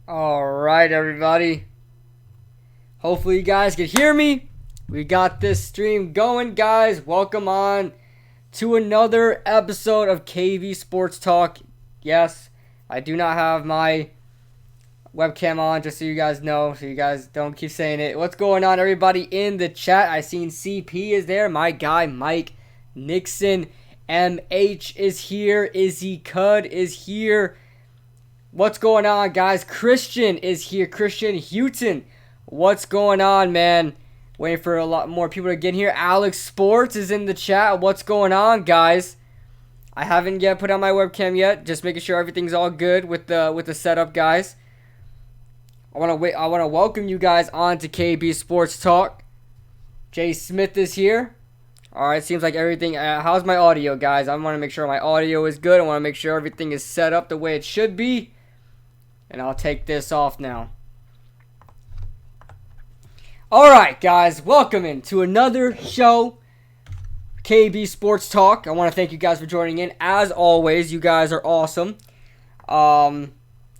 Alright, everybody. Hopefully, you guys can hear me. We got this stream going, guys. Welcome on to another episode of KV Sports Talk. Yes, I do not have my webcam on, just so you guys know, so you guys don't keep saying it. What's going on, everybody in the chat? I seen CP is there. My guy, Mike Nixon. MH is here. Izzy Cud is here. What's going on, guys? Christian is here. Christian Houghton. What's going on, man? Waiting for a lot more people to get here. Alex Sports is in the chat. What's going on, guys? I haven't yet put on my webcam yet. Just making sure everything's all good with the setup, guys. I want to welcome you guys on to KB Sports Talk. Jay Smith is here. All right, seems like everything. How's my audio, guys? I want to make sure my audio is good. I want to make sure everything is set up the way it should be. And I'll take this off now. Alright, guys. Welcome into another show. KB Sports Talk. I want to thank you guys for joining in. As always, you guys are awesome.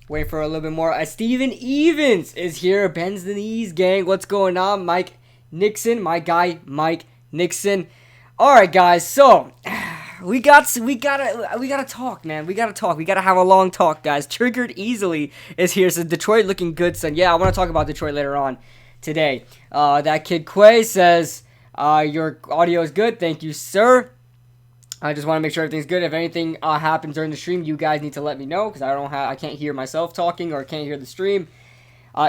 Wait for a little bit more. Steven Evans is here. Bends the knees, gang. What's going on? Mike Nixon. My guy, Mike Nixon. Alright, guys. So... We gotta talk, man. We gotta talk. We gotta have a long talk, guys. Triggered Easily is here. So Detroit looking good, son. Yeah, I want to talk about Detroit later on today. That kid Quay says your audio is good. Thank you, sir. I just want to make sure everything's good. If anything happens during the stream, you guys need to let me know because I can't hear myself talking or can't hear the stream.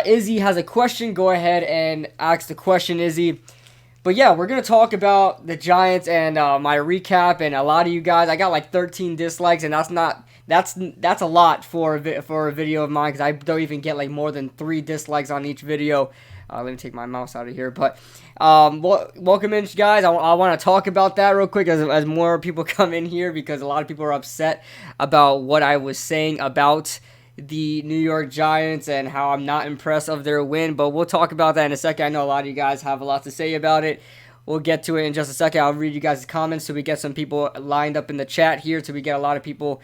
Izzy has a question. Go ahead and ask the question, Izzy. But yeah, we're going to talk about the Giants and my recap, and a lot of you guys, I got like 13 dislikes, and that's a lot for a video of mine, because I don't even get like more than 3 dislikes on each video. Let me take my mouse out of here, but welcome in, guys. I want to talk about that real quick as more people come in here, because a lot of people are upset about what I was saying about the New York Giants and how I'm not impressed of their win, but we'll talk about that in a second. I know a lot of you guys have a lot to say about it. We'll get to it in just a second. I'll read you guys' comments so we get some people lined up in the chat here, so we get a lot of people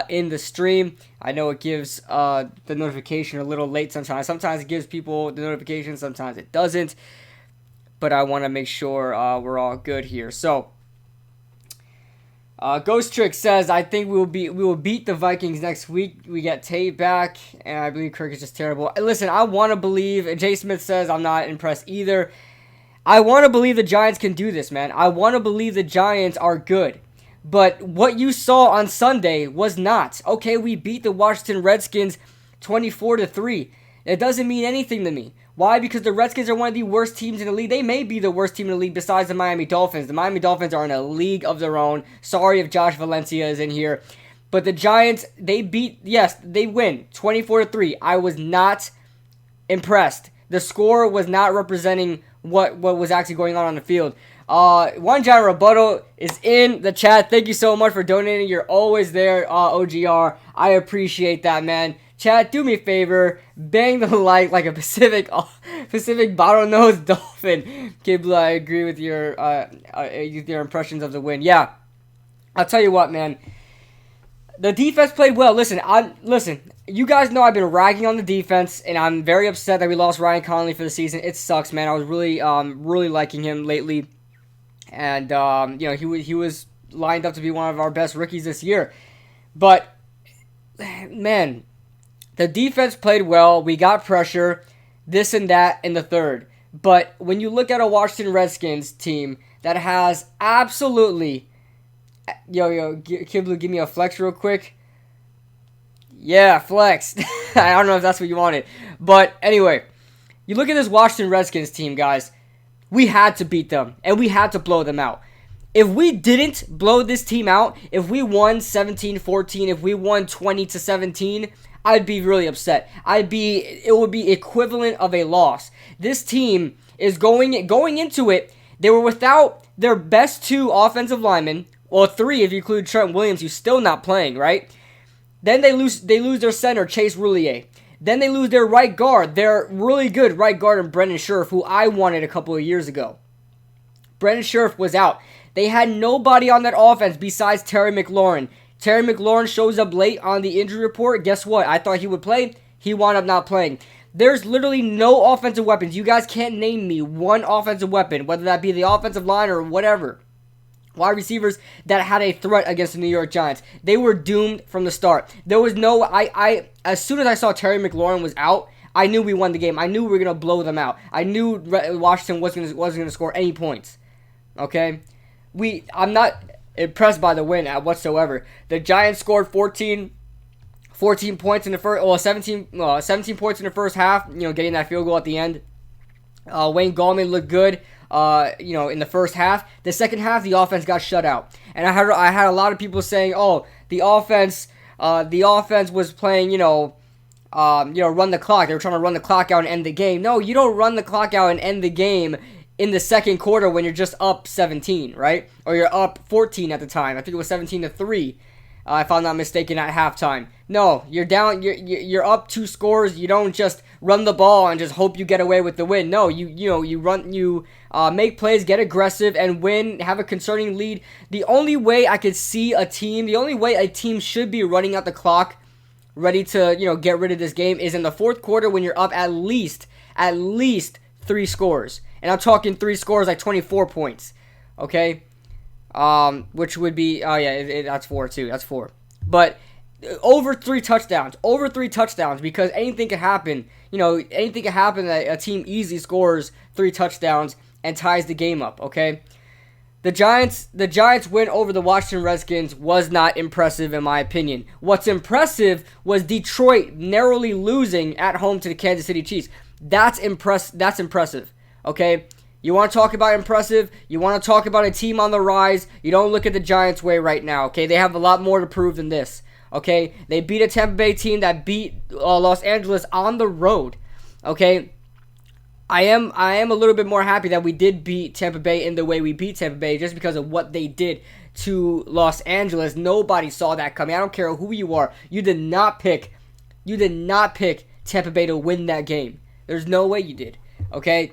in the stream. I know it gives the notification a little late sometimes. Sometimes it gives people the notification, sometimes it doesn't, but I want to make sure we're all good here. So Ghost Trick says, I think we will beat the Vikings next week. We get Tate back, and I believe Kirk is just terrible. Listen, I want to believe, and Jay Smith says, I'm not impressed either. I want to believe the Giants can do this, man. I want to believe the Giants are good. But what you saw on Sunday was not. Okay, we beat the Washington Redskins 24-3. It doesn't mean anything to me. Why? Because the Redskins are one of the worst teams in the league. They may be the worst team in the league besides the Miami Dolphins. The Miami Dolphins are in a league of their own. Sorry if Josh Valencia is in here. But the Giants, they win 24-3. I was not impressed. The score was not representing what was actually going on the field. One Giant Rebuttal is in the chat. Thank you so much for donating. You're always there, OGR. I appreciate that, man. Chat, do me a favor, bang the like a Pacific bottlenose dolphin. Kibla, I agree with your impressions of the win. Yeah, I'll tell you what, man. The defense played well. Listen, you guys know I've been ragging on the defense, and I'm very upset that we lost Ryan Connolly for the season. It sucks, man. I was really liking him lately, and he was lined up to be one of our best rookies this year. But man, the defense played well. We got pressure, this and that in the third. But when you look at a Washington Redskins team that has absolutely... Kiblu, give me a flex real quick. Yeah, flex. I don't know if that's what you wanted. But anyway, you look at this Washington Redskins team, guys. We had to beat them, and we had to blow them out. If we didn't blow this team out, if we won 17-14, if we won 20-17... I'd be really upset. It would be equivalent of a loss. This team is going into it. They were without their best 2 offensive linemen, well 3 if you include Trent Williams, who's still not playing, right? Then they lose their center, Chase Roulier. Then they lose their right guard, their really good right guard, in Brendan Scherf, who I wanted a couple of years ago. Brendan Scherf was out. They had nobody on that offense besides Terry McLaurin. Terry McLaurin shows up late on the injury report. Guess what? I thought he would play. He wound up not playing. There's literally no offensive weapons. You guys can't name me one offensive weapon, whether that be the offensive line or whatever. Wide receivers that had a threat against the New York Giants. They were doomed from the start. There was no, as soon as I saw Terry McLaurin was out, I knew we won the game. I knew we were going to blow them out. I knew Washington wasn't going to score any points. Okay? I'm not impressed by the win whatsoever. The Giants scored 14 points in the first, 17 points in the first half, getting that field goal at the end. Wayne Gallman looked good, in the first half. The second half, the offense got shut out. And I had a lot of people saying, oh, the offense was playing, run the clock. They were trying to run the clock out and end the game. No, you don't run the clock out and end the game in the second quarter when you're just up 17, right? Or you're up 14 at the time. I think it was 17-3, if I'm not mistaken, at halftime. No, you're down. You're up 2 scores. You don't just run the ball and just hope you get away with the win. No, you run. You make plays, get aggressive, and win. Have a concerning lead. The only way I could see the only way a team should be running out the clock, ready to get rid of this game, is in the fourth quarter when you're up at least 3 scores. And I'm talking 3 scores like 24 points. Okay? Which would be, that's 4 too. That's 4. But over 3 touchdowns. Because anything can happen. Anything can happen that a team easily scores 3 touchdowns and ties the game up, okay? The Giants win over the Washington Redskins was not impressive in my opinion. What's impressive was Detroit narrowly losing at home to the Kansas City Chiefs. That's impressive. Okay? You want to talk about impressive? You want to talk about a team on the rise? You don't look at the Giants' way right now, okay? They have a lot more to prove than this, okay? They beat a Tampa Bay team that beat Los Angeles on the road, okay? I am a little bit more happy that we did beat Tampa Bay in the way we beat Tampa Bay just because of what they did to Los Angeles. Nobody saw that coming. I don't care who you are. You did not pick Tampa Bay to win that game. There's no way you did, okay?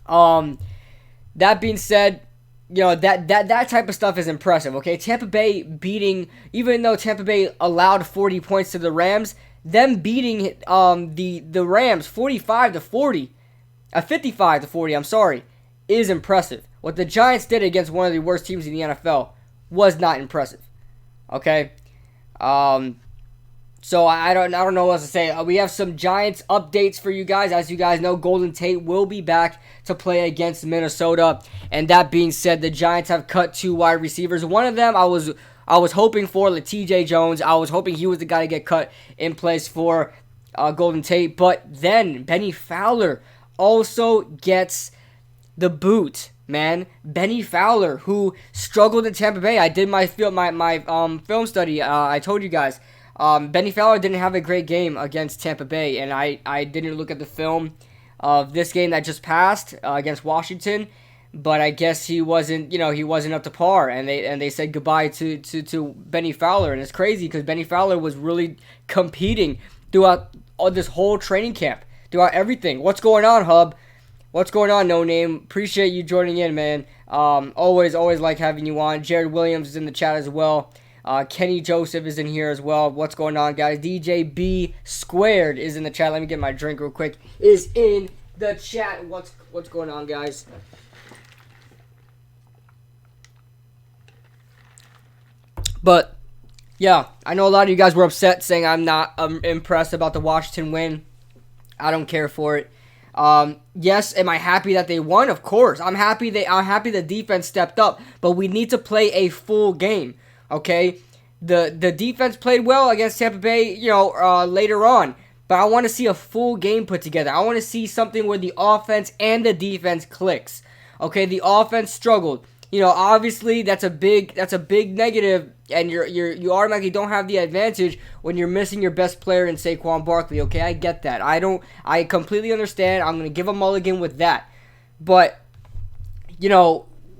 That being said, that type of stuff is impressive, okay? Tampa Bay beating, even though Tampa Bay allowed 40 points to the Rams, them beating the Rams 55-40, 55-40, I'm sorry, is impressive. What the Giants did against one of the worst teams in the NFL was not impressive, okay? So I don't know what else to say. We have some Giants updates for you guys. As you guys know, Golden Tate will be back to play against Minnesota. And that being said, the Giants have cut 2 wide receivers. One of them I was hoping for, like TJ Jones. I was hoping he was the guy to get cut in place for Golden Tate. But then Benny Fowler also gets the boot, man. Benny Fowler, who struggled in Tampa Bay. I did my film study. I told you guys. Benny Fowler didn't have a great game against Tampa Bay, and I didn't look at the film of this game that just passed against Washington, but I guess he wasn't up to par, and they said goodbye to Benny Fowler, and it's crazy because Benny Fowler was really competing throughout this whole training camp, throughout everything. What's going on, Hub? What's going on, No Name? Appreciate you joining in, man. Always like having you on. Jared Williams is in the chat as well. Kenny Joseph is in here as well. What's going on, guys? DJ B Squared is in the chat. Let me get my drink real quick. Is in the chat. What's going on, guys? But yeah, I know a lot of you guys were upset saying I'm not impressed about the Washington win. I don't care for it. Yes, am I happy that they won? Of course. I'm happy the defense stepped up, but we need to play a full game. Okay, the defense played well against Tampa Bay, later on. But I want to see a full game put together. I want to see something where the offense and the defense clicks. Okay, the offense struggled. Obviously that's a big negative, and you automatically don't have the advantage when you're missing your best player in Saquon Barkley. Okay, I get that. I completely understand. I'm gonna give a mulligan with that. But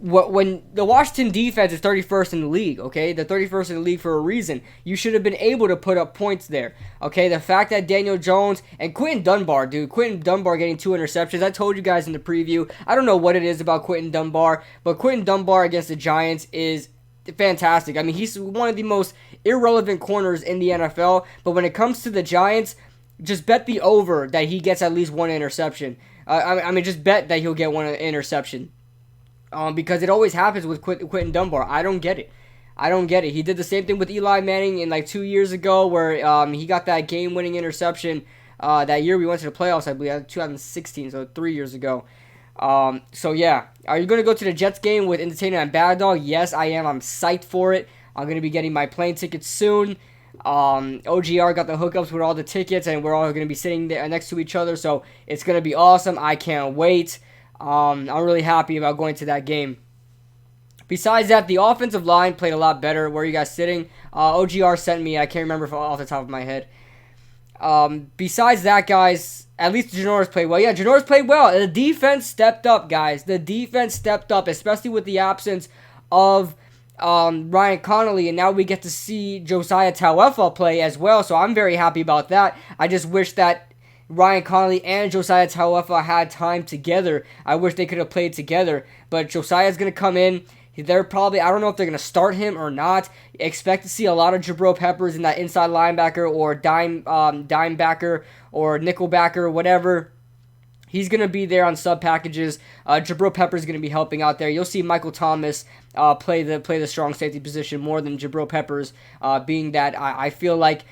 when the Washington defense is 31st in the league, okay? They're 31st in the league for a reason. You should have been able to put up points there, okay? The fact that Daniel Jones and Quentin Dunbar getting 2 interceptions, I told you guys in the preview. I don't know what it is about Quentin Dunbar, but Quentin Dunbar against the Giants is fantastic. I mean, he's one of the most irrelevant corners in the NFL, but when it comes to the Giants, Just bet the over that he gets at least one interception. I mean, just bet that he'll get one interception. Because it always happens with Quentin Dunbar. I don't get it. I don't get it. He did the same thing with Eli Manning in like 2 years ago where he got that game-winning interception that year we went to the playoffs, I believe, 2016, so 3 years ago. So, yeah. Are you going to go to the Jets game with Entertainer and Bad Dog? Yes, I am. I'm psyched for it. I'm going to be getting my plane tickets soon. OGR got the hookups with all the tickets, and we're all going to be sitting there next to each other, so it's going to be awesome. I can't wait. I'm really happy about going to that game. Besides that, the offensive line played a lot better. Where are you guys sitting? OGR sent me. I can't remember off the top of my head. Besides that, guys, at least Janoris played well. Yeah, Janoris played well. The defense stepped up, guys. The defense stepped up, especially with the absence of Ryan Connolly, and now we get to see Josiah Tauefa play as well, so I'm very happy about that. I just wish that Ryan Connolly and Josiah Tauefa had time together. I wish they could have played together, but Josiah's going to come in. They're probably, I don't know if they're going to start him or not. Expect to see a lot of Jabril Peppers in that inside linebacker or dime backer or nickel backer, whatever. He's going to be there on sub packages. Jabril Peppers is going to be helping out there. You'll see Michael Thomas play the strong safety position more than Jabril Peppers, being that I feel like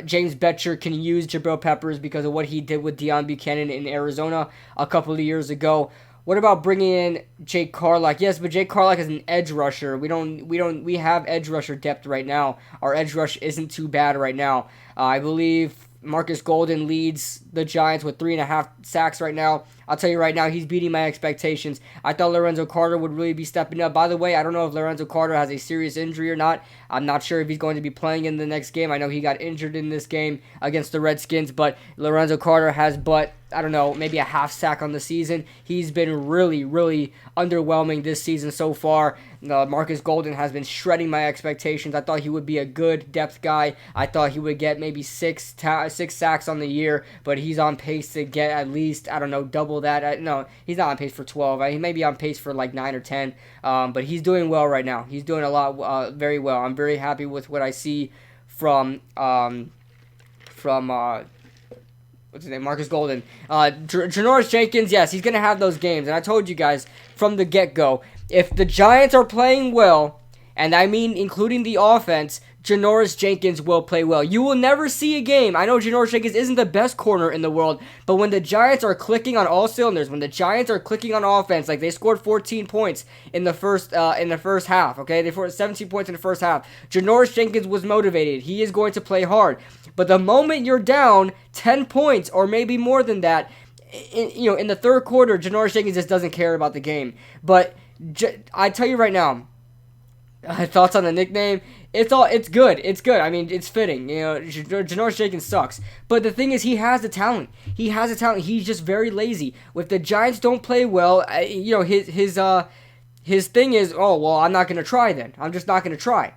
James Betcher can use Jabril Peppers because of what he did with Deion Buchanan in Arizona a couple of years ago. What about bringing in Jake Carlock? Yes, but Jake Carlock is an edge rusher. We have edge rusher depth right now. Our edge rush isn't too bad right now. I believe Marcus Golden leads the Giants with 3.5 sacks right now. I'll tell you right now, he's beating my expectations. I thought Lorenzo Carter would really be stepping up. By the way, I don't know if Lorenzo Carter has a serious injury or not. I'm not sure if he's going to be playing in the next game. I know he got injured in this game against the Redskins, but Lorenzo Carter has I don't know, maybe a half sack on the season. He's been really, really underwhelming this season so far. Marcus Golden has been shredding my expectations. I thought he would be a good depth guy. I thought he would get maybe six sacks on the year, but he's on pace to get at least, I don't know, double that. No, he's not on pace for 12. He may be on pace for like 9 or 10, but he's doing well right now. He's doing a lot, very well. I'm very happy with what I see from what's his name? Marcus Golden. Janoris Jenkins, yes, he's going to have those games. And I told you guys from the get-go, if the Giants are playing well, and I mean including the offense, Janoris Jenkins will play well. You will never see a game. I know Janoris Jenkins isn't the best corner in the world, but when the Giants are clicking on all cylinders, when the Giants are clicking on offense, like they scored 14 points in the first half, okay? They scored 17 points in the first half. Janoris Jenkins was motivated. He is going to play hard. But the moment you're down 10 points or maybe more than that, in the third quarter, Janoris Jenkins just doesn't care about the game. But I tell you right now, thoughts on the nickname? It's good. It's good. I mean, it's fitting. Janoris Jenkins sucks. But the thing is, he has the talent. He's just very lazy. If the Giants don't play well, his thing is, oh, well, I'm not going to try then. I'm just not going to try.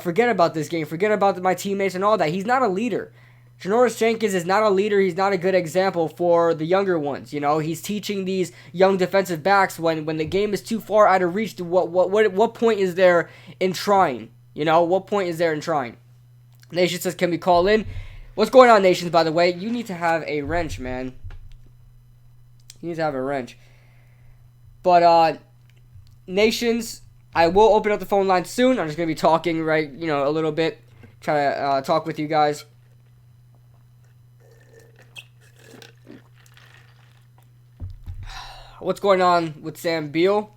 Forget about this game. Forget about my teammates and all that. He's not a leader. Janoris Jenkins is not a leader. He's not a good example for the younger ones. He's teaching these young defensive backs when the game is too far out of reach. What point is there in trying? What point is there in trying? Nation says, can we call in? What's going on, Nations, by the way? You need to have a wrench, man. You need to have a wrench. But, Nations, I will open up the phone line soon. I'm just going to be talking, a little bit. Try to talk with you guys. What's going on with Sam Beal?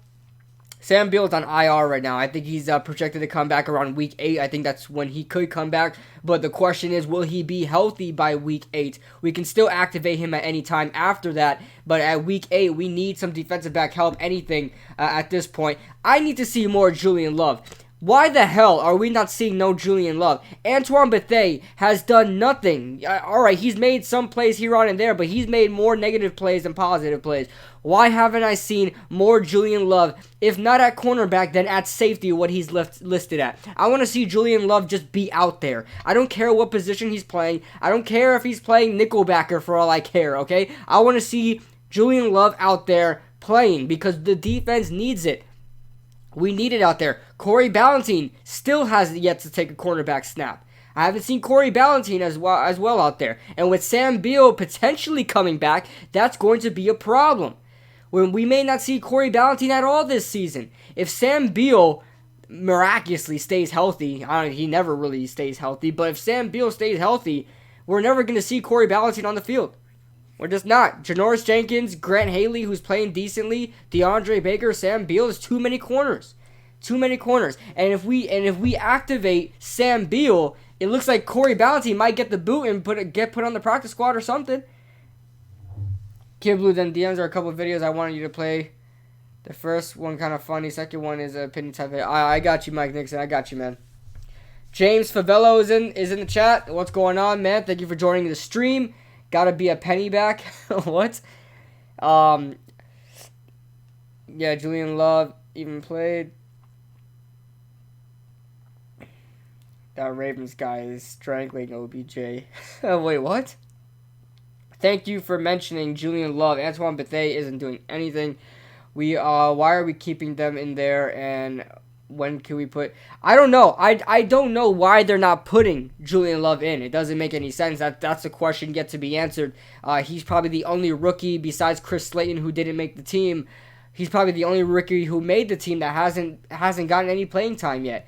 Sam Beal is on IR right now. I think he's projected to come back around week 8. I think that's when he could come back. But the question is, will he be healthy by week 8? We can still activate him at any time after that. But at week 8, we need some defensive back help, anything at this point. I need to see more Julian Love. Why the hell are we not seeing no Julian Love? Antoine Bethea has done nothing. Alright, he's made some plays here on and there, but he's made more negative plays than positive plays. Why haven't I seen more Julian Love, if not at cornerback, then at safety, what he's listed at? I want to see Julian Love just be out there. I don't care what position he's playing. I don't care if he's playing nickelbacker for all I care, okay? I want to see Julian Love out there playing because the defense needs it. We need it out there. Corey Ballentine still has yet to take a cornerback snap. I haven't seen Corey Ballentine as well out there. And with Sam Beal potentially coming back, that's going to be a problem. When we may not see Corey Ballentine at all this season. If Sam Beal miraculously stays healthy, he never really stays healthy, but if Sam Beal stays healthy, we're never going to see Corey Ballentine on the field. We're just not. Janoris Jenkins, Grant Haley, who's playing decently, DeAndre Baker, Sam Beal, there's too many corners. Too many corners. And if we activate Sam Beal, it looks like Corey Ballentine might get the boot and get put on the practice squad or something. Kid Blue, then DMs are a couple of videos I wanted you to play. The first one kind of funny. Second one is a opinion type video. I got you, Mike Nixon. I got you, man. James Favello is in the chat. What's going on, man? Thank you for joining the stream. Gotta be a penny back. What? Yeah, Julian Love even played. That Ravens guy is strangling OBJ. Wait, what? Thank you for mentioning Julian Love. Antoine Bethea isn't doing anything. Why are we keeping them in there, and when can we put... I don't know. I don't know why they're not putting Julian Love in. It doesn't make any sense. That's a question yet to be answered. He's probably the only rookie besides Chris Slayton who didn't make the team. He's probably the only rookie who made the team that hasn't gotten any playing time yet.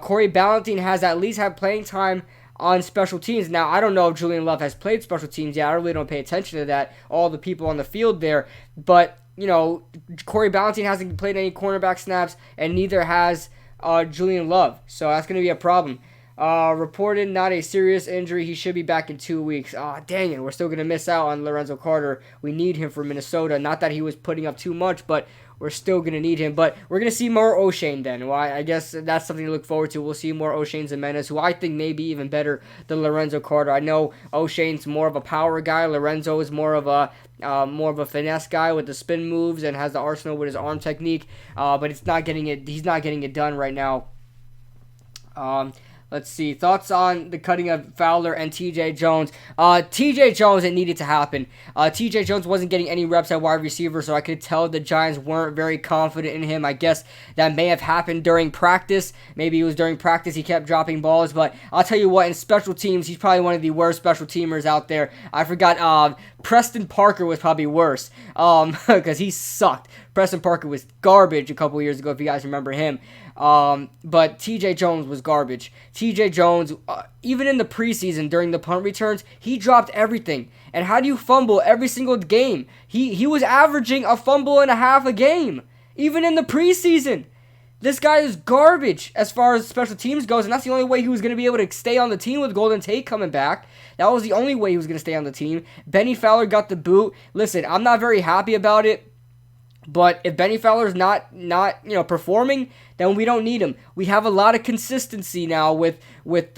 Corey Ballentine has at least had playing time on special teams. Now, I don't know if Julian Love has played special teams yet. I really don't pay attention to that, all the people on the field there. But, you know, Corey Ballentine hasn't played any cornerback snaps, and neither has Julian Love. So that's going to be a problem. Reported not a serious injury. He should be back in 2 weeks. Dang it. We're still going to miss out on Lorenzo Carter. We need him for Minnesota. Not that he was putting up too much, but we're still going to need him. But we're going to see more O'Shane then. Well, I guess that's something to look forward to. We'll see more O'Shane Zimenez, who I think may be even better than Lorenzo Carter. I know O'Shane's more of a power guy. Lorenzo is more of a finesse guy with the spin moves and has the arsenal with his arm technique. But he's not getting it done right now. Let's see. Thoughts on the cutting of Fowler and T.J. Jones. T.J. Jones, it needed to happen. T.J. Jones wasn't getting any reps at wide receiver, so I could tell the Giants weren't very confident in him. I guess that may have happened during practice. Maybe it was during practice he kept dropping balls, but I'll tell you what, in special teams, he's probably one of the worst special teamers out there. I forgot, Preston Parker was probably worse, because he sucked. Preston Parker was garbage a couple years ago, if you guys remember him. But TJ Jones was garbage. TJ Jones, even in the preseason during the punt returns, he dropped everything. And how do you fumble every single game? He was averaging a fumble and a half a game, even in the preseason. This guy is garbage as far as special teams goes, and that's the only way he was going to be able to stay on the team with Golden Tate coming back. That was the only way he was going to stay on the team. Benny Fowler got the boot. Listen, I'm not very happy about it. But if Benny Fowler's not performing, then we don't need him. We have a lot of consistency now with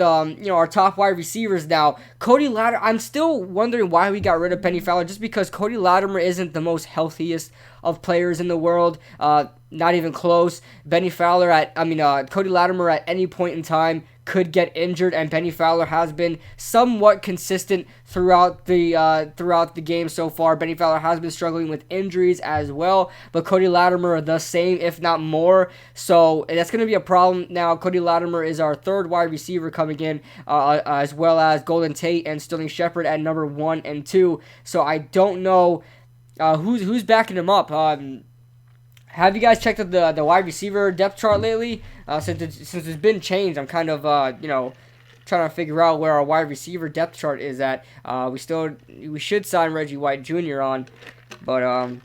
our top wide receivers now. Cody Latimer, I'm still wondering why we got rid of Benny Fowler, just because Cody Latimer isn't the most healthiest of players in the world. Not even close. Cody Latimer at any point in time could get injured, and Benny Fowler has been somewhat consistent throughout the game so far. Benny Fowler has been struggling with injuries as well, but Cody Latimer the same, if not more. So that's going to be a problem now. Cody Latimer is our third wide receiver coming in, as well as Golden Tate and Sterling Shepard at number 1 and 2. So I don't know who's backing him up. Have you guys checked out the wide receiver depth chart lately? Since it's been changed, I'm kind of trying to figure out where our wide receiver depth chart is at. We should sign Reggie White Jr. on, but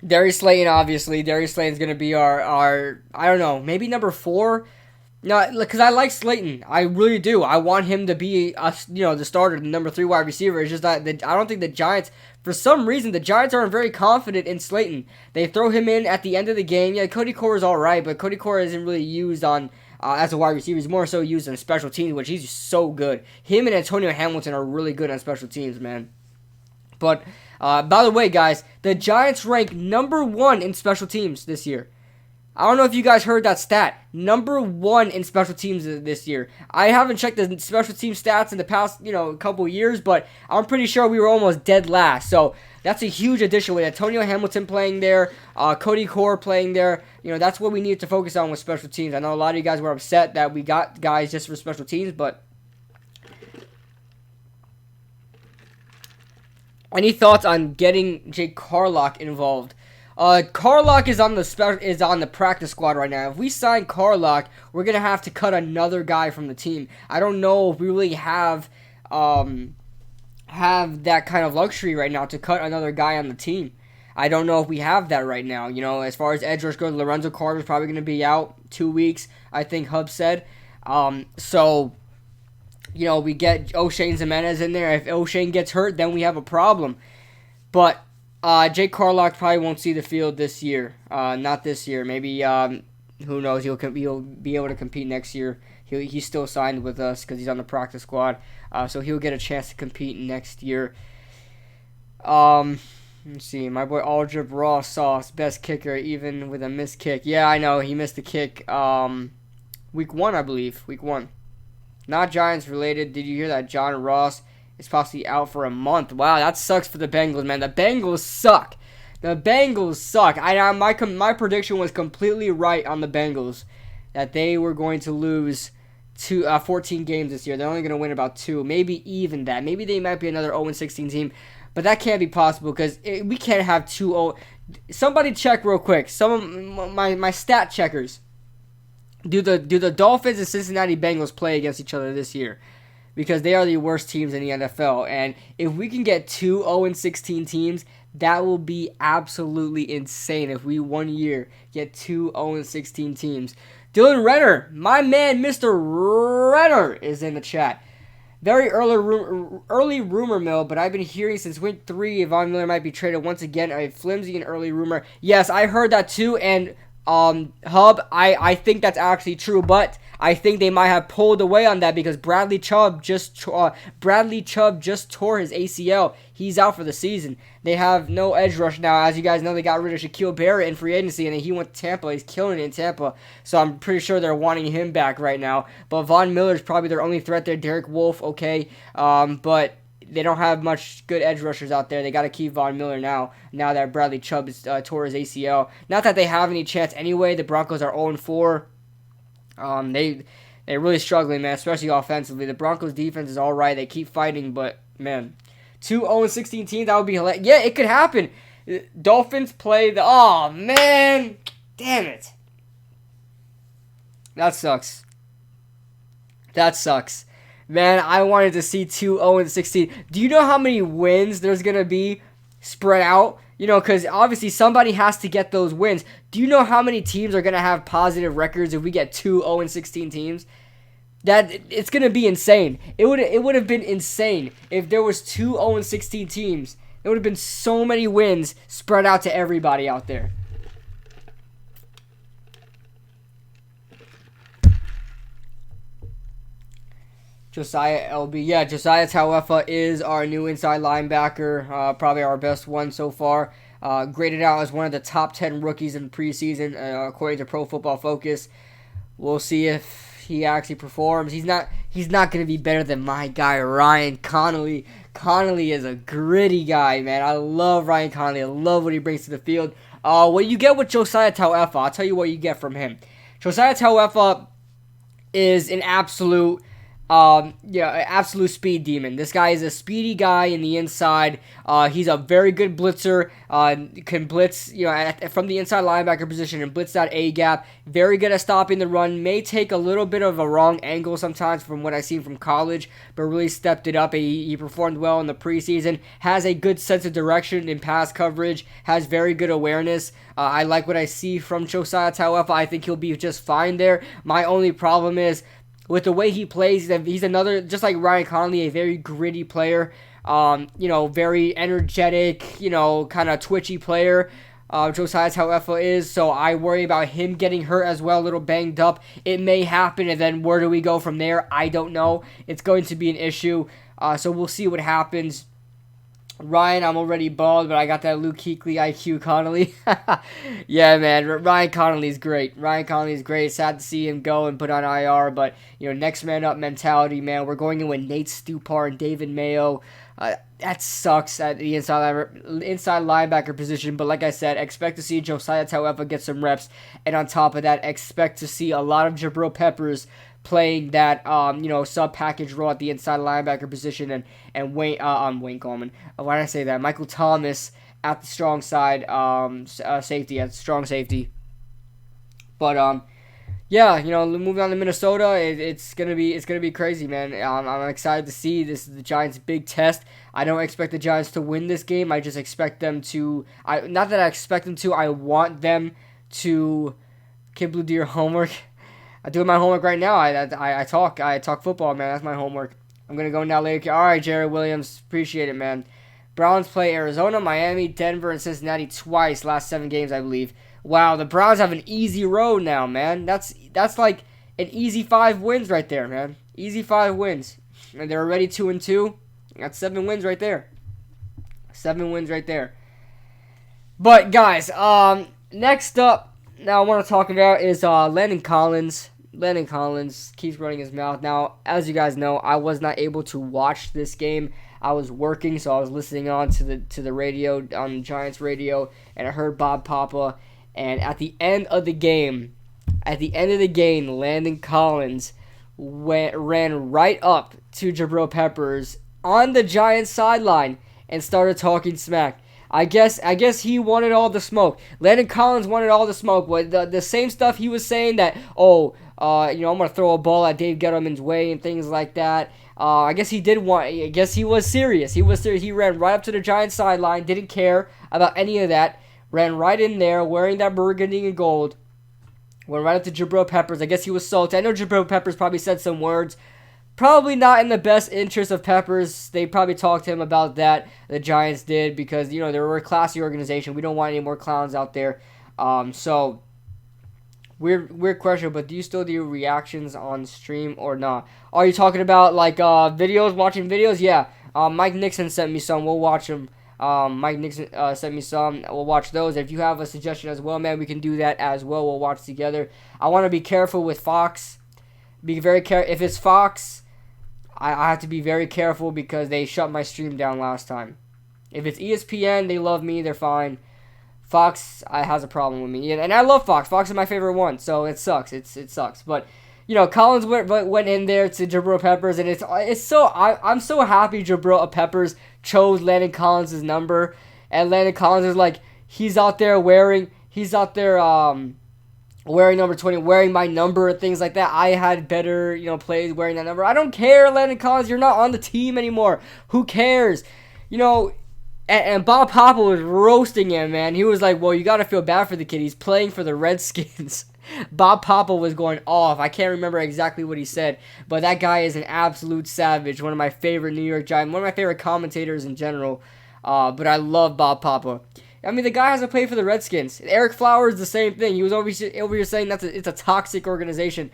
Darius Slayton, obviously. Darius Slayton's gonna be our I don't know, maybe number 4. No, because I like Slayton. I really do. I want him to be, the starter, the number 3 wide receiver. It's just that I don't think the Giants, for some reason, the Giants aren't very confident in Slayton. They throw him in at the end of the game. Yeah, Cody Core is all right, but Cody Core isn't really used on as a wide receiver. He's more so used on special teams, which he's so good. Him and Antonio Hamilton are really good on special teams, man. But, by the way, guys, the Giants rank number 1 in special teams this year. I don't know if you guys heard that stat. Number 1 in special teams this year. I haven't checked the special team stats in the past, couple years, but I'm pretty sure we were almost dead last. So That's a huge addition with Antonio Hamilton playing there, Cody Core playing there. That's what we need to focus on with special teams. I know a lot of you guys were upset that we got guys just for special teams, but any thoughts on getting Jake Carlock involved? Carlock is on the practice squad right now. If we sign Carlock, we're gonna have to cut another guy from the team. I don't know if we really have that kind of luxury right now to cut another guy on the team. I don't know if we have that right now. As far as edge rush goes, Lorenzo Carter's probably gonna be out 2 weeks, I think Hub said. So we get O'Shane Jimenez in there. If O'Shane gets hurt, then we have a problem. But Jake Carlock probably won't see the field this year. Not this year. Maybe, who knows, he'll be able to compete next year. He's still signed with us because he's on the practice squad. So he'll get a chance to compete next year. Let's see. My boy Aldrich Raw Sauce, best kicker, even with a missed kick. Yeah, I know. He missed a kick week 1, I believe. Week 1. Not Giants related. Did you hear that John Ross is possibly out for a month? Wow, that sucks for the Bengals, man. The Bengals suck. My prediction was completely right on the Bengals, that they were going to lose 14 games this year. They're only going to win about 2, maybe even that. Maybe they might be another 0-16 team, but that can't be possible because we can't have 2-0. Somebody check real quick. Some of my stat checkers. Do the Dolphins and Cincinnati Bengals play against each other this year? Because they are the worst teams in the NFL. And if we can get 2 0-16 teams, that will be absolutely insane if we 1 year get 2 0-16 teams. Dylan Renner, my man Mr. Renner, is in the chat. Very early rumor mill, but I've been hearing since week 3 Von Miller might be traded once again. A flimsy and early rumor. Yes, I heard that too, and Hub, I think that's actually true, but I think they might have pulled away on that because Bradley Chubb just tore his ACL. He's out for the season. They have no edge rush now. As you guys know, they got rid of Shaquille Barrett in free agency, and he went to Tampa. He's killing it in Tampa, so I'm pretty sure they're wanting him back right now. But Von Miller's probably their only threat there. Derek Wolfe, okay, but they don't have much good edge rushers out there. They got to keep Von Miller now that Bradley Chubb tore his ACL. Not that they have any chance anyway. The Broncos are 0-4. They're really struggling, man, especially offensively. The Broncos' defense is all right. They keep fighting, but, man, 2 0-16 teams, that would be hilarious. Yeah, it could happen. Dolphins play the... Oh, man. Damn it. That sucks. Man, I wanted to see 2 0-16. Do you know how many wins there's going to be spread out? Because obviously somebody has to get those wins. Do you know how many teams are going to have positive records if we get 2 0-16 teams? It's going to be insane. It would have been insane if there was 2 0-16 teams. It would have been so many wins spread out to everybody out there. Josiah LB. Yeah, Josiah Tauefa is our new inside linebacker. Probably our best one so far. Graded out as one of the top 10 rookies in the preseason, according to Pro Football Focus. We'll see if he actually performs. He's not going to be better than my guy, Ryan Connolly. Connolly is a gritty guy, man. I love Ryan Connolly. I love what he brings to the field. What you get with Josiah Tauefa, I'll tell you what you get from him. Josiah Tauefa is an absolute absolute speed demon. This guy is a speedy guy in the inside. He's a very good blitzer. Can blitz, from the inside linebacker position and blitz that A gap. Very good at stopping the run. May take a little bit of a wrong angle sometimes from what I've seen from college, but really stepped it up. He performed well in the preseason. Has a good sense of direction in pass coverage. Has very good awareness. I like what I see from Josiah Tauefa. I think he'll be just fine there. My only problem is, with the way he plays, he's another, just like Ryan Connolly, a very gritty player, very energetic, kind of twitchy player. Josiah Tauefa is, so I worry about him getting hurt as well, a little banged up. It may happen, and then where do we go from there? I don't know. It's going to be an issue, so we'll see what happens. Ryan, I'm already bald, but I got that Luke Kuechly IQ Connolly. Yeah, man, Ryan Connolly's great. Ryan Connolly's great. Sad to see him go and put on IR, but next man up mentality, man. We're going in with Nate Stupar and David Mayo. That sucks at the inside linebacker position, but like I said, expect to see Josiah Tauefa get some reps, and on top of that, expect to see a lot of Jabril Peppers playing that sub package role at the inside linebacker position, and Wayne Coleman. Why did I say that? Michael Thomas at the strong side safety, at strong safety. But yeah, moving on to Minnesota, it's gonna be crazy, man. I'm excited to see this is the Giants' big test. I don't expect the Giants to win this game. I just expect them to. Not that I expect them to. I want them to. Kid Blue, do your homework. I'm doing my homework right now. I talk football, man. That's my homework. I'm gonna go now later. All right, Jared Williams, appreciate it, man. Browns play Arizona, Miami, Denver, and Cincinnati twice last 7 games, I believe. Wow, the Browns have an easy road now, man. That's like an easy 5 wins right there, man. Easy 5 wins, and they're already 2-2. That's 7 wins right there. 7 wins right there. But guys, next up, now I want to talk about is Landon Collins. Landon Collins keeps running his mouth. Now, as you guys know, I was not able to watch this game. I was working, so I was listening on to the radio, on Giants radio, and I heard Bob Papa. And at the end of the game, Landon Collins ran right up to Jabril Peppers on the Giants sideline and started talking smack. I guess he wanted all the smoke. Landon Collins wanted all the smoke. The same stuff he was saying that, I'm going to throw a ball at Dave Gettleman's way and things like that. I guess he was serious. He ran right up to the Giants sideline, didn't care about any of that, ran right in there wearing that burgundy and gold, went right up to Jabril Peppers. I guess he was salty. I know Jabril Peppers probably said some words. Probably not in the best interest of Peppers. They probably talked to him about that. The Giants did, because they were a classy organization. We don't want any more clowns out there. So weird question. But do you still do reactions on stream or not? Are you talking about like videos, watching videos? Yeah. Mike Nixon sent me some. We'll watch them. Mike Nixon sent me some. We'll watch those. If you have a suggestion as well, man, we can do that as well. We'll watch together. I want to be careful with Fox. Be very careful. If it's Fox, I have to be very careful because they shut my stream down last time. If it's ESPN, they love me, they're fine. Fox has a problem with me, and I love Fox. Fox is my favorite one, so it sucks. It sucks. But Collins went in there to Jabril Peppers, and I'm so happy Jabril Peppers chose Landon Collins' number, and Landon Collins is like he's out there wearing number 20, wearing my number, and things like that. I had better, plays wearing that number. I don't care, Landon Collins. You're not on the team anymore. Who cares? And Bob Papa was roasting him, man. He was like, well, you got to feel bad for the kid. He's playing for the Redskins. Bob Papa was going off. I can't remember exactly what he said, but that guy is an absolute savage. One of my favorite New York Giants, one of my favorite commentators in general. But I love Bob Papa. I mean, the guy hasn't played for the Redskins. Eric Flowers, the same thing. He was over here saying it's a toxic organization.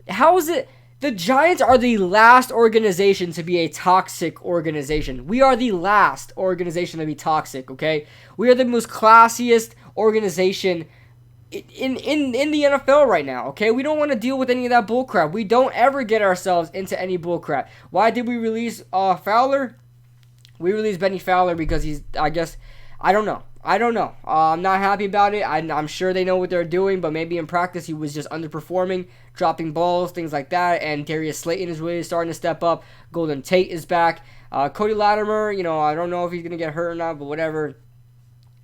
How is it? The Giants are the last organization to be a toxic organization. We are the last organization to be toxic, okay? We are the most classiest organization in the NFL right now, okay? We don't want to deal with any of that bullcrap. We don't ever get ourselves into any bullcrap. Why did we release Fowler? We released Benny Fowler because I don't know. I'm not happy about it. I'm sure they know what they're doing, but maybe in practice he was just underperforming, dropping balls, things like that. And Darius Slayton is really starting to step up. Golden Tate is back. Cody Latimer, I don't know if he's going to get hurt or not, but whatever.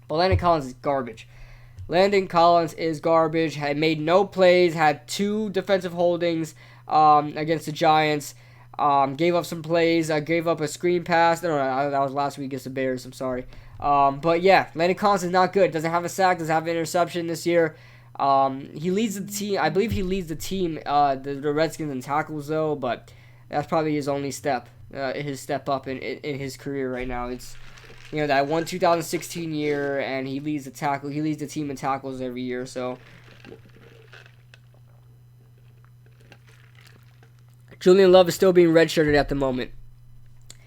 But Landon Collins is garbage. Had made no plays, had 2 defensive holdings against the Giants. Gave up some plays. Gave up a screen pass. No, that was last week against the Bears. I'm sorry. But yeah, Landon Collins is not good. Doesn't have a sack. Doesn't have an interception this year. He leads the team. I believe he leads the team, the Redskins in tackles though. But that's probably his only step, his step up in his career right now. It's that won 2016 year, and he leads the tackle. He leads the team in tackles every year. So Julian Love is still being redshirted at the moment.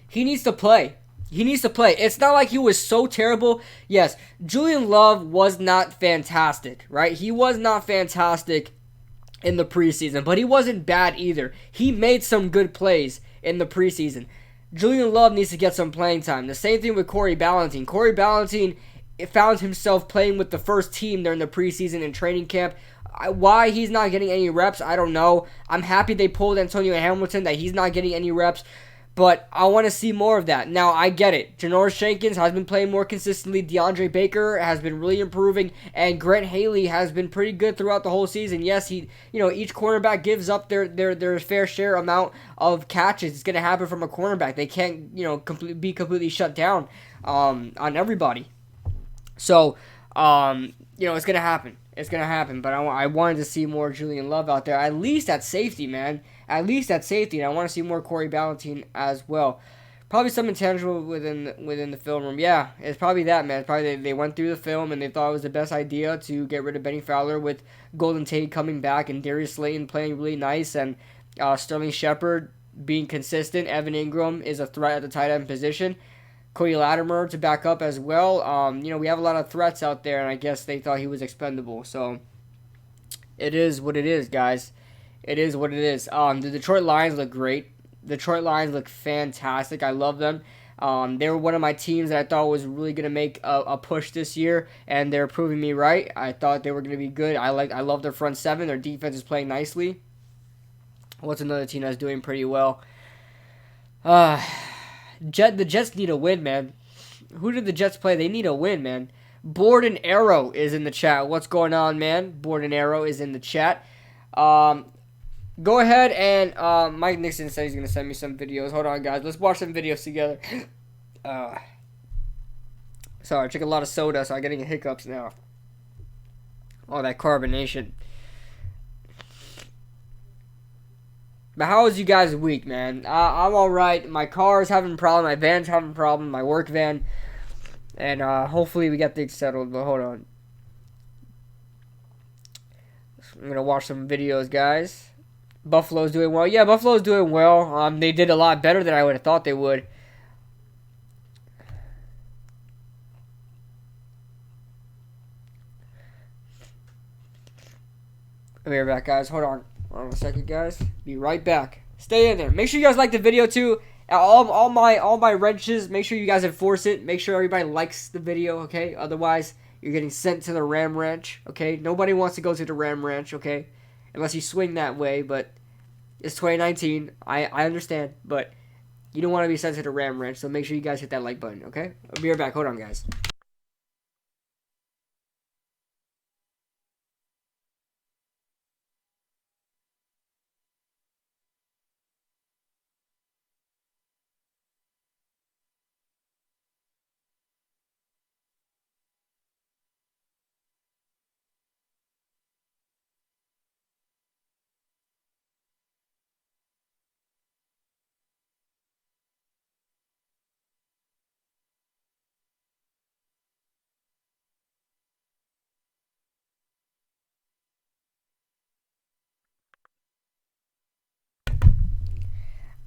He needs to play. He needs to play. It's not like he was so terrible. Yes, Julian Love was not fantastic, right? He was not fantastic in the preseason, but he wasn't bad either. He made some good plays in the preseason. Julian Love needs to get some playing time. The same thing with Corey Ballentine. Corey Ballentine found himself playing with the first team during the preseason and training camp. Why he's not getting any reps, I don't know. I'm happy they pulled Antonio Hamilton, that he's not getting any reps. But I want to see more of that. Now, I get it. Janoris Jenkins has been playing more consistently. DeAndre Baker has been really improving. And Grant Haley has been pretty good throughout the whole season. Yes, each cornerback gives up their fair share amount of catches. It's going to happen from a cornerback. They can't, be completely shut down on everybody. So, it's going to happen. It's going to happen. But I wanted to see more Julian Love out there, at least at safety, man. At least at safety, and I want to see more Corey Ballentine as well. Probably some intangible within the film room. Yeah, it's probably that, man. It's probably they went through the film and they thought it was the best idea to get rid of Benny Fowler with Golden Tate coming back and Darius Slayton playing really nice and Sterling Shepard being consistent. Evan Ingram is a threat at the tight end position. Cody Latimer to back up as well. We have a lot of threats out there, and I guess they thought he was expendable. So it is what it is, guys. It is what it is. The Detroit Lions look great. Detroit Lions look fantastic. I love them. They were one of my teams that I thought was really going to make a push this year, and they're proving me right. I thought they were going to be good. I love their front seven. Their defense is playing nicely. What's another team that's doing pretty well? The Jets need a win, man. Who did the Jets play? They need a win, man. Board and Arrow is in the chat. What's going on, man? Board and Arrow is in the chat. Go ahead and Mike Nixon said he's going to send me some videos. Hold on, guys. Let's watch some videos together. Sorry, I took a lot of soda, so I'm getting hiccups now. All that carbonation. But how was you guys' week, man? I'm alright. My car is having a problem. My van's having a problem. My work van. And hopefully we get things settled. But hold on. I'm going to watch some videos, guys. Buffalo's doing well. Yeah, Buffalo's doing well. They did a lot better than I would have thought they would. I'll be right back, guys. Hold on. Hold on a second, guys. Be right back. Stay in there. Make sure you guys like the video, too. All my wrenches, make sure you guys enforce it. Make sure everybody likes the video, okay? Otherwise, you're getting sent to the Ram Ranch, okay? Nobody wants to go to the Ram Ranch, okay? Unless you swing that way, but it's 2019. I understand, but you don't want to be sent to the Ram Ranch, so make sure you guys hit that like button, okay? I'll be right back. Hold on, guys.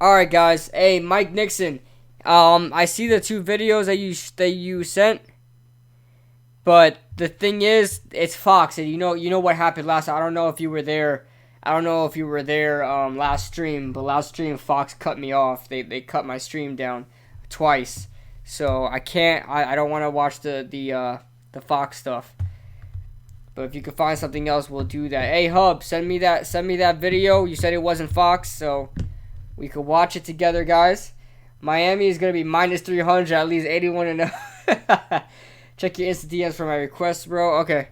Alright, guys. Hey, Mike Nixon. I see the two videos that you sent. But the thing is, it's Fox, and you know what happened last. I don't know if you were there. I don't know if you were there last stream, but last stream Fox cut me off. They cut my stream down twice, so I can't. I don't want to watch the Fox stuff. But if you could find something else, we'll do that. Hey Hub, send me that video. You said it wasn't Fox, so we could watch it together, guys. Miami is gonna be minus 300, at least 81-0. Check your instant DMs for my requests, bro. Okay.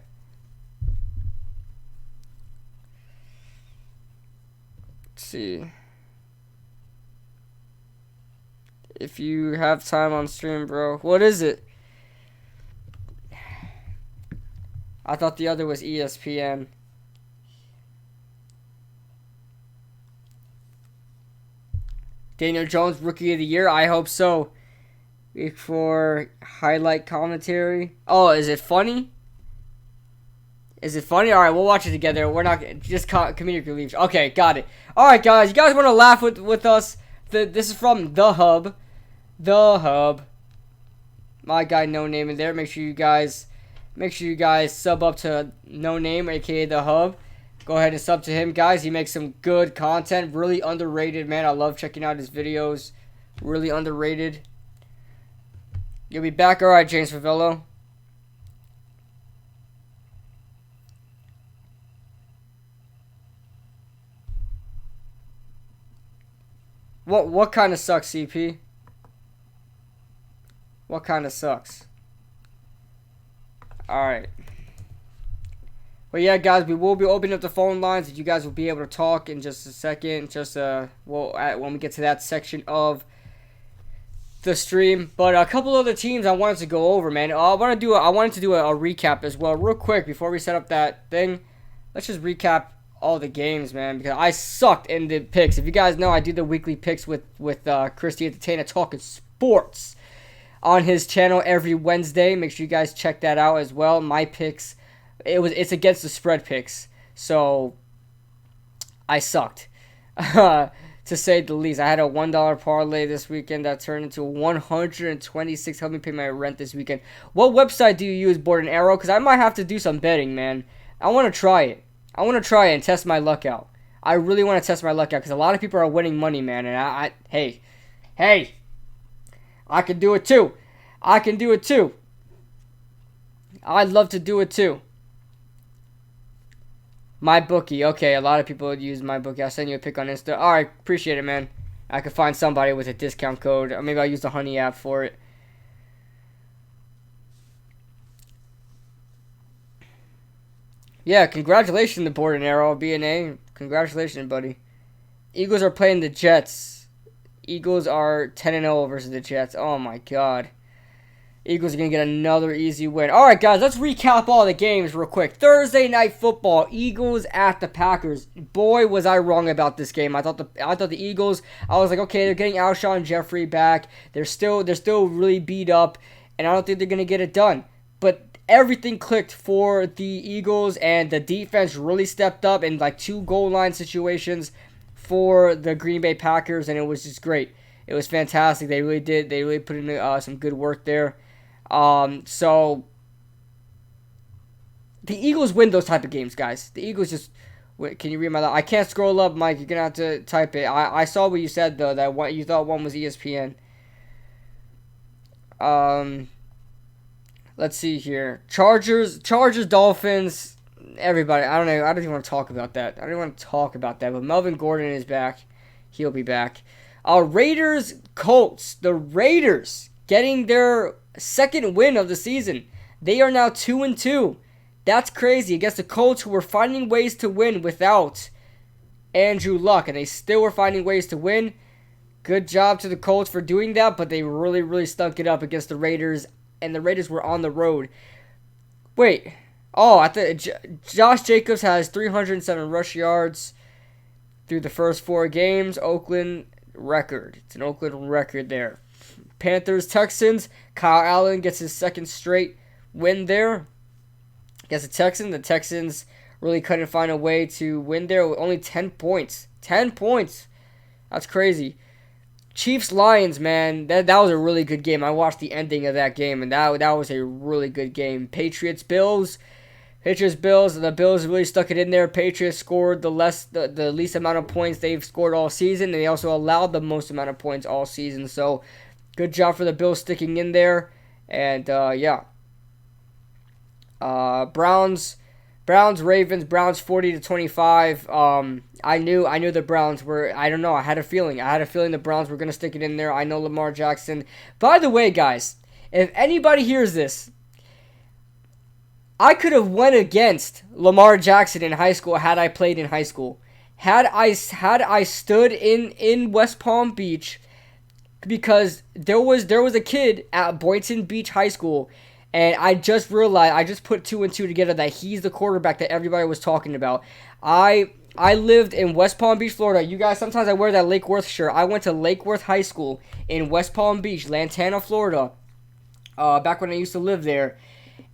Let's see. If you have time on stream, bro. What is it? I thought the other was ESPN. Daniel Jones, Rookie of the Year. I hope so. For highlight commentary. Oh, is it funny? Is it funny? Alright, we'll watch it together. We're not just comedic relief. Okay, got it. Alright, guys. You guys want to laugh with us? This is from The Hub. The Hub. My guy No Name in there. Make sure you guys sub up to No Name, aka the Hub. Go ahead and sub to him, guys. He makes some good content. Really underrated, man. I love checking out his videos. Really underrated. You'll be back, all right, James Favello. What kind of sucks, CP? What kind of sucks? Alright. But yeah, guys, we will be opening up the phone lines. You guys will be able to talk in just a second. Just when we get to that section of the stream. But a couple other teams I wanted to go over, man. I wanted to do a recap as well, real quick, before we set up that thing. Let's just recap all the games, man, because I sucked in the picks. If you guys know, I do the weekly picks with Christy Entertainer talking sports on his channel every Wednesday. Make sure you guys check that out as well. My picks, it's against the spread picks, so I sucked, to say the least. I had a $1 parlay this weekend that turned into $126. Help me pay my rent this weekend. What website do you use, Board and Arrow? Because I might have to do some betting, man. I want to try it. I want to try it and test my luck out. I really want to test my luck out because a lot of people are winning money, man. And hey, I can do it too. I can do it too. I'd love to do it too. My bookie. Okay, a lot of people use my bookie. I'll send you a pic on Insta. All right, appreciate it, man. I could find somebody with a discount code. Or maybe I'll use the Honey app for it. Yeah, congratulations to Board and Arrow, BNA. Congratulations, buddy. Eagles are playing the Jets. Eagles are 10-0 versus the Jets. Oh, my God. Eagles are going to get another easy win. All right, guys, let's recap all the games real quick. Thursday Night Football, Eagles at the Packers. Boy, was I wrong about this game. I thought the Eagles, I was like, okay, they're getting Alshon Jeffrey back. They're still really beat up, and I don't think they're going to get it done. But everything clicked for the Eagles, and the defense really stepped up in like 2 goal line situations for the Green Bay Packers, and it was just great. It was fantastic. They really did. They really put in some good work there. So the Eagles win those type of games, guys. The Eagles just win. Can you read my line? I can't scroll up, Mike. You're gonna have to type it. I saw what you said though. That one you thought one was ESPN. Let's see here. Chargers, Dolphins, everybody. I don't know. I don't even want to talk about that. But Melvin Gordon is back. He'll be back. Raiders, Colts. The Raiders getting their second win of the season. They are now 2-2. That's crazy against the Colts, who were finding ways to win without Andrew Luck, and they still were finding ways to win. Good job to the Colts for doing that, but they really stunk it up against the Raiders. And the Raiders were on the road. Wait. Oh, I thought Josh Jacobs has 307 rush yards through the first 4 games. Oakland record. It's an Oakland record there. Panthers, Texans. Kyle Allen gets his second straight win there against the Texans. The Texans really couldn't find a way to win there with only 10 points. 10 points. That's crazy. Chiefs Lions, man, that was a really good game. I watched the ending of that game, and that was a really good game. Patriots Bills. The Bills really stuck it in there. Patriots scored the least amount of points they've scored all season, and they also allowed the most amount of points all season. So good job for the Bills sticking in there. And yeah. Browns, Ravens, Browns 40-25. I knew the Browns were, I don't know, I had a feeling the Browns were going to stick it in there. I know Lamar Jackson. By the way, guys, if anybody hears this, I could have went against Lamar Jackson in high school had I played in high school. Had I stood in West Palm Beach, because there was a kid at Boynton Beach High School, and I just realized, I just put 2 and 2 together, that he's the quarterback that everybody was talking about. I lived in West Palm Beach, Florida. You guys, sometimes I wear that Lake Worth shirt. I went to Lake Worth High School in West Palm Beach, Lantana, Florida, back when I used to live there.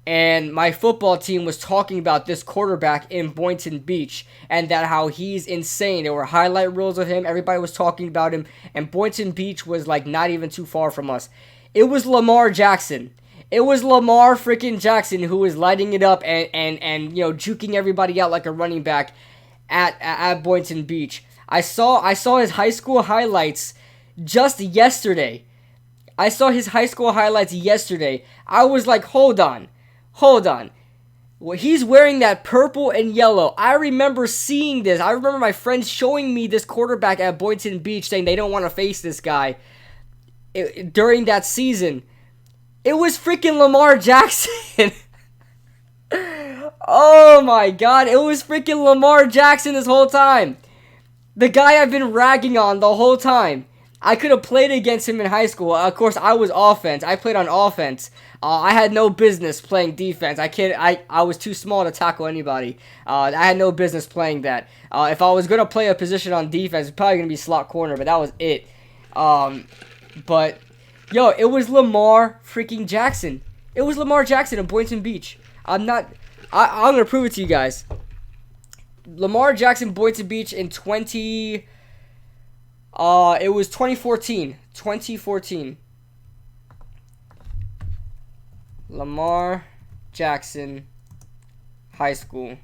And my football team was talking about this quarterback in Boynton Beach, and that how he's insane. There were highlight reels of him. Everybody was talking about him, and Boynton Beach was like not even too far from us. It was Lamar Jackson. It was Lamar freaking Jackson who was lighting it up and you know, juking everybody out like a running back at Boynton Beach. I saw his high school highlights just yesterday. I saw his high school highlights yesterday. I was like, hold on. Well, he's wearing that purple and yellow. I remember seeing this. I remember my friends showing me this quarterback at Boynton Beach saying they don't want to face this guy during that season. It was freaking Lamar Jackson. Oh my god, it was freaking Lamar Jackson this whole time. The guy I've been ragging on the whole time. I could have played against him in high school. Of course, I was offense. I played on offense. I had no business playing defense. I was too small to tackle anybody. I had no business playing that. If I was going to play a position on defense, it's probably going to be slot corner, but that was it. But, yo, it was Lamar freaking Jackson. It was Lamar Jackson at Boynton Beach. I'm going to prove it to you guys. Lamar Jackson, Boynton Beach in it was 2014. 2014. Lamar Jackson High School.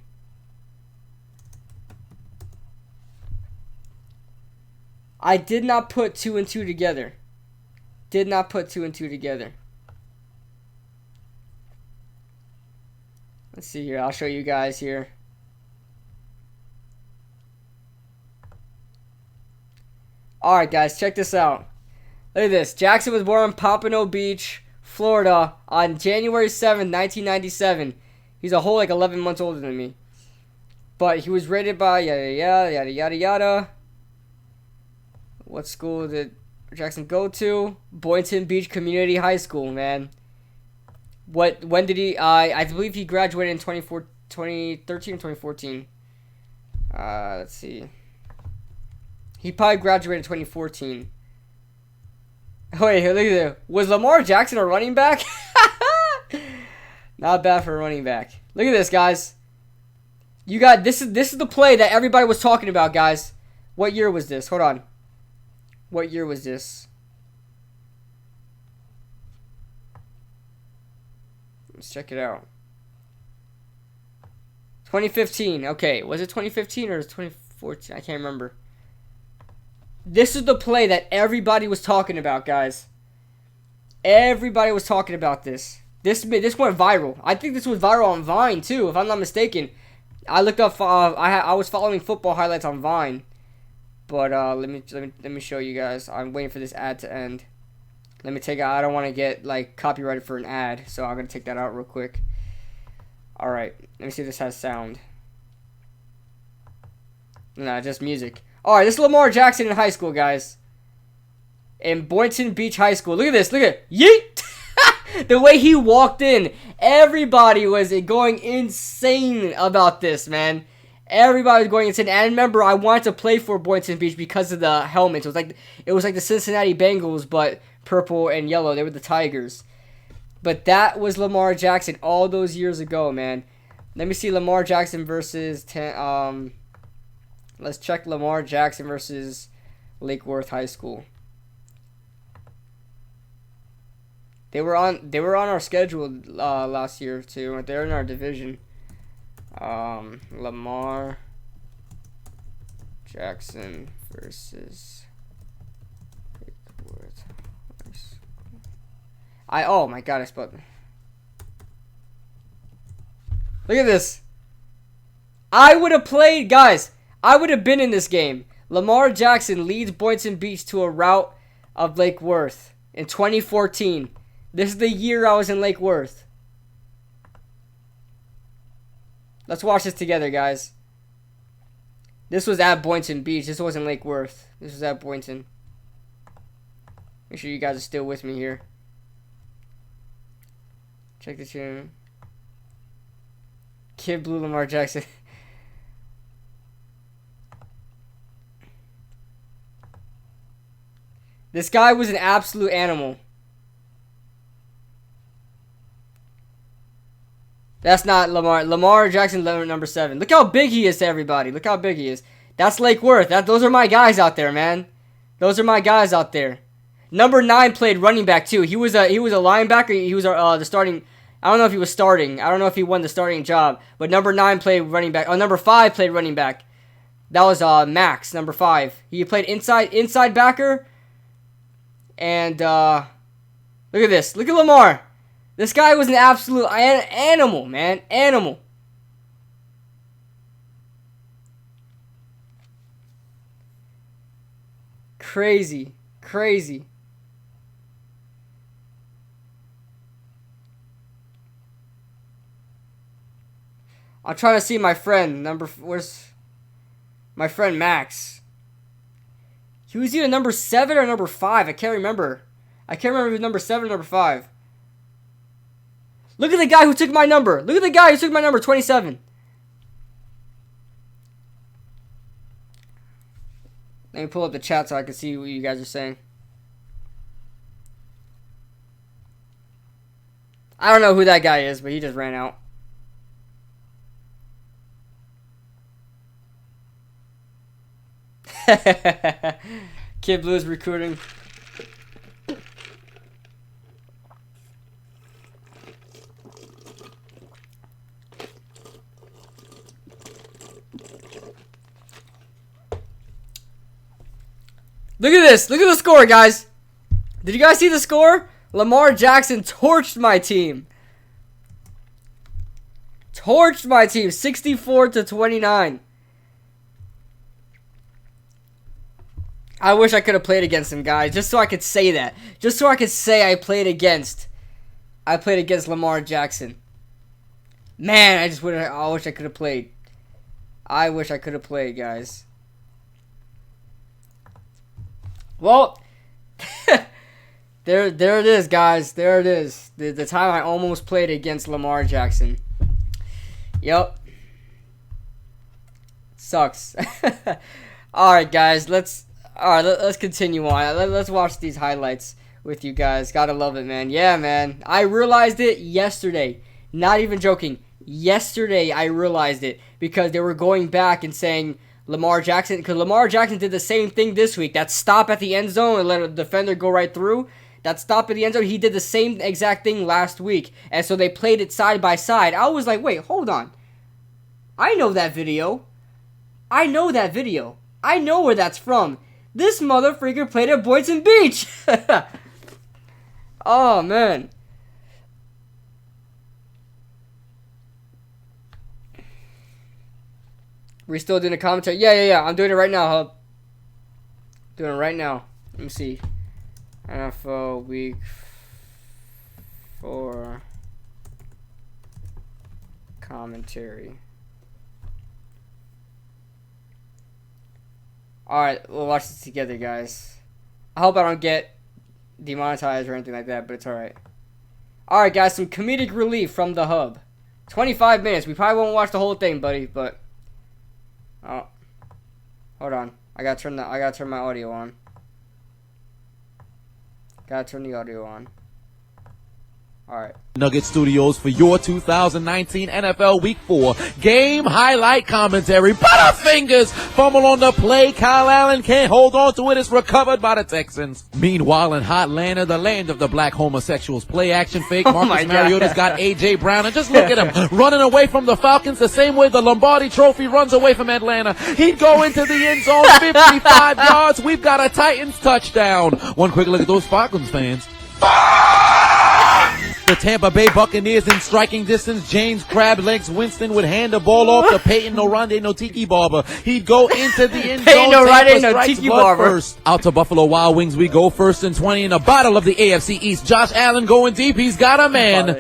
I did not put 2 and 2 together. Did not put 2 and 2 together. Let's see here. I'll show you guys here. Alright guys, check this out. Look at this. Jackson was born in Pompano Beach, Florida on January 7th, 1997. He's a whole like 11 months older than me. But he was rated by yada yada. What school did Jackson go to? Boynton Beach Community High School, man. When did he I believe he graduated in 2013 or 2014. Let's see. He probably graduated in 2014. Wait, look at that. Was Lamar Jackson a running back? Not bad for a running back. Look at this, guys. You got this is the play that everybody was talking about, guys. What year was this? Hold on. What year was this? Let's check it out. 2015. Okay, was it 2015 or was it 2014? I can't remember. This is the play that everybody was talking about, guys. Everybody was talking about this. This went viral. I think this was viral on Vine too, if I'm not mistaken. I looked up. I was following football highlights on Vine, but let me show you guys. I'm waiting for this ad to end. Let me take. I don't want to get like copyrighted for an ad, so I'm gonna take that out real quick. All right. Let me see if this has sound. Nah, just music. Alright, this is Lamar Jackson in high school, guys. In Boynton Beach High School. Look at this. Look at yeet! The way he walked in. Everybody was going insane about this, man. Everybody was going insane. And remember, I wanted to play for Boynton Beach because of the helmets. It was like the Cincinnati Bengals, but purple and yellow. They were the Tigers. But that was Lamar Jackson all those years ago, man. Let me see Lamar Jackson versus let's check Lamar Jackson versus Lake Worth High School. They were on our schedule last year too. They're in our division. Lamar Jackson versus Lake Worth High School. Oh my god, I spelled. Look at this. I would have played, guys. I would have been in this game. Lamar Jackson leads Boynton Beach to a rout of Lake Worth in 2014. This is the year I was in Lake Worth. Let's watch this together, guys. This was at Boynton Beach. This wasn't Lake Worth. This was at Boynton. Make sure you guys are still with me here. Check the tune. Kid Blue Lamar Jackson. This guy was an absolute animal. That's not Lamar. Lamar Jackson, number 7. Look how big he is to everybody. Look how big he is. That's Lake Worth. Those are my guys out there, man. Those are my guys out there. Number 9 played running back too. He was a linebacker. He was the starting. I don't know if he was starting. I don't know if he won the starting job. But number 9 played running back. Oh, number 5 played running back. That was Max, number 5. He played inside backer. And look at this. Look at Lamar. This guy was an absolute animal, man. Animal. Crazy. Crazy. I'm trying to see my friend. Where's my friend Max? He was either number 7 or number 5. I can't remember. I can't remember if he was number 7 or number 5. Look at the guy who took my number. Look at the guy who took my number, 27. Let me pull up the chat so I can see what you guys are saying. I don't know who that guy is, but he just ran out. Kid Blues recruiting. Look at this. Look at the score, guys. Did you guys see the score? Lamar Jackson torched my team. Torched my team. 64-29. I wish I could have played against him, guys. Just so I could say that. Just so I could say I played against Lamar Jackson. Man, I wish I could have played. I wish I could have played, guys. Well, there it is, guys. There it is. The time I almost played against Lamar Jackson. Yep. Sucks. All right, guys. Let's continue on. Let's watch these highlights with you guys. Gotta love it, man. Yeah, man. I realized it yesterday. Not even joking. Yesterday, I realized it because they were going back and saying Lamar Jackson, because Lamar Jackson did the same thing this week. That stop at the end zone and let a defender go right through. That stop at the end zone, he did the same exact thing last week. And so they played it side by side. I was like, wait, hold on. I know that video. I know that video. I know where that's from. This motherfreaker played at Boynton Beach. Oh, man. We're still doing a commentary. Yeah. I'm doing it right now, Hub. Doing it right now. Let me see. NFL Week 4 commentary. Alright, we'll watch this together, guys. I hope I don't get demonetized or anything like that, but it's alright. Alright, guys, some comedic relief from the Hub. 25 minutes. We probably won't watch the whole thing, buddy, but... Oh, hold on. I gotta turn my audio on. Gotta turn the audio on. All right. Nugget Studios for your 2019 NFL Week 4 game highlight commentary. Butterfingers fumble on the play. Kyle Allen can't hold on to it. It's recovered by the Texans. Meanwhile, in Hotlanta, the land of the black homosexuals, play action fake. Marcus Mariota's got A.J. Brown, and just look at him running away from the Falcons the same way the Lombardi Trophy runs away from Atlanta. He'd go into the end zone 55 yards. We've got a Titans touchdown. One quick look at those Falcons fans. The Tampa Bay Buccaneers in striking distance. James Crablegs Winston would hand the ball off to Peyton Orande no Tiki Barber. He'd go into the end zone. Peyton Orande no Tiki Barber. First. Out to Buffalo Wild Wings we go. 1st and 20 in a battle of the AFC East. Josh Allen going deep. He's got a man.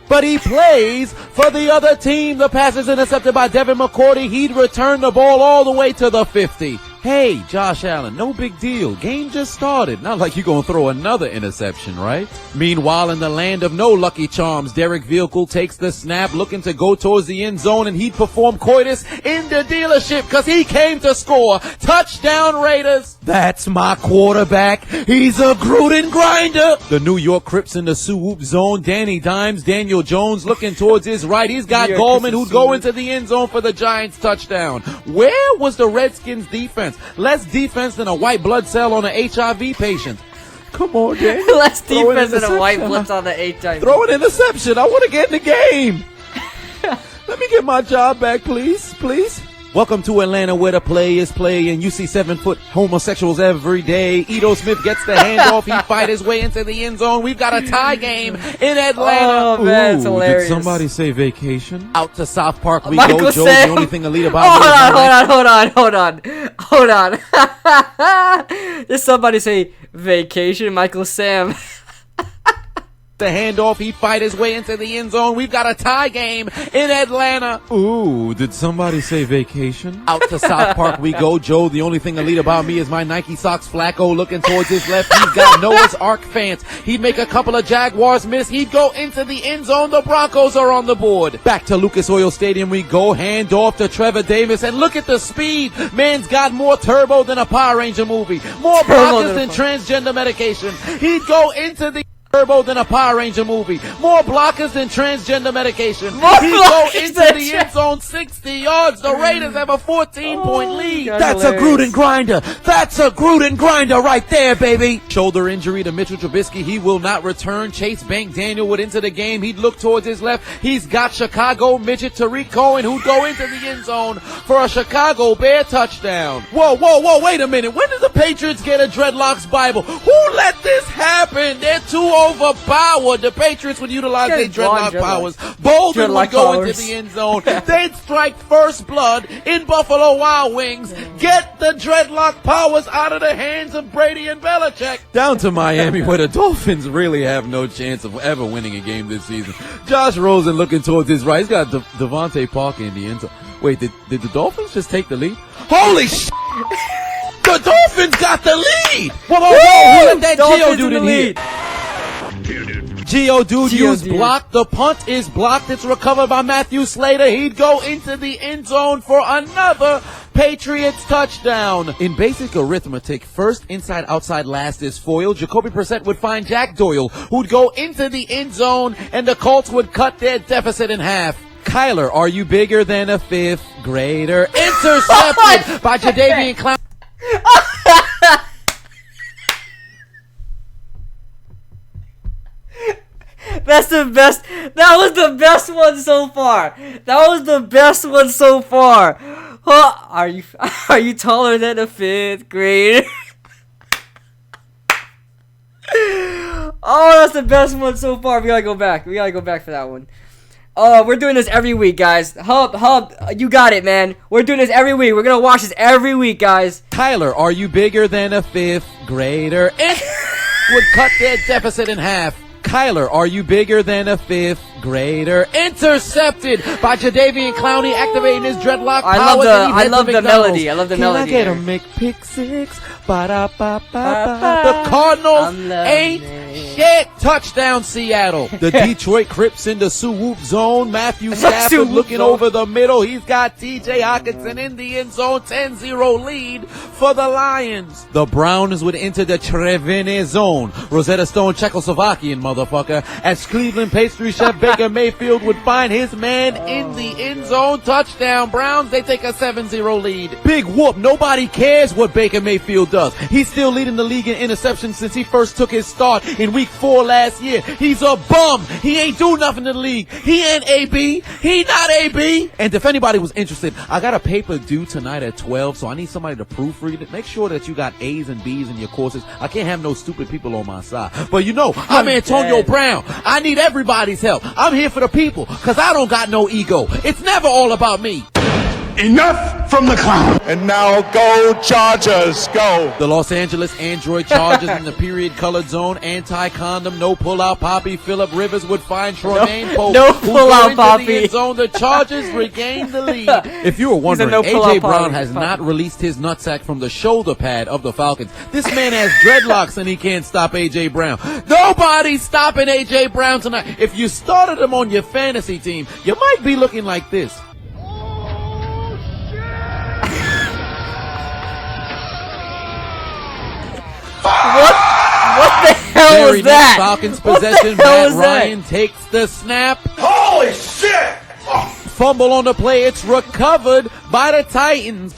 But he plays for the other team. The pass is intercepted by Devin McCourty. He'd return the ball all the way to the 50. Hey, Josh Allen, no big deal. Game just started. Not like you're going to throw another interception, right? Meanwhile, in the land of no lucky charms, Derek Vehicle takes the snap, looking to go towards the end zone, and he'd perform coitus in the dealership because he came to score. Touchdown, Raiders. That's my quarterback. He's a Gruden grinder. The New York Crips in the swoop zone. Danny Dimes, Daniel Jones looking towards his right. He's got Goldman who'd go into the end zone for the Giants touchdown. Where was the Redskins defense? Less defense than a white blood cell on an HIV patient. Come on, Daniel. Less defense than a white blitz on the 8-time. Throw an interception. I want to get in the game. Let me get my job back, please. Please. Welcome to Atlanta, where the players play, and you see 7-foot homosexuals every day. Ito Smith gets the handoff. He fight his way into the end zone. We've got a tie game in Atlanta. Oh, man, it's hilarious. Did somebody say vacation? Out to South Park we Michael go, Joe. Sam. The only thing elite about Hold on. Did somebody say vacation? Michael Sam. the handoff. He fight his way into the end zone. We've got a tie game in Atlanta. Ooh, did somebody say vacation? Out to South Park we go, Joe. The only thing elite about me is my Nike socks. Flacco looking towards his left. He's got Noah's Ark fans. He'd make a couple of Jaguars miss. He'd go into the end zone. The Broncos are on the board. Back to Lucas Oil Stadium we go. Handoff to Trevor Davis. And look at the speed. Man's got more turbo than a Power Ranger movie. More blockers than transgender medication. He'd go into the turbo than a Power Ranger movie. More blockers than transgender medication. He go into the end zone 60 yards. The Raiders have a 14-point lead. That's hilarious. A Gruden grinder. That's a Gruden grinder right there, baby. Shoulder injury to Mitchell Trubisky. He will not return. Chase Bank Daniel would enter the game. He'd look towards his left. He's got Chicago midget Tariq Cohen who'd go into the end zone for a Chicago Bear touchdown. Whoa, wait a minute. When did the Patriots get a Dreadlocks Bible? Who let this happen? They're too overpowered. The Patriots would utilize their dreadlock powers. Bolden would go into the end zone. They'd strike first blood in Buffalo Wild Wings. Get the dreadlock powers out of the hands of Brady and Belichick. Down to Miami, where the Dolphins really have no chance of ever winning a game this season. Josh Rosen looking towards his right. He's got Devontae Parker in the end zone. Wait, did the Dolphins just take the lead? Holy shit! The Dolphins got the lead! Whoa, who let that Geodude in here? Geodude used block. The punt is blocked. It's recovered by Matthew Slater. He'd go into the end zone for another Patriots touchdown. In basic arithmetic, first, inside, outside, last is foil. Jacoby Brissett would find Jack Doyle, who'd go into the end zone, and the Colts would cut their deficit in half. Kyler, are you bigger than a fifth grader? Intercepted by Jadeveon Clowney. That's the best. That was the best one so far. Are you taller than a fifth grader? Oh, that's the best one so far. We gotta go back for that one. Oh, we're doing this every week, guys. Hub, you got it, man. We're doing this every week. We're gonna watch this every week, guys. Tyler, are you bigger than a fifth grader? It would cut their deficit in half. Kyler, are you bigger than a fifth grader? Intercepted by Jadeveon Clowney, activating his dreadlock powers. I love the melody. Can I get a McPick 6? The Cardinals ain't shit. Touchdown, Seattle. The Detroit Crips in the swoop zone. Matthew Stafford looking over the middle. He's got TJ Hockenson in the end zone. 10-0 lead for the Lions. The Browns would enter the Trevene zone. Rosetta Stone, Czechoslovakian motherfucker. As Cleveland pastry chef Baker Mayfield would find his man in the end zone. Touchdown, Browns. They take a 7-0 lead. Big whoop. Nobody cares what Baker Mayfield does. He's still leading the league in interceptions since he first took his start in week 4 last year. He's a bum. He ain't do nothing in the league. He ain't AB. He not AB. And if anybody was interested, I got a paper due tonight at 12, so I need somebody to proofread it. Make sure that you got A's and B's in your courses. I can't have no stupid people on my side. But you know, I'm Antonio Brown. I need everybody's help. I'm here for the people, because I don't got no ego. It's never all about me. Enough from the clown. And now go Chargers, go. The Los Angeles Android Chargers in the period colored zone. Anti-condom, no pull-out Poppy. Phillip Rivers would find Tremaine Pope. No pull-out Poppy. The end zone. The Chargers regain the lead. If you were wondering, A.J. Brown has not released his nutsack from the shoulder pad of the Falcons. This man has dreadlocks and he can't stop A.J. Brown. Nobody's stopping A.J. Brown tonight. If you started him on your fantasy team, you might be looking like this. What the hell was that? Falcons possession. Matt Ryan takes the snap. Holy shit! Fumble on the play. It's recovered by the Titans.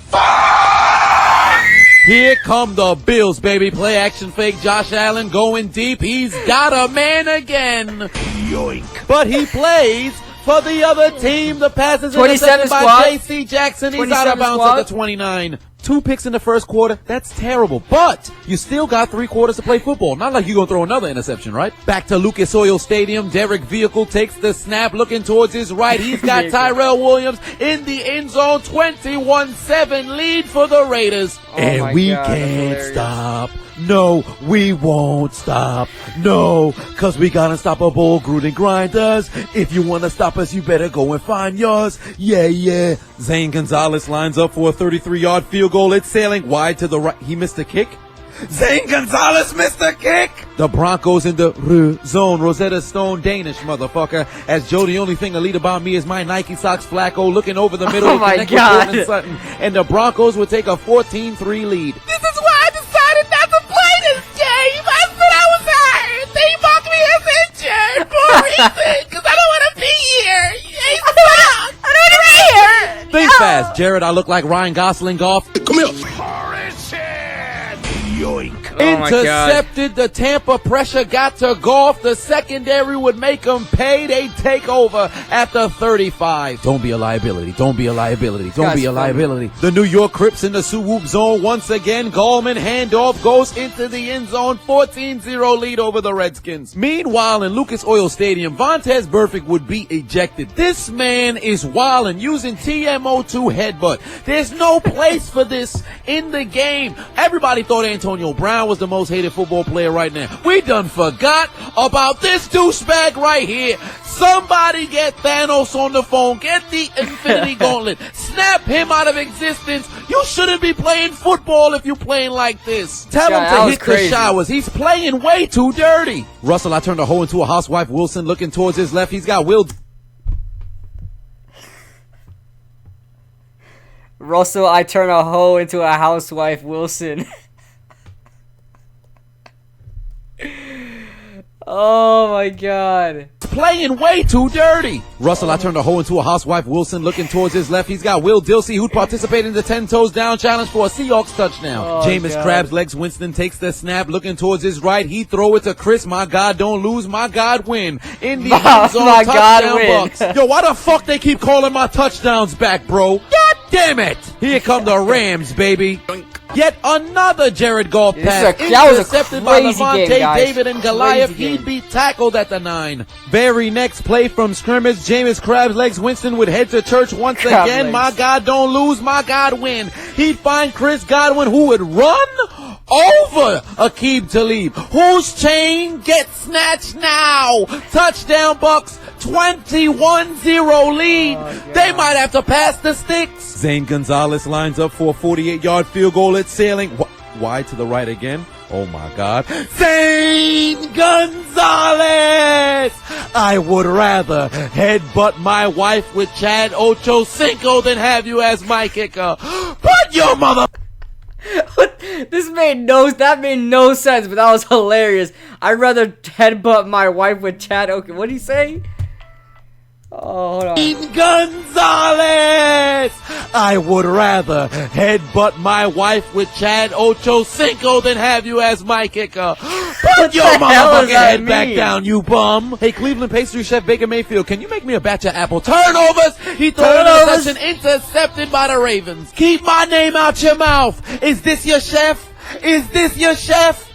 Here come the Bills, baby. Play action fake. Josh Allen going deep. He's got a man again. Yoink. But he plays for the other team. The pass is intercepted by J.C. Jackson. He's out of bounds at the 29. 2 picks in the first quarter. That's terrible. But you still got 3 quarters to play football. Not like you're going to throw another interception, right? Back to Lucas Oil Stadium. Derek Vehicle takes the snap, looking towards his right. He's got Tyrell Williams in the end zone. 21-7 lead for the Raiders. And we can't stop. No, we won't stop. No, cause we got unstoppable Gruden grinders. If you want to stop us, you better go and find yours. Yeah. Zane Gonzalez lines up for a 33-yard field goal. It's sailing wide to the right. He missed a kick. Zane Gonzalez missed a kick. The Broncos in the zone. Rosetta Stone Danish, motherfucker. As Joe, the only thing elite about me is my Nike socks. Flacco looking over the middle. Oh my God. Sutton, and the Broncos would take a 14-3 lead. This is why I decided not to play this game. I said I was hurt. They marked me as injured for a reason, because I don't want to be here. Hey, stop. I don't want to be here. Think fast, Jared. I look like Ryan Gosling golf. Come here. Intercepted. The Tampa pressure got to Goff. The secondary would make them pay. They take over at the 35. Don't be a liability. Don't be a liability. Don't be a liability. The New York Crips in the swoop zone once again. Gallman handoff goes into the end zone. 14-0 lead over the Redskins. Meanwhile, in Lucas Oil Stadium, Vontaze Burfict would be ejected. This man is wildin', using TMO2 headbutt. There's no place for this in the game. Everybody thought Antonio Brown was the most hated football player right now. We done forgot about this douchebag right here. Somebody get Thanos on the phone. Get the Infinity Gauntlet. Snap him out of existence. You shouldn't be playing football if you're playing like this. Tell him to hit the showers. He's playing way too dirty. Russell, I turned a hoe into a housewife. Wilson looking towards his left. He's got Will. Russell, I turn a hoe into a housewife. Wilson. Oh my God. Playing way too dirty. Russell, I turned a hoe into a housewife. Wilson looking towards his left. He's got Will Dilsey, who participated in the 10 toes down challenge for a Seahawks touchdown. Jameis Krabs legs Winston takes the snap, looking towards his right. He throw it to Chris. My God, don't lose. My God, win. In the end zone, my touchdown God, Bucks. Yo, why the fuck they keep calling my touchdowns back, bro? God damn it. Here come the Rams, baby. Yet another Jared Goff pass intercepted by Levante David and Goliath. He'd be tackled at the 9. Very next play from scrimmage, Jameis Krabs legs Winston would head to church once again. My God, don't lose. My God, win. He'd find Chris Godwin, who would run over Aqib Talib, whose chain gets snatched now. Touchdown Bucks. 21-0 lead. They might have to pass the sticks. Zane Gonzalez lines up for a 48-yard field goal. It's sailing wide to the right again. Oh my God. Zane Gonzalez! I would rather headbutt my wife with Chad Ochocinco than have you as my kicker. Put your mother... That made no sense, but that was hilarious. I'd rather headbutt my wife with Chad. Okay, what did he say? Oh, hold on. Gonzalez! I would rather headbutt my wife with Chad Ochocinco than have you as my kicker. Put your motherfucking head back down, you bum. Hey, Cleveland pastry chef Baker Mayfield, can you make me a batch of apple turnovers? He threw an interception, intercepted by the Ravens. Keep my name out your mouth. Is this your chef? Is this your chef?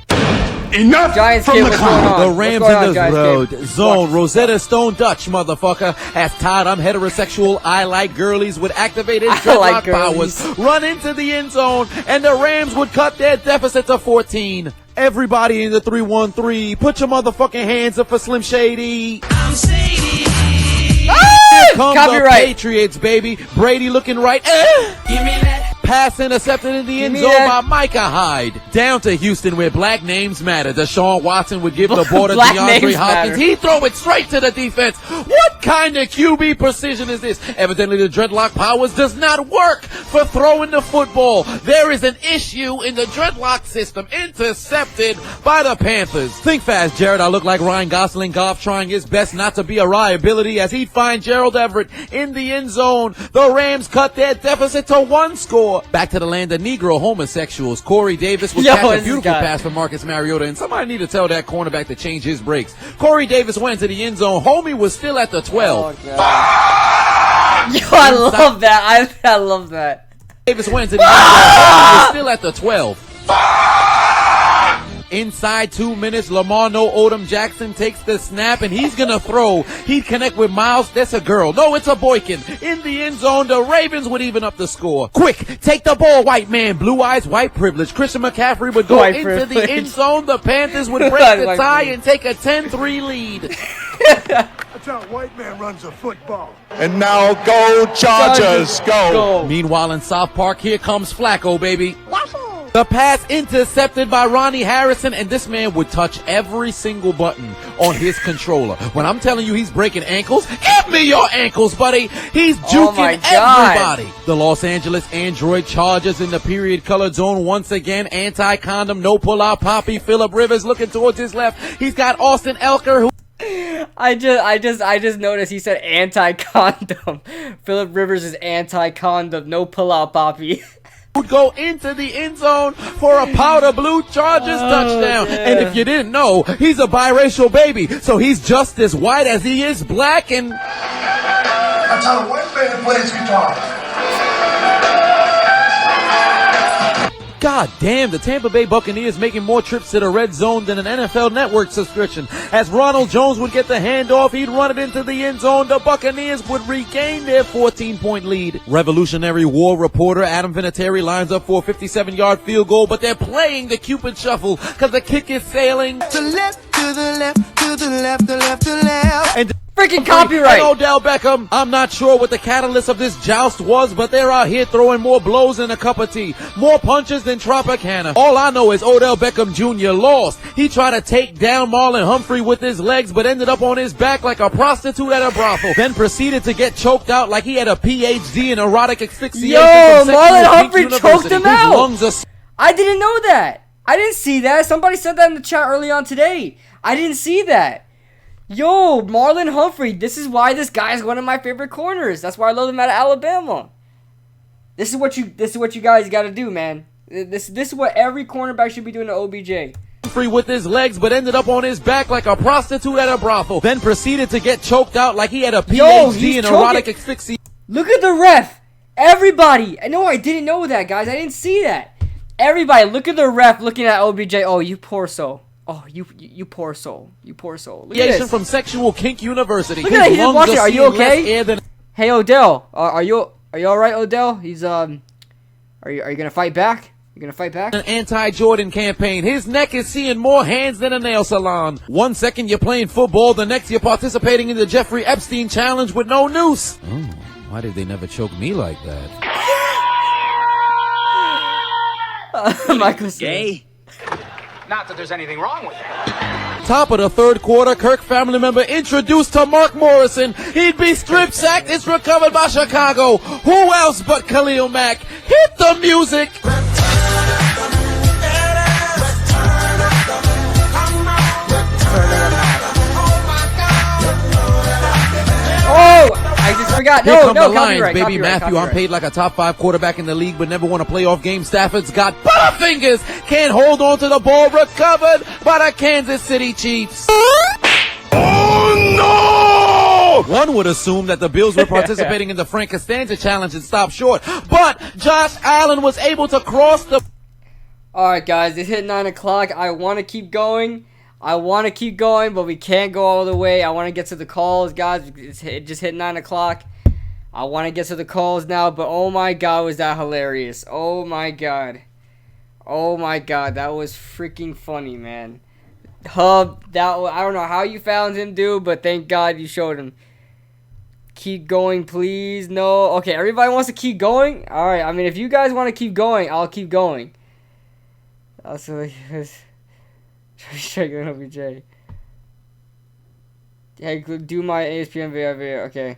Enough Giants from kid, the clown. The Rams in the road zone. Rosetta Stone Dutch, motherfucker. As Todd, I'm heterosexual. I like girlies with activated dreadlock powers. Run into the end zone, and the Rams would cut their deficit to 14. Everybody in the 3-1-3, put your motherfucking hands up for Slim Shady. I'm Shady. Here comes the Patriots, baby. Brady looking right. Give me that. Pass intercepted in the end zone by Micah Hyde. Down to Houston where black names matter. Deshaun Watson would give the ball to DeAndre Hopkins. He'd throw it straight to the defense. What kind of QB precision is this? Evidently the dreadlock powers does not work for throwing the football. There is an issue in the dreadlock system. Intercepted by the Panthers. Think fast, Jared. I look like Ryan Gosling golf trying his best not to be a liability as he'd find Gerald Everett in the end zone. The Rams cut their deficit to 1 score. score. Back to the land of Negro homosexuals. Corey Davis would catch a beautiful pass from Marcus Mariota, and somebody need to tell that cornerback to change his brakes. Corey Davis went to the end zone. Homie was still at the 12. Oh, yo, I love that. I love that. Davis went to the end zone. Homie was still at the 12. Inside 2 minutes, Lamar No Odom Jackson takes the snap, and he's going to throw. He'd connect with Miles. That's a girl. No, it's a boykin. In the end zone, the Ravens would even up the score. Quick, take the ball, white man. Blue eyes, white privilege. Christian McCaffrey would go into the end zone. The Panthers would break the tie and take a 10-3 lead. That's how a white man runs a football. And now go Chargers, go. Meanwhile, in South Park, here comes Flacco, baby. The pass intercepted by Ronnie Harrison, and this man would touch every single button on his controller. When I'm telling you he's breaking ankles, give me your ankles, buddy. He's juking everybody. The Los Angeles Android Chargers in the period colored zone once again. Anti-condom, no pull-out Poppy. Phillip Rivers looking towards his left. He's got Austin Elker, who... I just noticed he said anti-condom. Phillip Rivers is anti-condom, no pull-out Poppy. Would go into the end zone for a powder blue Chargers touchdown. Yeah. And if you didn't know, he's a biracial baby, so he's just as white as he is black. And That's how a white man plays guitar. God damn, the Tampa Bay Buccaneers making more trips to the red zone than an NFL Network subscription. As Ronald Jones would get the handoff, he'd run it into the end zone. The Buccaneers would regain their 14-point lead. Revolutionary War reporter Adam Vinatieri lines up for a 57-yard field goal, but they're playing the Cupid Shuffle because the kick is sailing To the left, to the left, to the left, to the left, to the left. and Freaking copyright. And Odell Beckham. I'm not sure what the catalyst of this joust was, but they're out here throwing more blows than a cup of tea. More punches than Tropicana. All I know is Odell Beckham Jr. lost. He tried to take down Marlon Humphrey with his legs, but ended up on his back like a prostitute at a brothel. Then proceeded to get choked out like he had a PhD in erotic asphyxiation. Yo, from Marlon Sexual Humphrey Pink choked University. him His out. lungs are I didn't know that. I didn't see that. Somebody said that in the chat early on today. I didn't see that. Yo, Marlon Humphrey. This is why this guy is one of my favorite corners. That's why I love him out of Alabama. This is what you guys got to do, man. This is what every cornerback should be doing to OBJ. Humphrey with his legs, but ended up on his back like a prostitute at a brothel. Then proceeded to get choked out like he had a PhD in erotic asphyxiation. Look at the ref. Everybody. I know I didn't know that, guys. I didn't see that. Everybody, look at the ref looking at OBJ. Oh, you poor soul. Oh, you poor soul. You poor soul. Look at this. From Sexual Kink University. Look at that. He's just watching. Are you okay? Than Hey, Odell. Are you all right, Odell? He's Are you gonna fight back? You gonna fight back? An anti-Jordan campaign. His neck is seeing more hands than a nail salon. 1 second you're playing football, the next you're participating in the Jeffrey Epstein challenge with no noose. Oh, why did they never choke me like that? Michael Gay? Not that there's anything wrong with that. Top of the third quarter, Kirk family member introduced to Mark Morrison. He'd be strip sacked. It's recovered by Chicago. Who else but Khalil Mack? Hit the music. Oh, I just forgot. Here come the copyright, Lions, baby. copyright, Matthew, copyright. I'm paid like a top 5 quarterback in the league, but never won a playoff game. Stafford's got butterfingers. Can't hold on to the ball. Recovered by the Kansas City Chiefs. Oh no! One would assume that the Bills were participating in the Frank Costanza challenge and stopped short, but Josh Allen was able to cross the... All right, guys, it hit 9 o'clock. I want to keep going. But we can't go all the way. I want to get to the calls, guys. It just hit 9 o'clock. I want to get to the calls now, but oh my God, was that hilarious. Oh my God, that was freaking funny, man. Hub, I don't know how you found him, dude, but thank God you showed him. Keep going, please. No. Okay, everybody wants to keep going? All right, I mean, if you guys want to keep going, I'll keep going. Also, Sugar OBJ. Hey, do my ASPN video. Okay.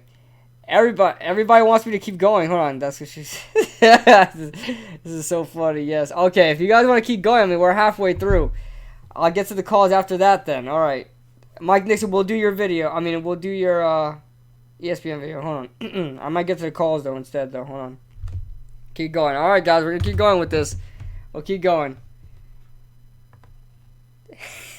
Everybody wants me to keep going. Hold on. That's what she said. This is so funny. Yes. Okay. If you guys want to keep going, I mean, we're halfway through. I'll get to the calls after that then. All right. Mike Nixon, we'll do your video. I mean, we'll do your ESPN video. Hold on. I might get to the calls, though, instead, though. Hold on. Keep going. All right, guys, we're going to keep going with this. We'll keep going.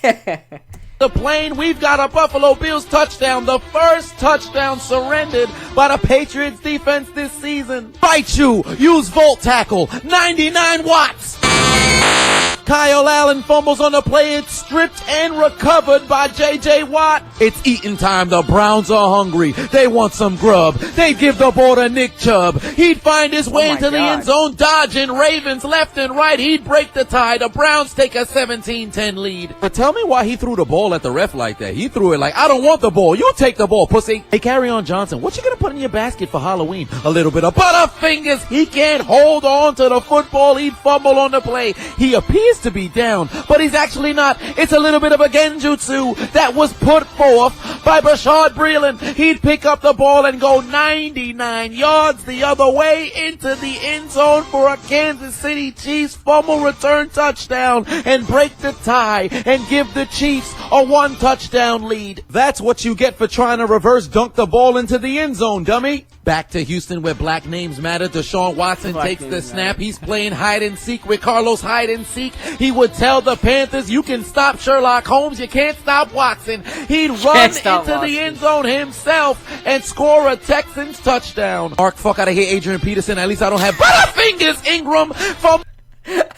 The plane, we've got a Buffalo Bills touchdown. The first touchdown surrendered by the Patriots defense this season. Fight you. Use Volt Tackle. 99 watts. Kyle Allen fumbles on the play. It's stripped and recovered by J.J. Watt. It's eating time. The Browns are hungry. They want some grub. They give the ball to Nick Chubb. He'd find his way into the end zone, dodging Ravens left and right. He'd break the tie. The Browns take a 17-10 lead. But tell me why he threw the ball at the ref like that. He threw it like, I don't want the ball. You take the ball, pussy. Hey, Carry-On Johnson, what you gonna put in your basket for Halloween? A little bit of Butterfingers. He can't hold on to the football. He'd fumble on the play. He appears to be down, but he's actually not. It's a little bit of a genjutsu that was put forth by Bashaud Breeland. He'd pick up the ball and go 99 yards the other way into the end zone for a Kansas City Chiefs fumble return touchdown and break the tie and give the Chiefs a 1 touchdown lead. That's what you get for trying to reverse dunk the ball into the end zone, dummy. Back to Houston where black names matter. Deshaun Watson takes the snap. He's playing hide and seek with Carlos hide and seek. He would tell the Panthers, you can stop Sherlock Holmes, you can't stop Watson. He'd run into the end zone himself and score a Texans touchdown. Mark, fuck out of here, Adrian Peterson. At least I don't have Butterfingers Ingram from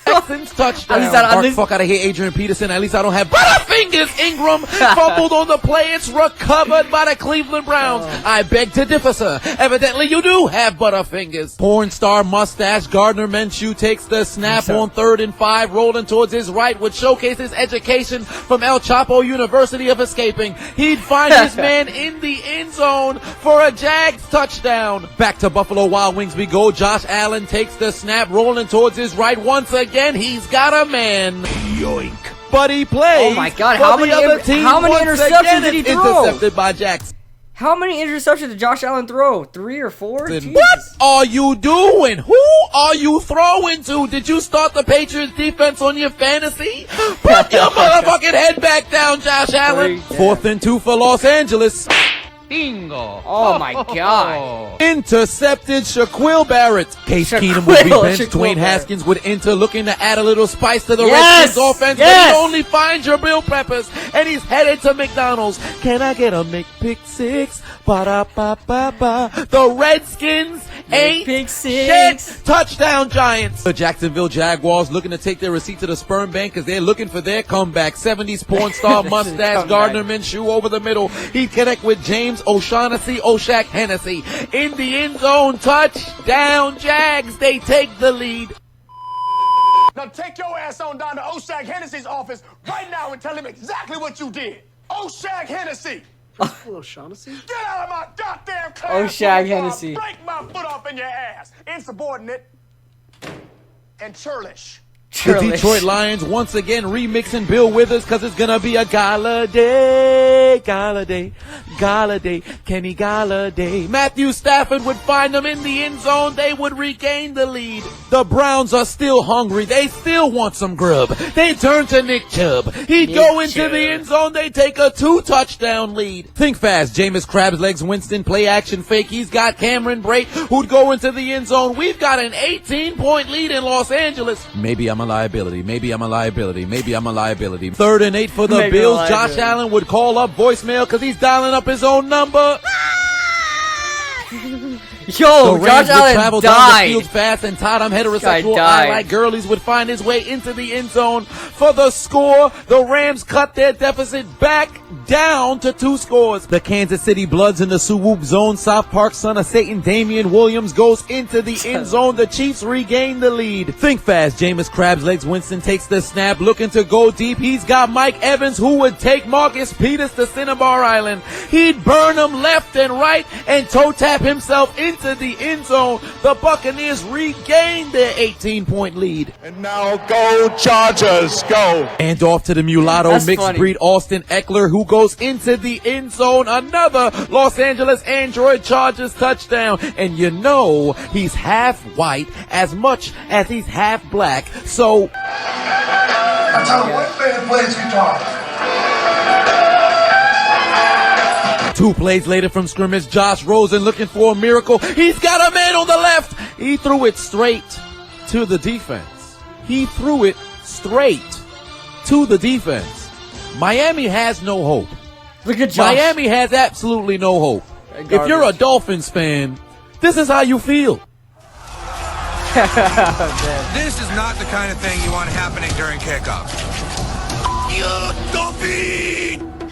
Texans touchdown. Mark, fuck out of here, Adrian Peterson. At least I don't have Butterfingers Ingram fumbled on the play. It's recovered by the Cleveland Browns. I beg to differ, sir. Evidently you do have Butterfingers. Porn star mustache Gardner Minshew takes the snap on 3rd and 5, rolling towards his right, which showcases education from El Chapo University of Escaping. He'd find his man in the end zone for a Jags touchdown. Back to Buffalo Wild Wings we go. Josh Allen takes the snap, rolling towards his right. Once again, he's got a man. Yoink. But he plays. Oh my God! How many interceptions did he throw? Intercepted by Jackson. How many interceptions did Josh Allen throw? 3 or 4? What are you doing? Who are you throwing to? Did you start the Patriots defense on your fantasy? Put your motherfucking head back down, Josh Allen. 4th and 2 for Los Angeles. Bingo. Oh my God. Intercepted Shaquille Barrett. Case Keenum would be benched. Dwayne Haskins would enter looking to add a little spice to the Redskins offense. But he only finds your Bill Peppers and he's headed to McDonald's. Can I get a McPick-6? Ba-da-ba-ba-ba. The Redskins ain't shit. Touchdown Giants. The Jacksonville Jaguars looking to take their receipt to the sperm bank because they're looking for their comeback. 70s porn star mustache Gardner Minshew over the middle. He'd connect with James O'Shaughnessy, O'Shaq Hennessy. In the end zone, touchdown Jags. They take the lead. Now take your ass on down to O'Shaq Hennessy's office right now and tell him exactly what you did. O'Shaq Hennessy. O'Shaughnessy? Get out of my goddamn class! O'Shaq Hennessy. Break my foot off in your ass. Insubordinate and churlish. The Detroit Lions once again remixing Bill Withers because it's going to be a Galladay, Kenny Galladay. Matthew Stafford would find them in the end zone. They would regain the lead. The Browns are still hungry. They still want some grub. They turn to Nick Chubb. He'd go into the end zone. They take a 2-touchdown lead. Think fast. Jameis Krabs Legs Winston play action fake. He's got Cameron Brate who'd go into the end zone. We've got an 18-point lead in Los Angeles. Maybe I'm a liability. 3rd and 8 for the Bills. Josh Allen would call up voicemail because he's dialing up his own number. Yo, Josh Allen travel died. down the field fast, and Tottenham heterosexual ally Gurley's would find his way into the end zone for the score. The Rams cut their deficit back down to 2 scores. The Kansas City Bloods in the swoop zone. South Park son of Satan Damian Williams goes into the end zone. The Chiefs regain the lead. Think fast. Jameis Krabs Legs Winston takes the snap, looking to go deep. He's got Mike Evans who would take Marcus Peters to Cinnabar Island. He'd burn him left and right and toe tap himself into the end zone. The Buccaneers regain their 18-point lead. And now go Chargers, go. And off to the mulatto mixed breed Austin Eckler who goes into the end zone. Another Los Angeles Android Chargers touchdown. And you know he's half white as much as he's half black. So that's how a white man plays guitar. 2 plays later from scrimmage, Josh Rosen looking for a miracle. He's got a man on the left. He threw it straight to the defense. He threw it straight to the defense. Miami has no hope. Look at Josh. Miami has absolutely no hope. Garbage. If you're a Dolphins fan, this is how you feel. This is not the kind of thing you want happening during kickoff.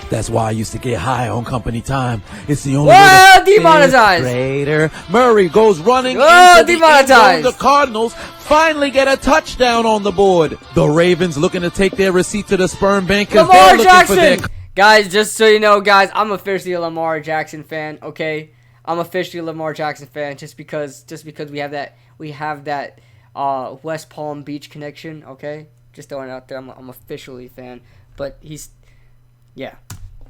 That's why I used to get high on company time. It's the only Whoa, way to demonetized. Raider. Murray goes running Whoa, into the end zone. demonetized. The Cardinals finally get a touchdown on the board. The Ravens looking to take their receipt to the sperm bank because Lamar they're looking Jackson. for their... Guys, just so you know, guys, I'm officially a Lamar Jackson fan. Okay, I'm officially a Lamar Jackson fan just because we have that West Palm Beach connection. Okay, just throwing it out there. I'm officially a fan, but yeah.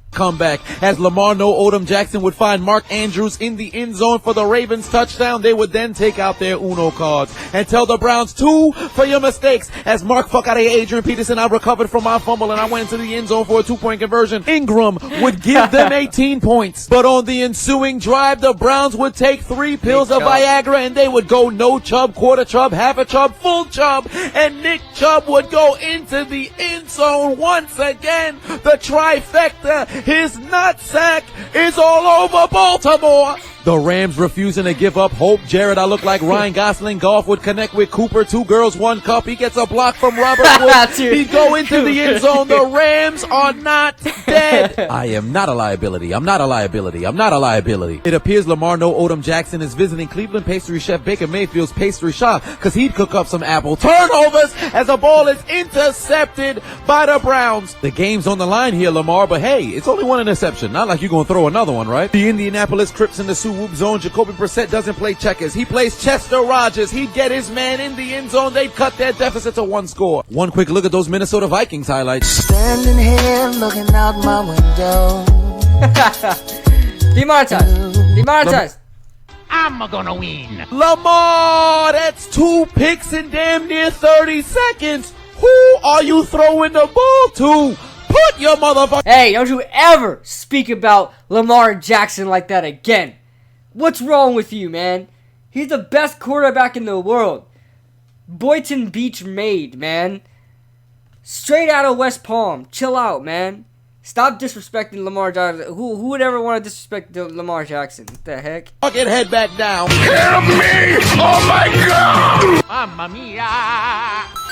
Comeback as Lamar No Odom Jackson would find Mark Andrews in the end zone for the Ravens touchdown. They would then take out their Uno cards and tell the Browns 2 for your mistakes. As Mark fuck out of Adrian Peterson, I recovered from my fumble and I went into the end zone for a 2-point conversion. Ingram would give them 18 points. But on the ensuing drive, the Browns would take 3 pills of Viagra and they would go no Chubb, quarter Chubb, half a Chubb, full Chubb. And Nick Chubb would go into the end zone once again. The trifecta. His nutsack is all over Baltimore. The Rams refusing to give up hope. Jared, I look like Ryan Gosling. Golf would connect with Cooper. 2 girls, 1 cup. He gets a block from Robert Woods. He go into the end zone. The Rams are not dead. I am not a liability. I'm not a liability. I'm not a liability. It appears Lamar No Odom Jackson is visiting Cleveland pastry chef Baker Mayfield's pastry shop because he'd cook up some apple turnovers as a ball is intercepted by the Browns. The game's on the line here, Lamar, but hey, it's only 1 interception. Not like you're going to throw another one, right? The Indianapolis Crips in the Sioux Whoop zone. Jacoby Brissett doesn't play checkers. He plays Chester Rogers. He'd get his man in the end zone. They'd cut their deficit to 1 score. One quick look at those Minnesota Vikings highlights. Standing here looking out my window. Demonetized. I'm gonna win. Lamar, that's 2 picks in damn near 30 seconds. Who are you throwing the ball to? Put your motherfucker. Hey, don't you ever speak about Lamar Jackson like that again. What's wrong with you, man? He's the best quarterback in the world. Boynton Beach made, man. Straight out of West Palm. Chill out, man. Stop disrespecting Lamar Jackson. Who would ever want to disrespect Lamar Jackson? What the heck? Fucking head back down. Help me! Oh my God! Mamma mia!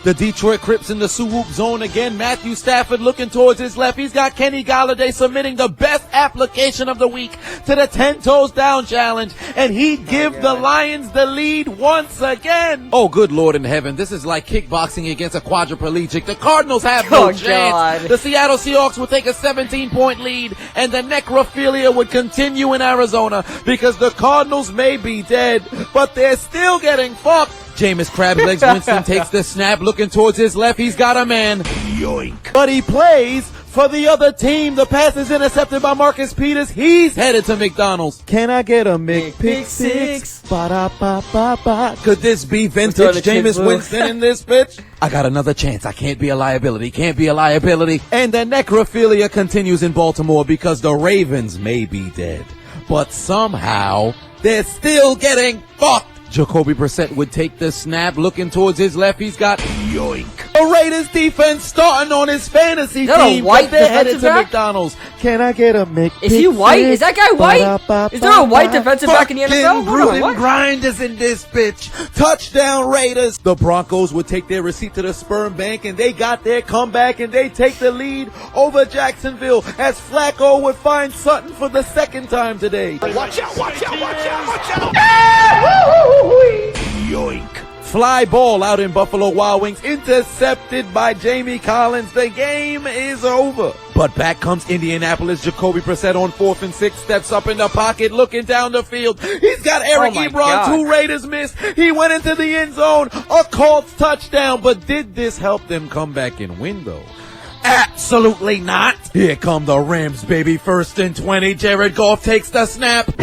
The Detroit Crips in the Sioux Whoop zone again. Matthew Stafford looking towards his left. He's got Kenny Golladay submitting the best application of the week to the 10 toes down challenge. And he'd give the Lions the lead once again. Oh, good Lord in heaven. This is like kickboxing against a quadriplegic. The Cardinals have no chance. God. The Seattle Seahawks would take a 17-point lead. And the necrophilia would continue in Arizona because the Cardinals may be dead, but they're still getting fucked. Jameis Crablegs Winston takes the snap, looking towards his left. He's got a man. Yoink. But he plays for the other team. The pass is intercepted by Marcus Peters. He's headed to McDonald's. Can I get a McPick-6? Ba-da-ba-ba-ba. Could this be vintage Jameis Winston in this pitch? I got another chance. I can't be a liability. Can't be a liability. And the necrophilia continues in Baltimore because the Ravens may be dead, but somehow they're still getting fucked. Jacoby Brissett would take the snap, looking towards his left. He's got yoink. The Raiders defense starting on his fantasy Is that a team. white They're headed to defensive back? McDonald's. Can I get a McPick? Is he white? Is that guy white? Is there a white defensive back in the NFL? Hold on, what? Grinders in this bitch. Touchdown Raiders. The Broncos would take their receipt to the sperm bank and they got their comeback and they take the lead over Jacksonville as Flacco would find Sutton for the 2nd time today. Watch out, watch out, watch out, watch out! Yoink. Fly ball out in Buffalo Wild Wings, intercepted by Jamie Collins. The game is over. But back comes Indianapolis. Jacoby Brissett on 4th and 6, steps up in the pocket, looking down the field. He's got Eric Oh my Ebron, God. 2 Raiders missed. He went into the end zone, a Colts touchdown. But did this help them come back and win, though? Absolutely not. Here come the Rams, baby. 1st and 20. Jared Goff takes the snap.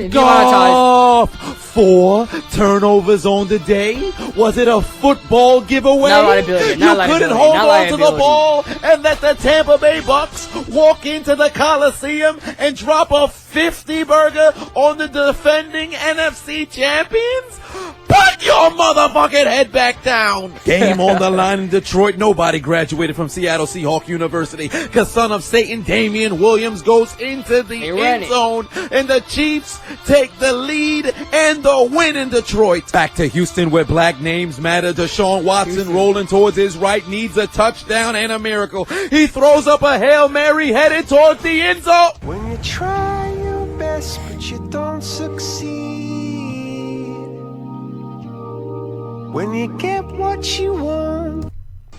Goff 4 Turnovers on the day? Was it a football giveaway? Not liability. Not You couldn't liability. hold Not on to the liability. ball and let the Tampa Bay Bucks walk into the Coliseum and drop a 50 burger on the defending NFC champions? Put your motherfucking head back down. Game on the line in Detroit. Nobody graduated from Seattle Seahawk University because son of Satan Damian Williams goes into the end zone and the Chiefs take the lead and the win in Detroit. Back to Houston where black names matter. Deshaun Watson rolling towards his right needs a touchdown and a miracle. He throws up a Hail Mary headed towards the end zone. When you try your best but you don't succeed, when you get what you want.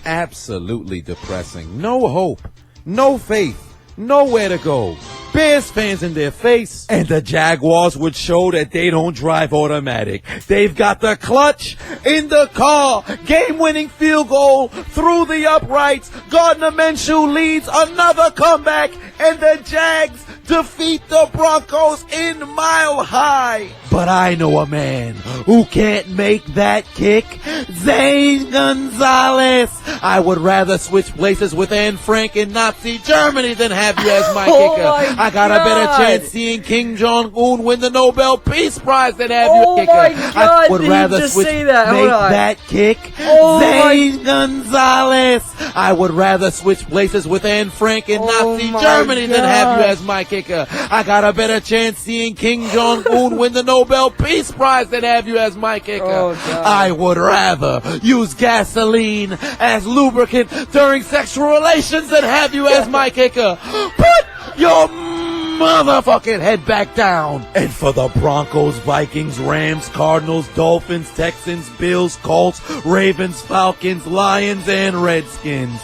Absolutely depressing. No hope. No faith. Nowhere to go. Bears fans in their face. And the Jaguars would show that they don't drive automatic. They've got the clutch in the car. Game-winning field goal through the uprights. Gardner Minshew leads another comeback. And the Jags defeat the Broncos in Mile High. But I know a man who can't make that kick. Zane Gonzalez. I would rather switch places with Anne Frank in Nazi Germany than have you as my kicker. I got a better chance seeing Kim Jong-un win the Nobel Peace Prize than have you kicker. My God, I would did rather he just switch say that? Hold make on. that kick. Zane Gonzalez. I would rather switch places with Anne Frank in Nazi Germany than have you as my kicker. I got a better chance seeing Kim Jong-un win the Nobel Peace Prize than have you as my kicker. I would rather use gasoline as lubricant during sexual relations than have you as my kicker. Put your motherfucking head back down. And for the Broncos, Vikings, Rams, Cardinals, Dolphins, Texans, Bills, Colts, Ravens, Falcons, Lions, and Redskins,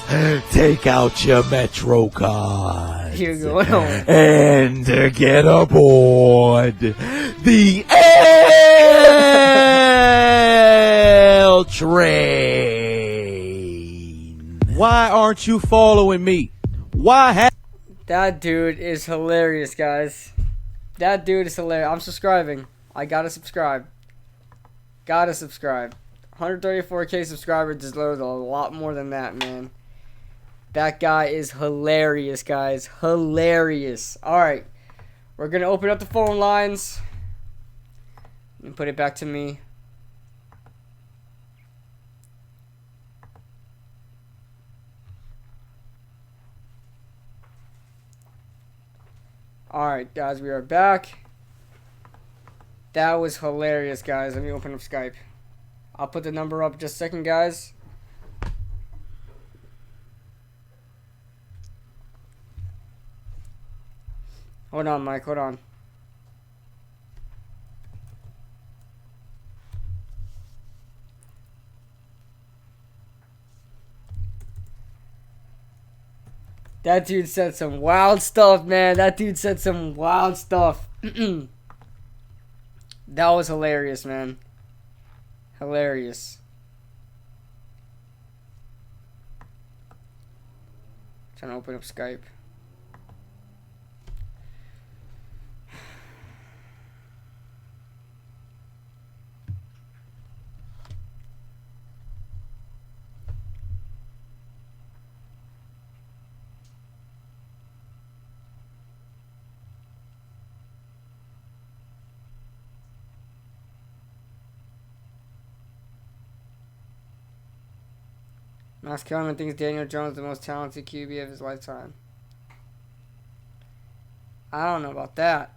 take out your Metro card You're going home. and get aboard the L train. Why aren't you following me? Why That dude is hilarious, guys. That dude is hilarious. I'm subscribing. I gotta subscribe. Gotta subscribe. 134k subscribers deserves a lot more than that, man. That guy is hilarious, guys. Hilarious. Alright. We're gonna open up the phone lines. And put it back to me. Alright, guys, we are back. That was hilarious, guys. Let me open up Skype. I'll put the number up just a second, guys. Hold on, Mike. Hold on. That dude said some wild stuff, man. That dude said some wild stuff. That was hilarious, man. Hilarious. Trying to open up Skype. Max Kellerman thinks Daniel Jones is the most talented QB of his lifetime. I don't know about that.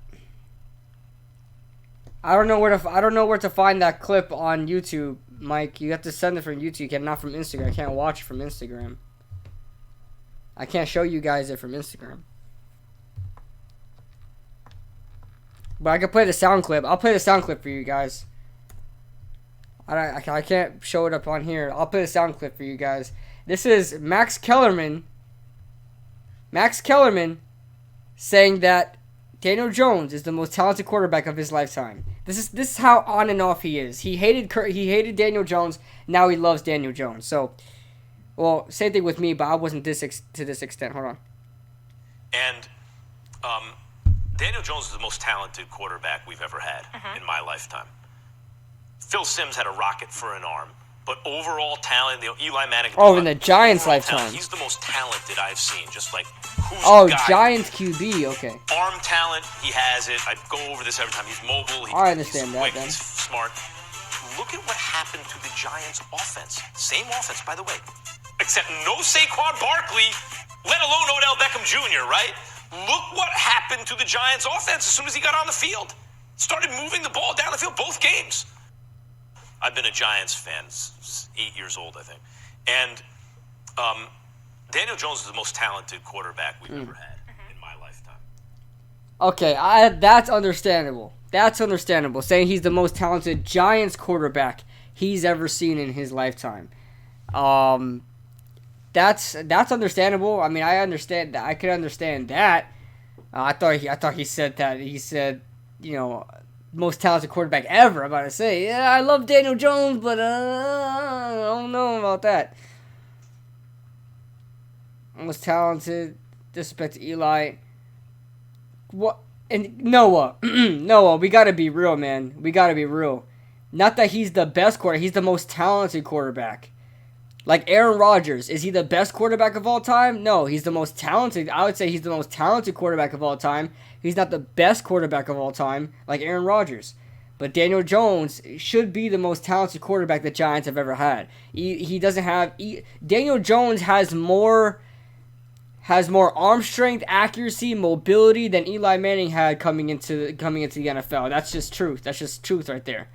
I don't know where to find that clip on YouTube, Mike. You have to send it from YouTube, not from Instagram. I can't watch it from Instagram. I can't show you guys it from Instagram. But I can play the sound clip. I'll play the sound clip for you guys. I can't show it up on here. I'll play the sound clip for you guys. This is Max Kellerman. Max Kellerman saying that Daniel Jones is the most talented quarterback of his lifetime. This is how on and off he is. He hated Daniel Jones. Now he loves Daniel Jones. So, well, same thing with me, but I wasn't to this extent. Hold on. And Daniel Jones is the most talented quarterback we've ever had in my lifetime. Phil Simms had a rocket for an arm, but overall talent, Eli Manning. Oh, in the Giants' lifetime. He's the most talented I've seen. Just like who's Giants QB. Okay. Arm talent, he has it. I go over this every time. He's mobile. I understand he's that. quick, Then. he's smart. Look at what happened to the Giants' offense. Same offense, by the way, except no Saquon Barkley, let alone Odell Beckham Jr. Right? Look what happened to the Giants' offense as soon as he got on the field. Started moving the ball down the field both games. I've been a Giants fan since 8 years old, I think. And Daniel Jones is the most talented quarterback we've ever had in my lifetime. Okay, that's understandable. That's understandable. Saying he's the most talented Giants quarterback he's ever seen in his lifetime. That's understandable. I mean, I understand. I could understand that. I thought he said that. He said, most talented quarterback ever. I'm about to say, yeah, I love Daniel Jones, but I don't know about that. Most talented, disrespect to Eli. What? And Noah, Noah, we gotta be real, man. We gotta be real. Not that he's the best quarterback. He's the most talented quarterback. Like Aaron Rodgers, is he the best quarterback of all time? No, he's the most talented. I would say he's the most talented quarterback of all time. He's not the best quarterback of all time, like Aaron Rodgers. But Daniel Jones should be the most talented quarterback the Giants have ever had. He doesn't have... Daniel Jones has more arm strength, accuracy, mobility than Eli Manning had coming into the NFL. That's just truth. That's just truth right there.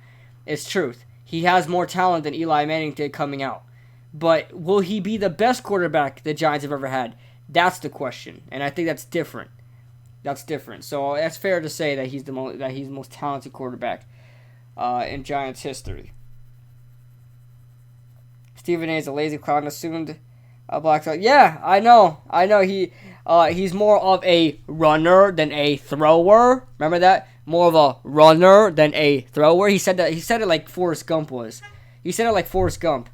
It's truth. He has more talent than Eli Manning did coming out. But will he be the best quarterback the Giants have ever had? That's the question, and I think that's different. That's different. So that's fair to say that he's the most talented quarterback in Giants history. Stephen A. is a lazy clown, assumed a black dog. Yeah, I know. He's more of a runner than a thrower. Remember that? More of a runner than a thrower. He said that. He said it like Forrest Gump was. He said it like Forrest Gump.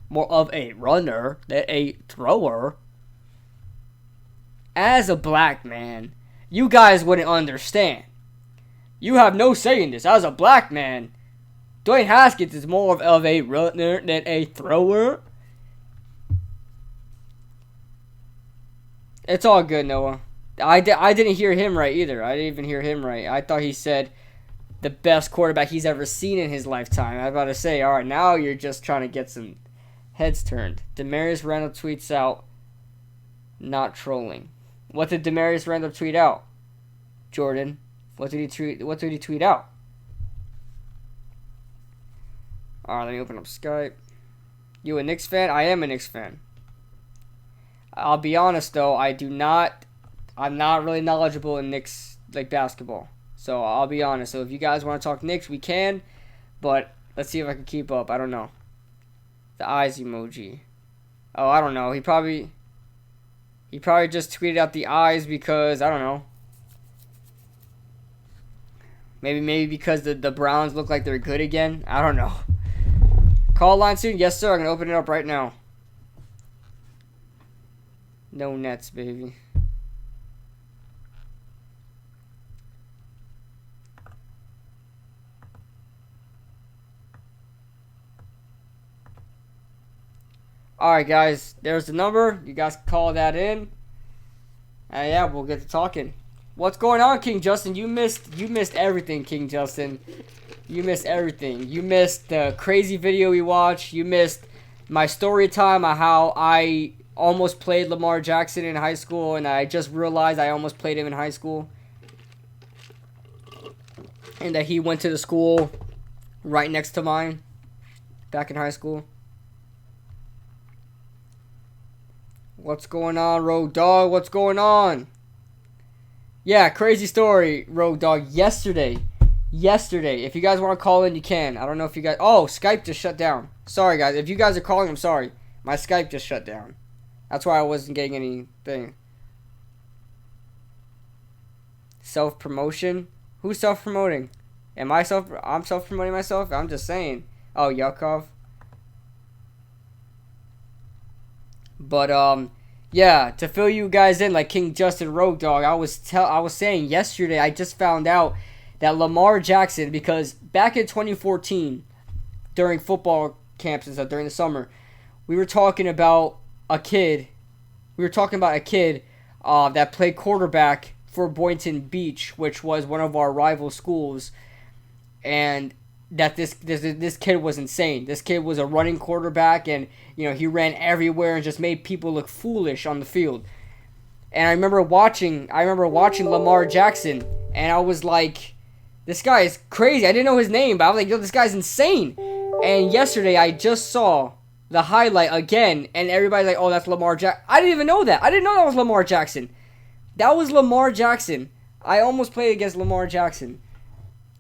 More of a runner than a thrower. As a black man, you guys wouldn't understand. You have no say in this. As a black man, Dwayne Haskins is more of a runner than a thrower. It's all good, Noah. I didn't hear him right either. I didn't even hear him right. I thought he said the best quarterback he's ever seen in his lifetime. I was about to say, all right, now you're just trying to get some heads turned. Demarius Randall tweets out, not trolling. What did Demarius Randall tweet out? Jordan, what did he tweet out? All right, let me open up Skype. You a Knicks fan? I am a Knicks fan. I'll be honest though, I'm not really knowledgeable in Knicks like basketball. So I'll be honest. So if you guys want to talk Knicks, we can. But let's see if I can keep up. I don't know. The eyes emoji. Oh, I don't know. He probably just tweeted out the eyes because I don't know. Maybe because the Browns look like they're good again. I don't know. Call line soon? Yes, sir. I'm gonna open it up right now. No Nets, baby. Alright, guys. There's the number. You guys can call that in. And yeah, we'll get to talking. What's going on, King Justin? You missed everything, King Justin. You missed everything. You missed the crazy video we watched. You missed my story time on how I almost played Lamar Jackson in high school, and I just realized I almost played him in high school. And that he went to the school right next to mine back in high school. What's going on, Road Dog? What's going on? Yeah, crazy story, Road Dog. Yesterday. If you guys want to call in, you can. I don't know if you guys... Oh, Skype just shut down. Sorry, guys. If you guys are calling, I'm sorry. My Skype just shut down. That's why I wasn't getting anything. Self-promotion? Who's self-promoting? I'm self-promoting myself? I'm just saying. Oh, Yakov. But, yeah, to fill you guys in like King Justin Road Dog, I was saying yesterday I just found out that Lamar Jackson, because back in 2014, during football camps and stuff during the summer, we were talking about a kid. That played quarterback for Boynton Beach, which was one of our rival schools, and that this kid was insane. This kid was a running quarterback, and he ran everywhere and just made people look foolish on the field. And I remember watching Lamar Jackson, and I was like, this guy is crazy. I didn't know his name, but I was like, yo, this guy's insane. And yesterday I just saw the highlight again, and everybody's like, oh, that's Lamar Jackson. I didn't even know that. I didn't know that was Lamar Jackson. That was Lamar Jackson. I almost played against Lamar Jackson.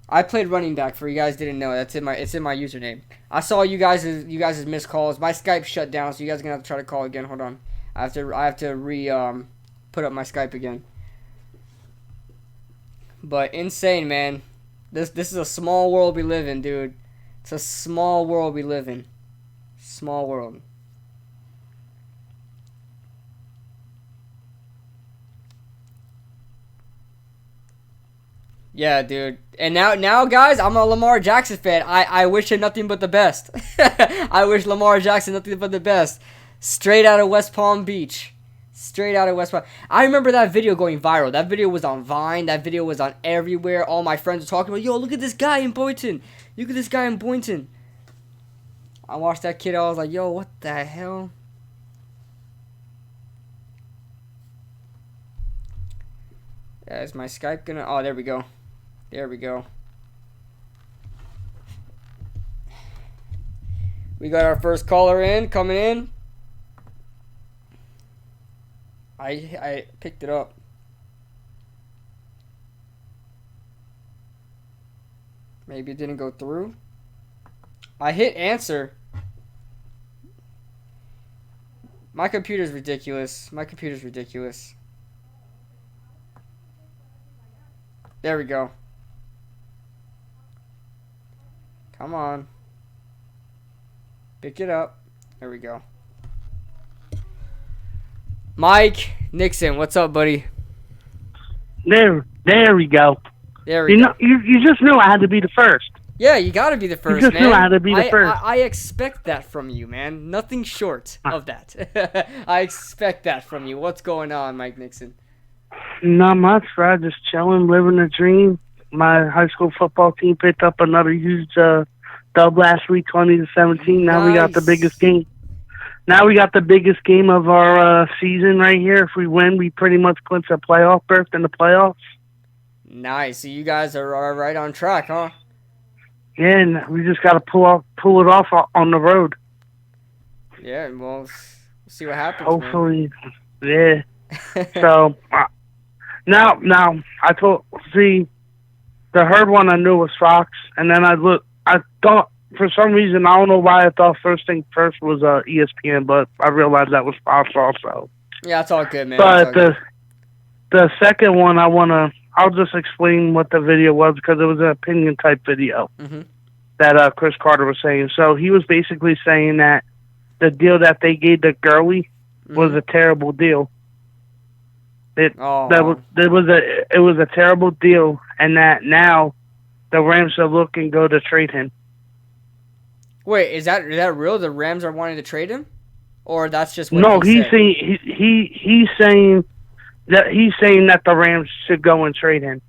I played running back, for you guys didn't know. It's in my username. I saw you guys' missed calls. My Skype shut down, so you guys are gonna have to try to call again. Hold on. I have to put up my Skype again. But insane, man. This is a small world we live in, dude. It's a small world we live in. Small world. Yeah, dude. And now, guys, I'm a Lamar Jackson fan. I wish him nothing but the best. I wish Lamar Jackson nothing but the best. Straight out of West Palm Beach. Straight out of West Palm. I remember that video going viral. That video was on Vine. That video was on everywhere. All my friends were talking about, yo, look at this guy in Boynton. Look at this guy in Boynton. I watched that kid. I was like, yo, what the hell? Yeah, is my Skype gonna... Oh, there we go. There we go. We got our first caller in, coming in. I picked it up. Maybe it didn't go through. I hit answer. My computer's ridiculous. My computer's ridiculous. There we go. Come on. Pick it up. There we go. Mike Nixon, what's up, buddy? There we go. There we go. You just knew I had to be the first. Yeah, you gotta be the first, you just man. knew I had to be the first. I expect that from you, man. Nothing short of that. I expect that from you. What's going on, Mike Nixon? Not much, bro. Just chilling, living the dream. My high school football team picked up another huge dub last week, 20-17. Now we got the biggest game. Now we got the biggest game of our season right here. If we win, we pretty much clinch a playoff berth in the playoffs. Nice. So you guys are right on track, huh? Yeah, and we just got to pull it off on the road. Yeah, well, we'll see what happens. Hopefully, man. Yeah. So now the Herd one I knew was Fox, and then I thought for some reason, I don't know why I thought first thing first was ESPN, but I realized that was Fox also. Yeah, it's all good, man. But the second one I'll just explain what the video was because it was an opinion type video that Chris Carter was saying. So he was basically saying that the deal that they gave to Gurley was a terrible deal. It was a terrible deal, and that now the Rams are looking go to trade him. Wait, is that real? The Rams are wanting to trade him, or that's just what no? He's saying that the Rams should go and trade him.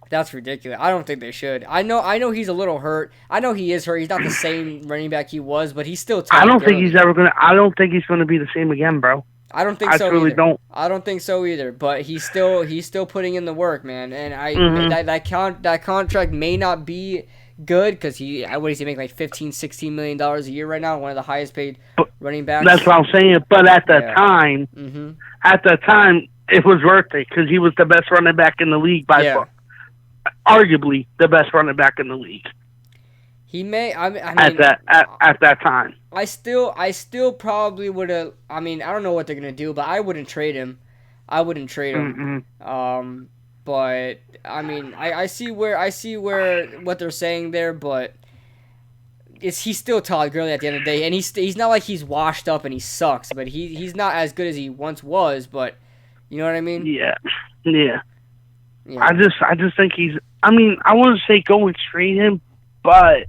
That's ridiculous. I don't think they should. I know he's a little hurt. I know he is hurt. He's not the same running back he was, but he's still. I don't think he's gonna be the same again, bro. I don't think so. I truly don't. I don't think so either. But he's still putting in the work, man. And that contract may not be good because what is he making, like $15-16 million a year right now? One of the highest paid running backs. That's what I'm saying. But at the time, it was worth it because he was the best running back in the league by far. Arguably the best running back in the league. He may. I mean, at that time. I still probably would have. I mean, I don't know what they're gonna do, but I wouldn't trade him. But I mean, I see where what they're saying there, but he's still Todd Gurley at the end of the day, and he's not like he's washed up and he sucks, but he's not as good as he once was. But you know what I mean? Yeah. I just think he's. I mean, I want to say go and trade him, but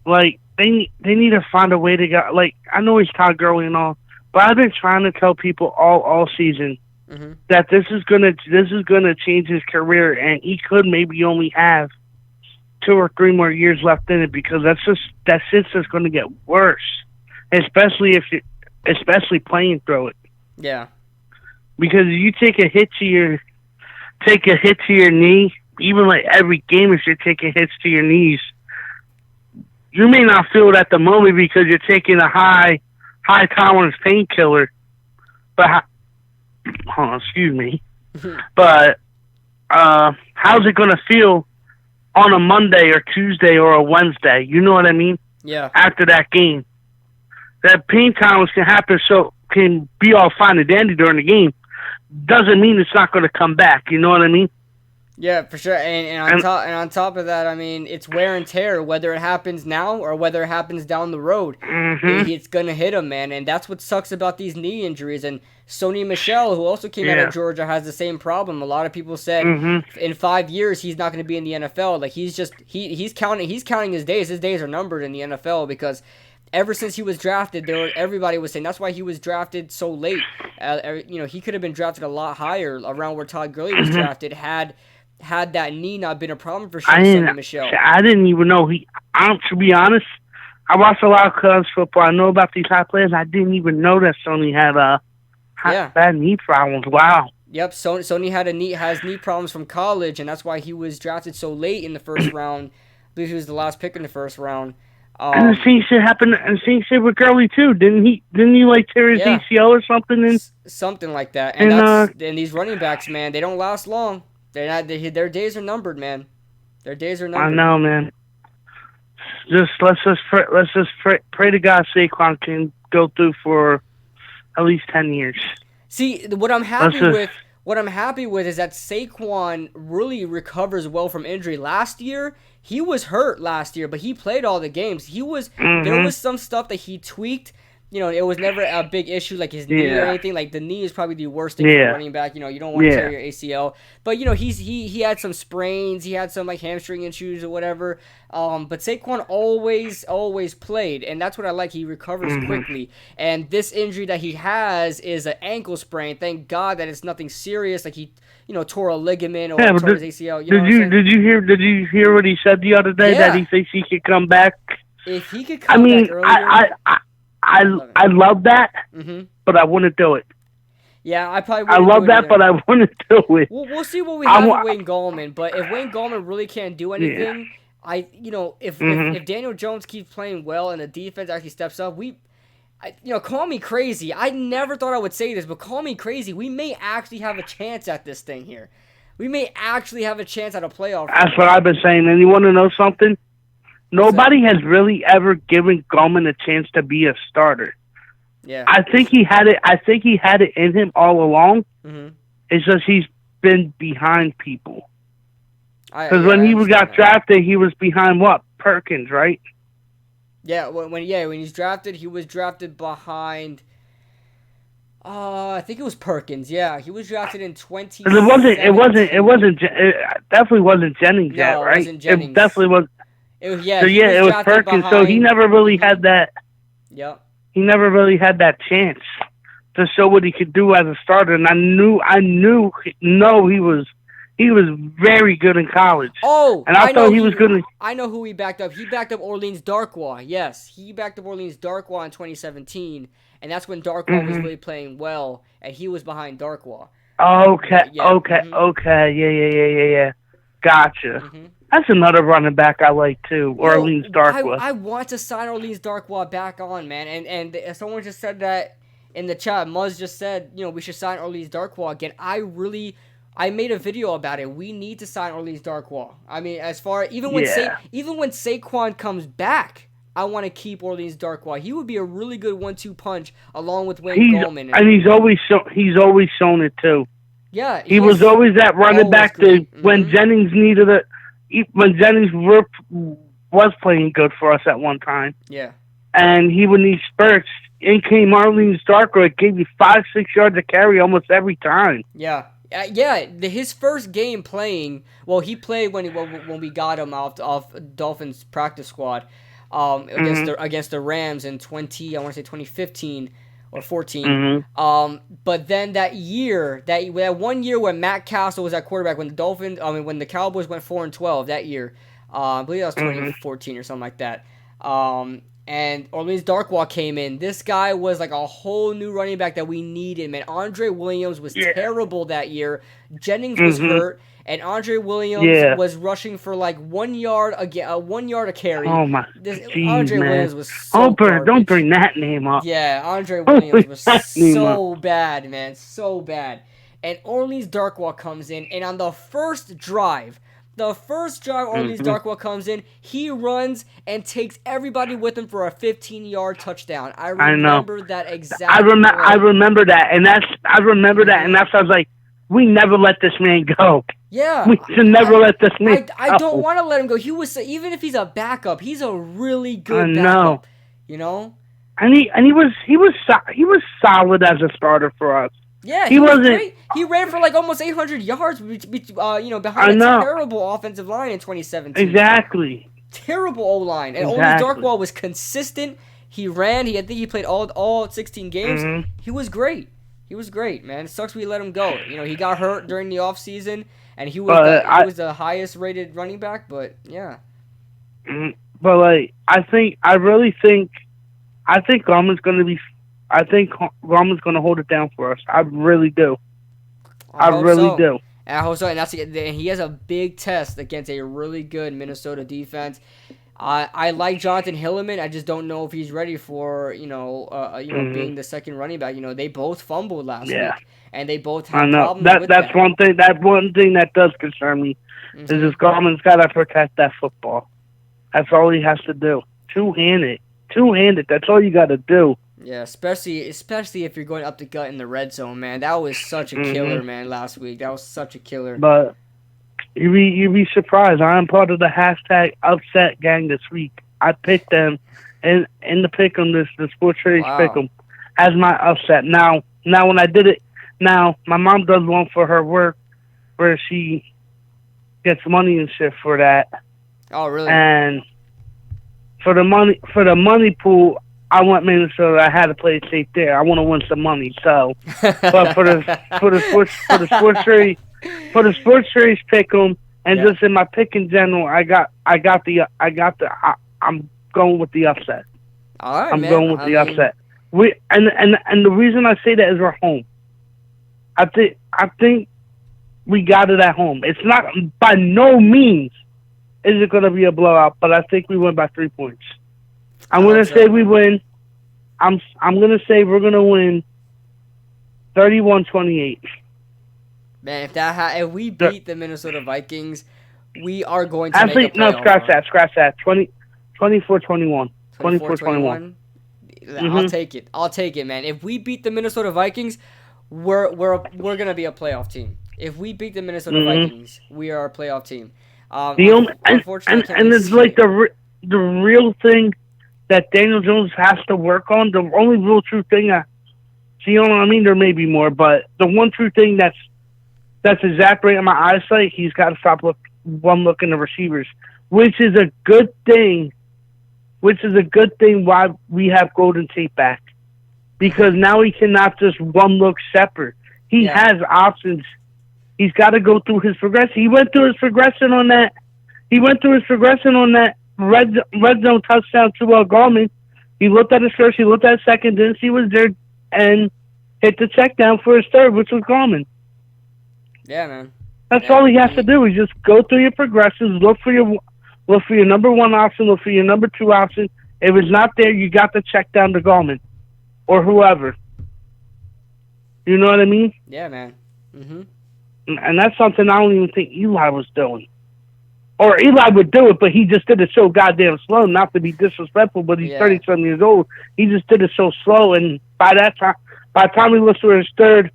Like, they need to find a way to go. Like, I know he's Todd Gurley and all, but I've been trying to tell people all season that this is gonna change his career, and he could maybe only have 2 or 3 more years left in it, because that shit's just gonna get worse, especially playing through it. Yeah. Because you take a hit to your knee, even like every game, if you're taking hits to your knees, you may not feel it at the moment because you're taking a high tolerance painkiller. But excuse me. But how's it gonna feel on a Monday or Tuesday or a Wednesday? You know what I mean? Yeah. After that game, that pain tolerance can be all fine and dandy during the game. Doesn't mean it's not going to come back. You know what I mean? Yeah, for sure. And on top of that, I mean, it's wear and tear. Whether it happens now or whether it happens down the road, it's gonna hit him, man. And that's what sucks about these knee injuries. And Sony Michel, who also came out of Georgia, has the same problem. A lot of people said in 5 years he's not going to be in the NFL. Like he's counting his days. His days are numbered in the NFL because ever since he was drafted, everybody was saying that's why he was drafted so late. He could have been drafted a lot higher, around where Todd Gurley was drafted, had that knee not been a problem for Sony Michel. I didn't even know to be honest, I watched a lot of college football. I know about these high players. I didn't even know that Sony had bad knee problems. Wow. Yep, Sony has knee problems from college, and that's why he was drafted so late in the first round. I believe he was the last pick in the first round. And the same shit happened. And the same shit with Gurley too. Didn't he like tear his ACL or something? Something like that. And these running backs, man, they don't last long. Their days are numbered, man. Their days are numbered. I know, man. Let's just pray to God Saquon can go through for at least 10 years. See, what I'm happy with is that Saquon really recovers well from injury. Last year, he was hurt last year, but he played all the games. There was some stuff that he tweaked. It was never a big issue like his knee or anything. Like the knee is probably the worst thing for running back. You don't want to tear your ACL. But he had some sprains, he had some like hamstring issues or whatever. But Saquon always played, and that's what I like. He recovers quickly. And this injury that he has is an ankle sprain. Thank God that it's nothing serious. Like he tore a ligament or tore his ACL. Did you hear what he said the other day that he thinks he could come back? If he could come back earlier, I love that, but I wouldn't do it. Yeah, I probably wouldn't. I love that, but I wouldn't do it. We'll see what we have with Wayne Gallman, but if Wayne Gallman really can't do anything, if Daniel Jones keeps playing well and the defense actually steps up, call me crazy. I never thought I would say this, but call me crazy. We may actually have a chance at this thing here. We may actually have a chance at a playoff. That's what I've been saying. And you want to know something? Nobody has really ever given Gallman a chance to be a starter. Yeah, I think he had it in him all along. It's just he's been behind people. Because when he got drafted, he was behind what? Perkins, right? Yeah, when he's drafted, he was drafted behind. I think it was Perkins. Yeah, he was drafted in 2017. It definitely wasn't Jennings yet, right? It wasn't Jennings. It definitely was. It was Perkins. So he never really had that. Yep. He never really had that chance to show what he could do as a starter, and I knew he was very good in college. Oh, and I thought he was good. I know who he backed up. He backed up Orleans Darkwa. Yes, he backed up Orleans Darkwa in 2017, and that's when Darkwa was really playing well, and he was behind Darkwa. Okay. Yeah. Gotcha. That's another running back I like too, Orleans Darkwa. I want to sign Orleans Darkwa back on, man. And someone just said that in the chat. Muzz just said, we should sign Orleans Darkwa again. I made a video about it. We need to sign Orleans Darkwa. I mean, even when Saquon comes back, I want to keep Orleans Darkwa. He would be a really good 1-2 punch along with Wayne Gallman. And he's always shown it too. Yeah, he was always that running back that when Jennings needed it. When Jennings was playing good for us at one time. Yeah. And he would need spurts. In came Orleans Darkwa. It gave you 5-6 yards to carry almost every time. Yeah. His first game playing, he played when we got him off Dolphins practice squad. against the Rams in 2015 or 14. But then that year, that 1 year when Matt Castle was at quarterback, when the Cowboys went 4-12 that year, I believe that was 2014 or something like that. And Orleans Darkwa came in. This guy was like a whole new running back that we needed, man. Andre Williams was terrible that year. Jennings was hurt, and Andre Williams was rushing for like 1 yard a carry. Oh my! Andre man. Williams was so don't bring that name up. Yeah, Andre Williams was so bad, man, so bad. And Orleans Darkwa comes in, and on the first drive, Orleans Darkwa comes in, he runs and takes everybody with him for a 15-yard touchdown. I remember that exactly. I remember that, and that's I was like, we never let this man go. Yeah, we should never let this man go. I don't want to let him go. He was even if he's a backup, he's a really good backup. You know. And he was solid as a starter for us. Yeah, he wasn't great. He ran for like almost 800 yards, behind a terrible offensive line in 2017. Exactly. Terrible O-line. And Orleans Darkwa was consistent. He ran. I think he played all 16 games. He was great. He was great, man. It sucks we let him go. He got hurt during the offseason, and he was the highest rated running back, but yeah. But like I think Garman's going to be I think Roman's going to hold it down for us. I really do. I really do. And I hope so. And he has a big test against a really good Minnesota defense. I like Jonathan Hilliman. I just don't know if he's ready for being the second running back. They both fumbled last week, and they both had problems with that. That's one thing. That one thing that does concern me is this Garman's got to protect that football. That's all he has to do. Two-handed. That's all you got to do. Yeah, especially if you're going up the gut in the red zone, man. That was such a killer, man, last week. That was such a killer. But you'd be surprised. I'm part of the hashtag upset gang this week. I picked them in the pick'em, the Sports Trades pick'em, as my upset. Now when I did it, my mom does one for her work where she gets money and shit for that. Oh, really? And for the money pool, I want Minnesota. I had to play it safe there. I want to win some money. So, but for the sports trades pick 'em, and just in my pick in general, I'm going with the upset. All right, I'm going with the upset. And the reason I say that is we're home. I think we got it at home. It's not by no means is it going to be a blowout, but I think we win by 3 points. I'm going to say we win. I'm going to say we're going to win 31-28. Man, if we beat the Minnesota Vikings, we are going to make a playoff. No, scratch that. 24-21. 24-21. I'll take it, man. If we beat the Minnesota Vikings, we're going to be a playoff team. If we beat the Minnesota Vikings, we are a playoff team. And it's like the real thing that Daniel Jones has to work on. The only real true thing there may be more, but the one true thing that's exasperating my eyesight, he's got to stop looking the receivers, which is a good thing. Why we have Golden Tate back, because now he cannot just one look separate. He has options. He's got to go through his progression. He went through his progression on that. Red zone touchdown to Gallman. He looked at his first, he looked at his second, didn't see was there, and hit the check down for his third, which was Gallman. Yeah, man. That's all he has to do. Is just go through your progressions, look for your number one option, look for your number two option. If it's not there, you got to check down to Gallman or whoever. You know what I mean? Yeah, man. Mm-hmm. And that's something I don't even think Eli was doing. Or Eli would do it, but he just did it so goddamn slow. Not to be disrespectful, but he's 30-something years old. He just did it so slow, and by the time he was to his third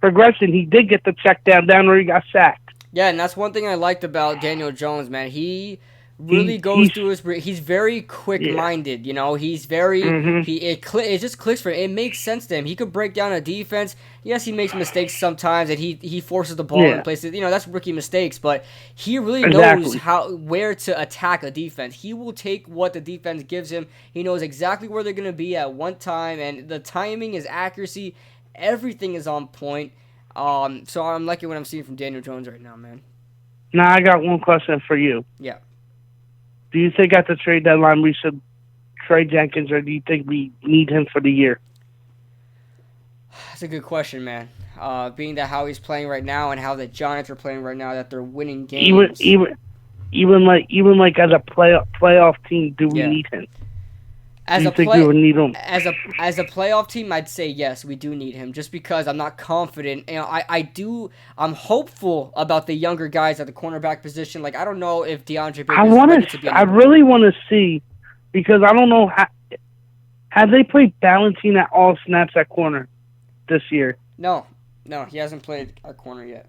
progression, he did get the check down where he got sacked. Yeah, and that's one thing I liked about Daniel Jones, man. He really goes through his. He's very quick-minded. You know, he's very. It just clicks for him. It makes sense to him. He could break down a defense. Yes, he makes mistakes sometimes, and he forces the ball in places. You know, that's rookie mistakes, but he really knows where to attack a defense. He will take what the defense gives him. He knows exactly where they're gonna be at one time, and the timing, his accuracy, everything is on point. So I'm liking what I'm seeing from Daniel Jones right now, man. Now I got one question for you. Yeah. Do you think at the trade deadline we should trade Jenkins, or do you think we need him for the year? That's a good question, man. Being that how he's playing right now and how the Giants are playing right now, that they're winning games. Even like as a playoff team, do we need him? As a think we would need him? As a playoff team, I'd say yes, we do need him. Just because I'm not confident. You know, I'm hopeful about the younger guys at the cornerback position. Like, I don't know if DeAndre Baker is ready to be. I really want to see, because I don't know have they played Ballentine at all snaps at corner this year? No, he hasn't played at corner yet.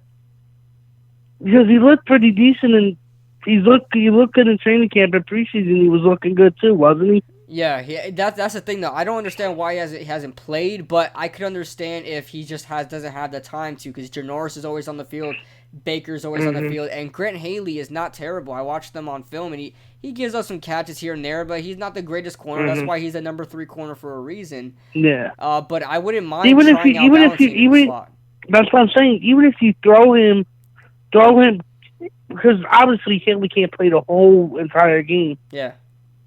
Because he looked pretty decent, and he looked good in training camp and preseason. He was looking good too, wasn't he? Yeah, that's the thing though. I don't understand why he hasn't played, but I could understand if he just doesn't have the time to, because Janoris is always on the field, Baker's always on the field, and Grant Haley is not terrible. I watched them on film, and he gives us some catches here and there, but he's not the greatest corner. That's why he's a number 3 corner for a reason. Yeah. But I wouldn't mind trying out Ballentine in the slot. That's what I'm saying. Even if you throw him, because obviously Haley can't play the whole entire game. Yeah.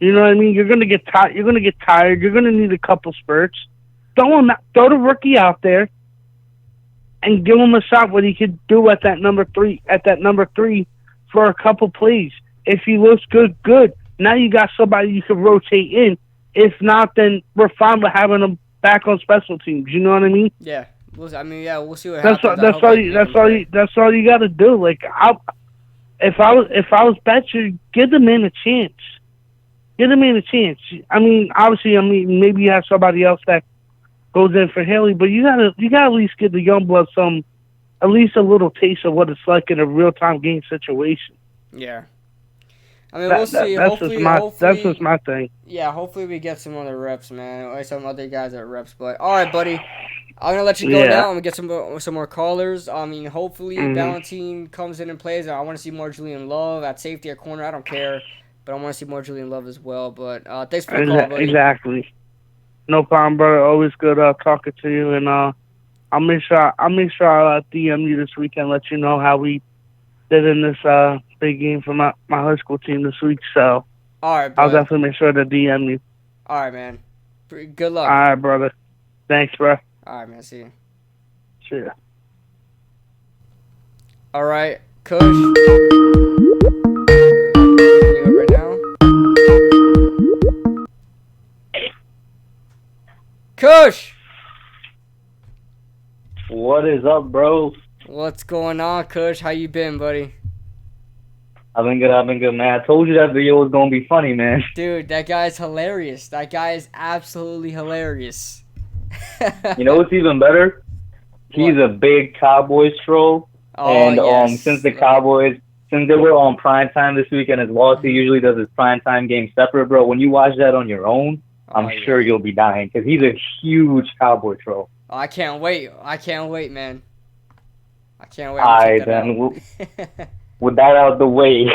You know what I mean? You're gonna get tired. You're gonna need a couple spurts. Throw the rookie out there, and give him a shot what he could do at that number 3 for a couple plays. If he looks good. Now you got somebody you can rotate in. If not, then we're fine with having him back on special teams. You know what I mean? Yeah. We'll see what happens. That's all you got to do. Like, if I was Betcher, give the man a chance. Give the man a chance. I mean, obviously, maybe you have somebody else that goes in for Haley, but you gotta at least give the young blood at least a little taste of what it's like in a real time game situation. Yeah. I mean, we'll see. That's just my thing. Yeah, hopefully we get some other reps, man, or some other guys that reps. But all right, buddy, I'm gonna let you go now. I'm gonna get some more callers. I mean, hopefully Ballentine comes in and plays. I want to see more Julian Love at safety, at corner. I don't care. But I want to see more Julian Love as well. But thanks for the call, buddy. Exactly. No problem, brother. Always good talking to you. And I'll make sure I'll DM you this weekend, let you know how we did in this big game for my high school team this week. So all right, brother. I'll definitely make sure to DM you. All right, man. Good luck. All right, brother. Thanks, bro. All right, man. See you. See ya. All right, Kush. Right now. Kush! What is up, bro? What's going on, Kush? How you been, buddy? I've been good, man. I told you that video was gonna be funny, man. Dude, that guy's hilarious. That guy is absolutely hilarious. You know what's even better? He's a big Cowboys troll. Oh, and yes. Since they were on primetime this weekend as well, he usually does his primetime game separate, bro. When you watch that on your own, I'm sure you'll be dying, because he's a huge Cowboy troll. Oh, I can't wait, man. I can't wait. All right, then. With that out of the way,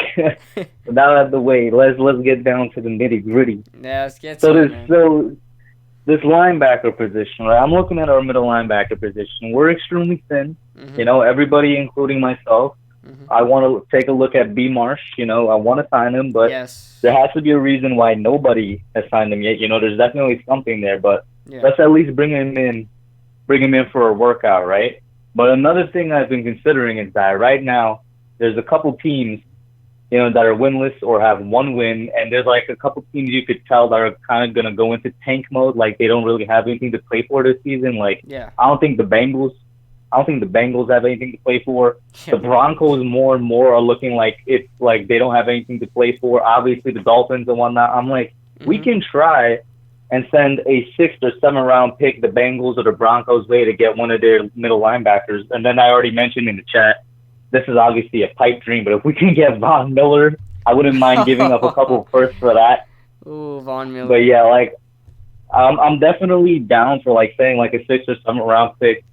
let's get down to the nitty gritty. Yeah, let's get to it, man. This linebacker position, right? I'm looking at our middle linebacker position. We're extremely thin. You know, everybody, including myself. I want to take a look at B. Marsh. You know, I want to sign him, but there has to be a reason why nobody has signed him yet. You know, there's definitely something there, but let's at least bring him in for a workout, right? But another thing I've been considering is that right now there's a couple teams, you know, that are winless or have one win, and there's like a couple teams you could tell that are kind of gonna go into tank mode, like they don't really have anything to play for this season. Like, I don't think the Bengals have anything to play for. The Broncos more and more are looking like it's like they don't have anything to play for. Obviously, the Dolphins and whatnot. I'm like, we can try and send a 6th or 7th round pick the Bengals or the Broncos' way to get one of their middle linebackers. And then I already mentioned in the chat, this is obviously a pipe dream, but if we can get Von Miller I wouldn't mind giving up a couple firsts for that. Ooh, Von Miller. But yeah, like I'm definitely down for like saying like a 6th or 7th round pick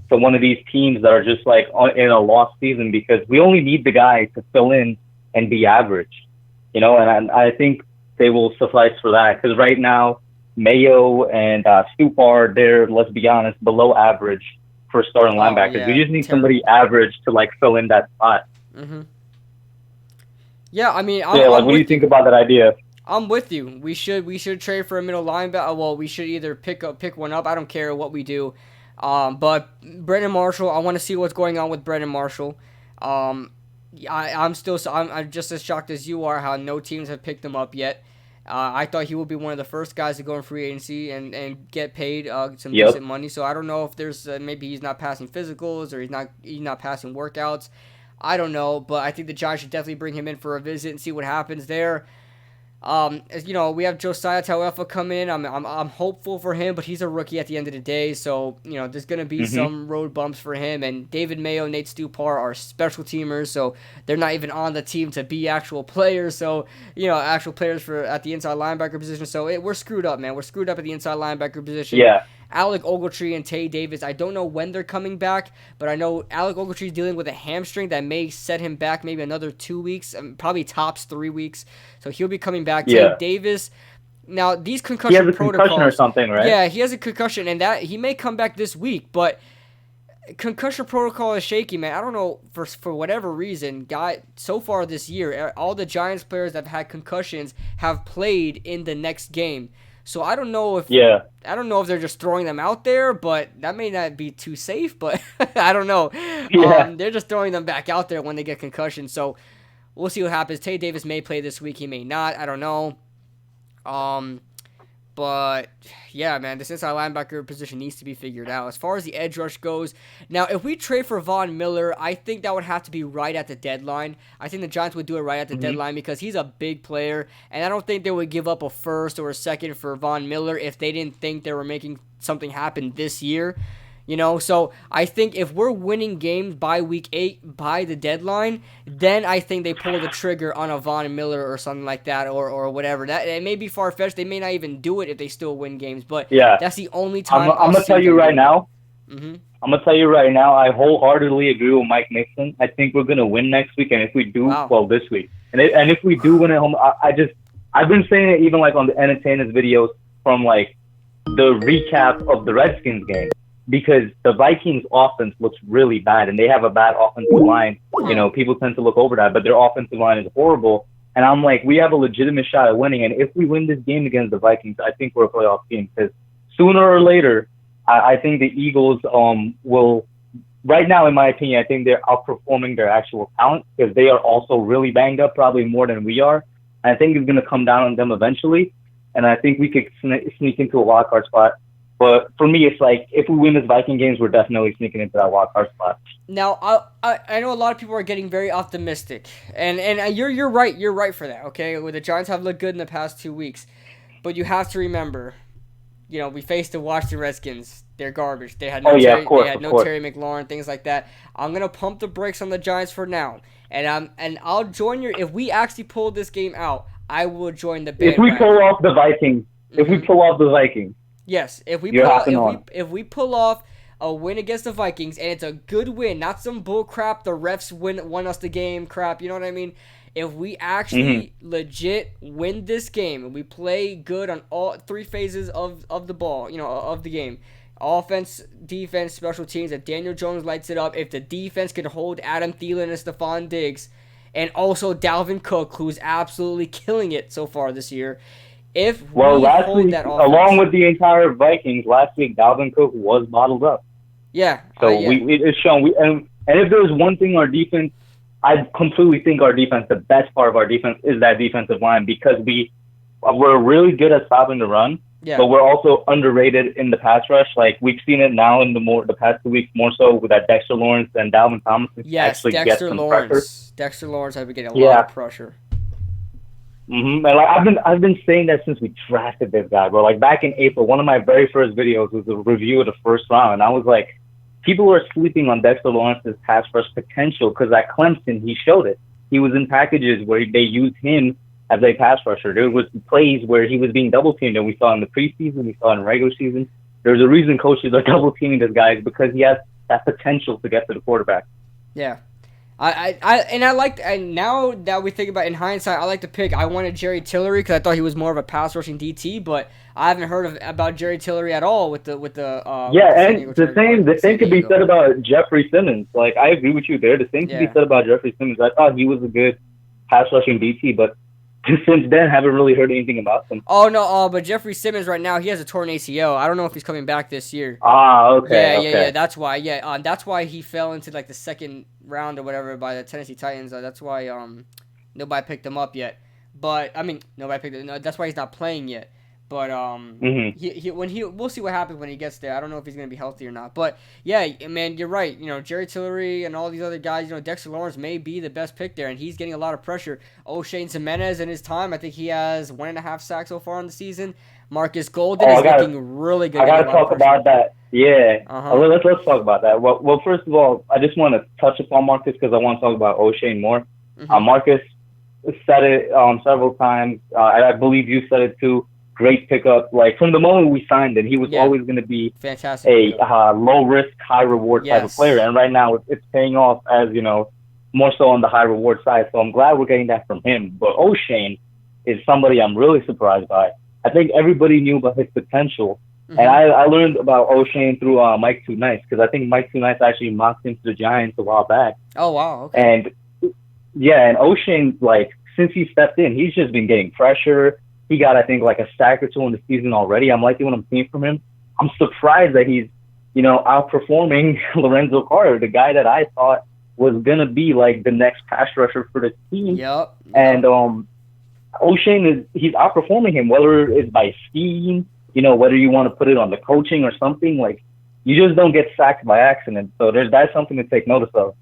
to one of these teams that are just like in a lost season, because we only need the guy to fill in and be average, you know. And I think they will suffice for that, because right now Mayo and Stupar, they're, let's be honest, below average for starting linebackers. Yeah, we just need somebody average to like fill in that spot. Mm-hmm. Yeah, I mean, what do you think about that idea? I'm with you. We should trade for a middle linebacker. Well, we should either pick one up. I don't care what we do. But Brandon Marshall, I want to see what's going on with Brandon Marshall. I'm just as shocked as you are how no teams have picked him up yet. I thought he would be one of the first guys to go in free agency and get paid some decent money. So I don't know if there's maybe he's not passing physicals or he's not passing workouts. I don't know, but I think the Giants should definitely bring him in for a visit and see what happens there. As you know, we have Josiah Tauefa come in. I'm hopeful for him, but he's a rookie at the end of the day, so you know there's gonna be some road bumps for him. And David Mayo, Nate Stupar are special teamers, so they're not even on the team to be actual players. So you know, actual players for at the inside linebacker position. So we're screwed up, man. We're screwed up at the inside linebacker position. Yeah. Alec Ogletree and Tay Davis, I don't know when they're coming back, but I know Alec Ogletree's dealing with a hamstring that may set him back maybe another 2 weeks, probably tops 3 weeks. So he'll be coming back. Yeah. Tay Davis, now these concussion he has a protocols, concussion or something, right? Yeah, he has a concussion, and that he may come back this week, but concussion protocol is shaky, man. I don't know, for whatever reason, so far this year, all the Giants players that have had concussions have played in the next game. So I don't know if they're just throwing them out there, but that may not be too safe. But I don't know. Yeah. They're just throwing them back out there when they get concussions. So we'll see what happens. Tay Davis may play this week. He may not. I don't know. But yeah, man, this inside linebacker position needs to be figured out. As far as the edge rush goes, now if we trade for Von Miller, I think that would have to be right at the deadline. I think the Giants would do it right at the deadline because he's a big player, and I don't think they would give up a first or a second for Von Miller if they didn't think they were making something happen this year. You know, so I think if we're winning games by week 8, by the deadline, then I think they pull the trigger on a Von Miller or something like that, or whatever. That it may be far fetched. They may not even do it if they still win games. But yeah, that's the only time. I'm gonna tell you right now. I'm gonna tell you right now. I wholeheartedly agree with Mike Nixon. I think we're gonna win next week, and if we do, well, this week, and if we do win at home, I've been saying it even like on the entertainers videos from like the recap of the Redskins game. Because the Vikings offense looks really bad, and they have a bad offensive line. You know, people tend to look over that, but their offensive line is horrible. And I'm like, we have a legitimate shot at winning. And if we win this game against the Vikings, I think we're a playoff team. Because sooner or later, I think the Eagles will. Right now, in my opinion, I think they're outperforming their actual talent because they are also really banged up, probably more than we are. And I think it's going to come down on them eventually. And I think we could sneak into a wild card spot. But for me, it's like if we win this Viking games, we're definitely sneaking into that wild card spot. Now, I know a lot of people are getting very optimistic, and you're right. You're right for that. Okay, the Giants have looked good in the past 2 weeks, but you have to remember, you know, we faced the Washington Redskins. They're garbage. They had no Terry McLaurin, things like that. I'm gonna pump the brakes on the Giants for now, and I'll join if we actually pull this game out, I will join the bandwagon. If we pull off the Vikings. Yes, if we pull off a win against the Vikings, and it's a good win, not some bull crap, the refs won us the game crap, you know what I mean? If we actually legit win this game, and we play good on all 3 phases of the ball, you know, of the game, offense, defense, special teams, if Daniel Jones lights it up, if the defense can hold Adam Thielen and Stephon Diggs, and also Dalvin Cook, who's absolutely killing it so far this year, last week, along with the entire Vikings, last week Dalvin Cook was bottled up. Yeah. So it's shown. And if there's one thing our defense, I completely think our defense, the best part of our defense is that defensive line because we're really good at stopping the run, but we're also underrated in the pass rush. Like we've seen it now in the past 2 weeks more so with that Dexter Lawrence and Dalvin Thomas. Yes, actually Dexter get some Lawrence. pressure. Dexter Lawrence has been getting a lot of pressure. And like I've been saying that since we drafted this guy, bro. Like back in April, one of my very first videos was a review of the first round, and I was like, people are sleeping on Dexter Lawrence's pass rush potential because at Clemson he showed it. he was in packages where they used him as a pass rusher. There was plays where he was being double teamed, and we saw in the preseason, we saw in regular season. There's a reason coaches are double teaming this guy is because he has that potential to get to the quarterback. Yeah. And now that we think about it in hindsight, I like to pick. I wanted Jerry Tillery because I thought he was more of a pass rushing DT, but I haven't heard about Jerry Tillery at all with the the same could be said about Jeffrey Simmons. Like, I agree with you there. The same could be said about Jeffrey Simmons. I thought he was a good pass rushing DT, but since then, haven't really heard anything about him. Oh no, but Jeffrey Simmons right now, he has a torn ACL. I don't know if he's coming back this year. Okay. Yeah. That's why. Yeah, that's why he fell into like the second round or whatever by the Tennessee Titans. That's why nobody picked him up yet. But I mean, nobody picked him. No, that's why he's not playing yet. But we'll see what happens when he gets there. I don't know if he's gonna be healthy or not. But yeah, man, you're right. You know, Jerry Tillery and all these other guys. You know, Dexter Lawrence may be the best pick there, and he's getting a lot of pressure. O'Shane Jimenez in his time, I think he has 1.5 sacks so far in the season. Marcus Golden is looking really good. I gotta talk about that. Yeah. Let's talk about that. Well, first of all, I just want to touch upon Marcus because I want to talk about O'Shane more. Marcus said it several times. I believe you said it too. Great pickup. Like, from the moment we signed him, he was always going to be fantastic a low-risk, high-reward type of player. And right now, it's paying off as, you know, more so on the high-reward side. So I'm glad we're getting that from him. But O'Shane is somebody I'm really surprised by. I think everybody knew about his potential. And I learned about O'Shane through Mike Too Nice, because I think Mike Too Nice actually mocked him to the Giants a while back. Oh, wow. Okay. And O'Shane, like, since he stepped in, he's just been getting pressure. He got, I think, like a sack or two in the season already. I'm liking what I'm seeing from him. I'm surprised that he's, you know, outperforming Lorenzo Carter, the guy that I thought was going to be, like, the next pass rusher for the team. Yep. And O'Shane he's outperforming him, whether it's by scheme, you know, whether you want to put it on the coaching or something. Like, you just don't get sacked by accident. So that's something to take notice of.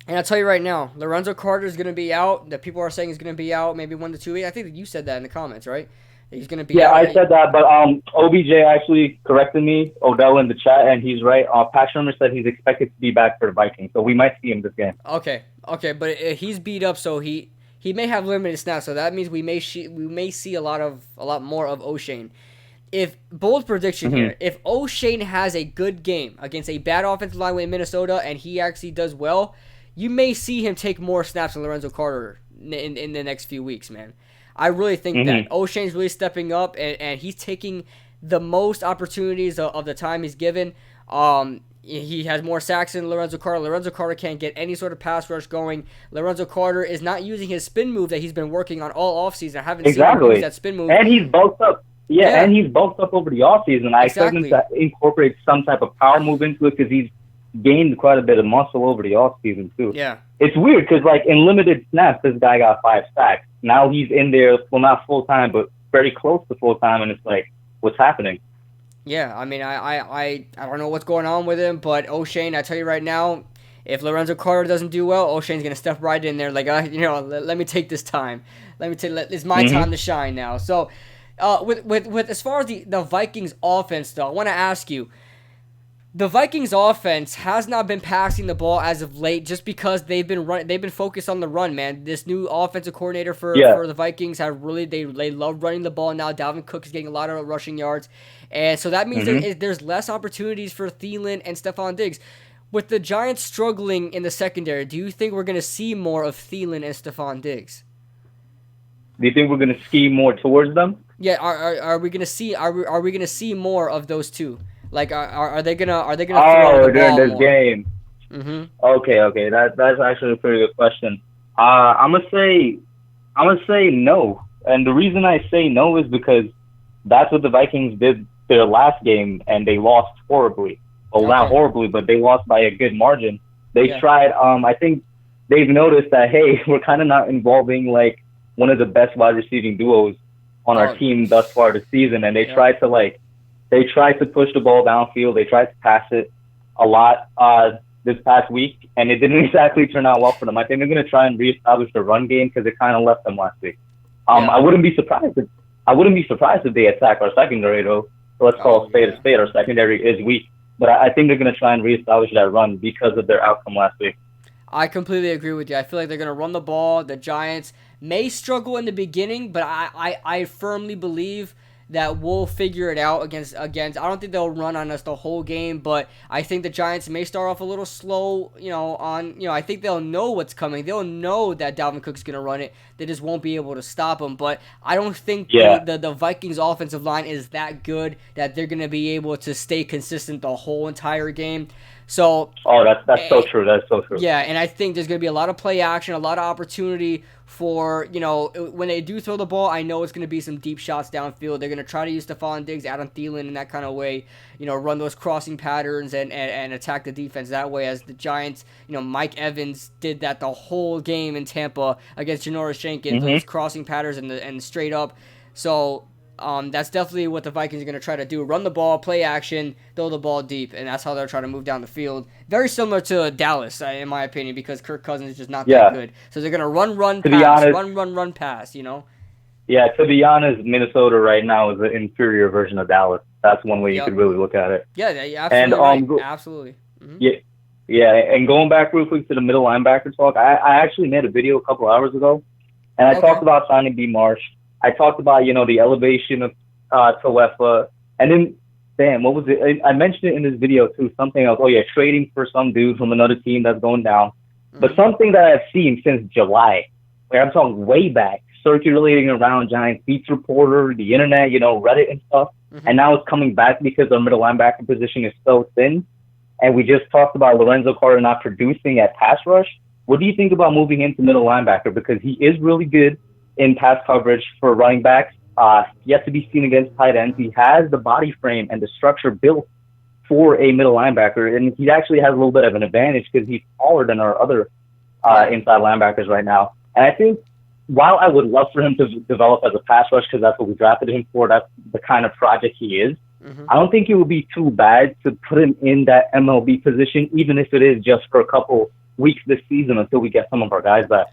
And I'll tell you right now, Lorenzo Carter is going to be out. The people are saying he's going to be out maybe 1 to 2 weeks. I think that you said that in the comments, right? He's going to be out. Yeah, I said that, but OBJ actually corrected me, Odell, in the chat, and he's right. Pat Shermer said he's expected to be back for the Vikings, so we might see him this game. Okay, but he's beat up, so he may have limited snaps, so that means we may see a lot more of O'Shane. If bold prediction here, if O'Shane has a good game against a bad offensive line in Minnesota and he actually does well, you may see him take more snaps than Lorenzo Carter in the next few weeks, man. I really think that O'Shane's really stepping up, and he's taking the most opportunities of the time he's given. He has more sacks than Lorenzo Carter. Lorenzo Carter can't get any sort of pass rush going. Lorenzo Carter is not using his spin move that he's been working on all offseason. I haven't seen him use that spin move. And he's bulked up. Yeah, and he's bulked up over the offseason. I expect him to incorporate some type of power move into it because he's gained quite a bit of muscle over the offseason, too. Yeah. It's weird because, like, in limited snaps, this guy got 5 sacks. Now he's in there, well, not full-time, but very close to full-time, and it's like, what's happening? Yeah, I mean, I don't know what's going on with him, but O'Shane, I tell you right now, if Lorenzo Carter doesn't do well, O'Shane's going to step right in there like, let me take this time. It's my time to shine now. So, with as far as the Vikings offense, though, I want to ask you, the Vikings offense has not been passing the ball as of late just because they've been focused on the run, man. This new offensive coordinator for the Vikings they love running the ball now. Dalvin Cook is getting a lot of rushing yards. And so that means there's less opportunities for Thielen and Stephon Diggs. With the Giants struggling in the secondary, do you think we're going to see more of Thielen and Stephon Diggs? Do you think we're going to scheme more towards them? Yeah, are we going to see more of those two? Like, are they gonna throw the ball during this more? Game? Okay, that's actually a pretty good question. I'm gonna say no, and the reason I say no is because that's what the Vikings did their last game, and they lost horribly. Well, not horribly, but they lost by a good margin. They tried. I think they've noticed that, hey, we're kind of not involving like one of the best wide receiving duos on our team thus far this season, and they tried to push the ball downfield. They tried to pass it a lot this past week, and it didn't exactly turn out well for them. I think they're going to try and reestablish the run game because it kind of left them last week. I wouldn't be surprised if they attack our secondary, though. So let's call a spade a spade. Our secondary is weak, but I think they're going to try and reestablish that run because of their outcome last week. I completely agree with you. I feel like they're going to run the ball. The Giants may struggle in the beginning, but I firmly believe that we'll figure it out against. I don't think they'll run on us the whole game, but I think the Giants may start off a little slow. I think they'll know what's coming. They'll know that Dalvin Cook's going to run it. They just won't be able to stop him. But I don't think the Vikings offensive line is that good that they're going to be able to stay consistent the whole entire game. So that's so true. That's so true. Yeah, and I think there's going to be a lot of play action, a lot of opportunity for, when they do throw the ball, I know it's going to be some deep shots downfield. They're going to try to use Stephon Diggs, Adam Thielen in that kind of way, run those crossing patterns and attack the defense that way, as the Giants, Mike Evans did that the whole game in Tampa against Janoris Jenkins, those crossing patterns and straight up. So that's definitely what the Vikings are going to try to do. Run the ball, play action, throw the ball deep, and that's how they're trying to move down the field. Very similar to Dallas, in my opinion, because Kirk Cousins is just not that good. So they're going to run, pass, run, pass, Yeah, to be honest, Minnesota right now is an inferior version of Dallas. That's one way you could really look at it. Yeah, absolutely. Absolutely. Mm-hmm. Yeah, and going back real quick to the middle linebacker talk, I actually made a video a couple hours ago, and I talked about signing B. Marsh. I talked about, the elevation of Talefa. And then, what was it? I mentioned it in this video, too, something else. Oh, yeah, trading for some dude from another team that's going down. Mm-hmm. But something that I've seen since July, where I'm talking way back, circulating around Giants Beats Reporter, the internet, Reddit and stuff. Mm-hmm. And now it's coming back because our middle linebacker position is so thin. And we just talked about Lorenzo Carter not producing at pass rush. What do you think about moving into middle linebacker? Because he is really good in pass coverage for running backs, yet to be seen against tight ends. He has the body frame and the structure built for a middle linebacker, and he actually has a little bit of an advantage because he's taller than our other inside linebackers right now. And I think while I would love for him to develop as a pass rush because that's what we drafted him for, that's the kind of project he is, I don't think it would be too bad to put him in that MLB position, even if it is just for a couple weeks this season until we get some of our guys back.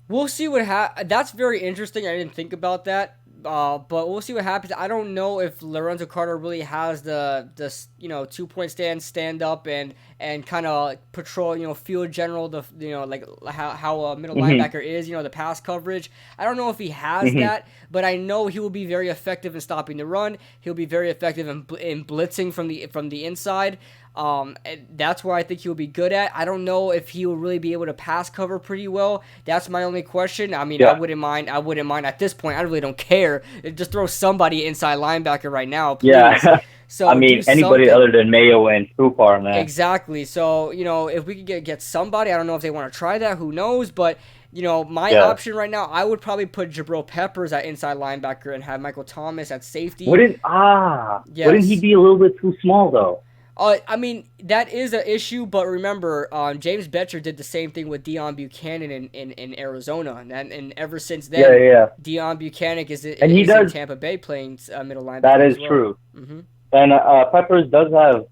We'll see what happens. That's very interesting. I didn't think about that, but we'll see what happens. I don't know if Lorenzo Carter really has the 2-point stand up and kind of patrol, field general, like how a middle linebacker is, the pass coverage. I don't know if he has that, but I know he will be very effective in stopping the run. He'll be very effective in blitzing from the inside. That's where I think he'll be good at. I don't know if he will really be able to pass cover pretty well. That's my only question. I mean, I wouldn't mind at this point. I really don't care. Just throw somebody inside linebacker right now, please. Yeah. So I mean, anybody other than Mayo and Kupar, man. Exactly. So, if we could get somebody, I don't know if they want to try that. Who knows? But, my option right now, I would probably put Jabril Peppers at inside linebacker and have Michael Thomas at safety. Wouldn't he be a little bit too small, though? I mean, that is an issue, but remember, James Betcher did the same thing with Deion Buchanan in Arizona, and ever since then, Deion Buchanan is in Tampa Bay playing middle linebacker. That is true. Mm-hmm. And Peppers does have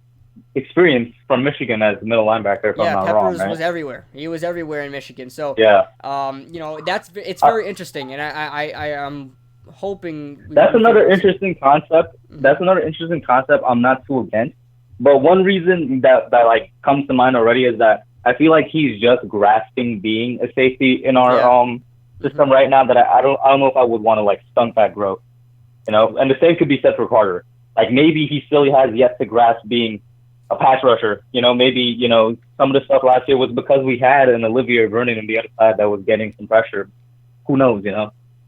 experience from Michigan as a middle linebacker, if I'm not wrong. Peppers was everywhere. He was everywhere in Michigan. So, it's very interesting, and I am hoping... That's another interesting concept. That's another interesting concept I'm not too against. But one reason that like comes to mind already is that I feel like he's just grasping being a safety in our system right now. That I don't know if I would want to like stunt that growth, And the same could be said for Carter. Like maybe he still has yet to grasp being a pass rusher. Maybe some of the stuff last year was because we had an Olivier Vernon on the other side that was getting some pressure. Who knows?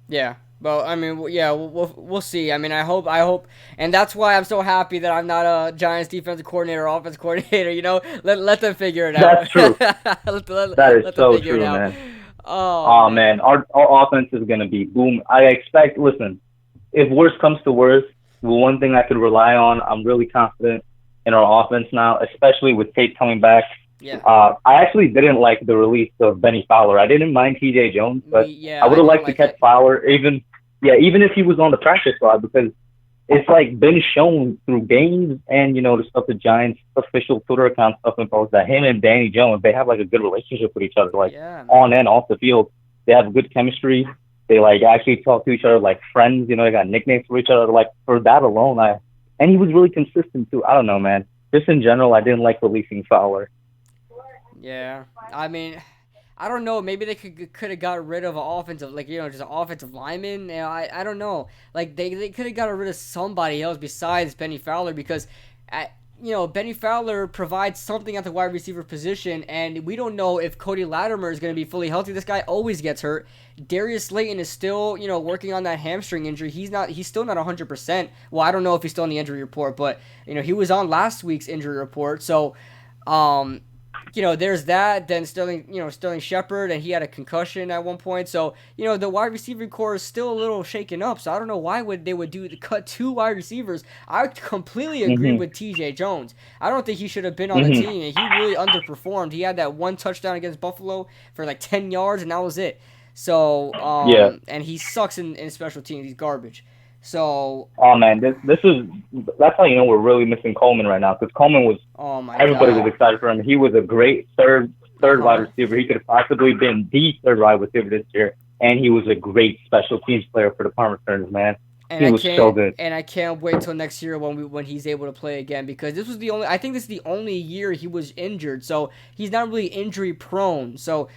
Yeah. Well, I mean, we'll see. I mean, I hope, and that's why I'm so happy that I'm not a Giants defensive coordinator or offensive coordinator. Let them figure it out. That's true. That is so true, man. Oh man, our offense is gonna be boom. I expect. Listen, if worst comes to worst, one thing I could rely on, I'm really confident in our offense now, especially with Tate coming back. Yeah. I actually didn't like the release of Benny Fowler. I didn't mind TJ Jones, but I would have liked to catch Fowler even if he was on the practice squad, because it's like been shown through games and the stuff the Giants official Twitter account stuff info that him and Danny Jones, they have like a good relationship with each other, on and off the field. They have good chemistry. They like actually talk to each other like friends. They got nicknames for each other. Like for that alone, and he was really consistent too. I don't know, man. Just in general, I didn't like releasing Fowler. Yeah, I mean, I don't know. Maybe they could have got rid of an offensive, like, just an offensive lineman. I don't know. Like they could have got rid of somebody else besides Benny Fowler because, Benny Fowler provides something at the wide receiver position, and we don't know if Cody Latimer is going to be fully healthy. This guy always gets hurt. Darius Slayton is still, working on that hamstring injury. He's still not 100%. Well, I don't know if he's still on the injury report, but he was on last week's injury report. So, there's that. Then Sterling Shepard, and he had a concussion at one point. So, the wide receiving core is still a little shaken up. So I don't know why they would cut 2 wide receivers. I completely agree with TJ Jones. I don't think he should have been on the team. And he really underperformed. He had that 1 touchdown against Buffalo for like 10 yards, and that was it. So, and he sucks in special teams. He's garbage. So. Oh man, that's how you know we're really missing Coleman right now, because Coleman was. Oh my everybody God. was excited for him. He was a great third wide receiver. He could have possibly been the third wide receiver this year, and he was a great special teams player for the punt returners, man. And he was so good. And I can't wait till next year when he's able to play again, because this is the only year he was injured, so he's not really injury prone. So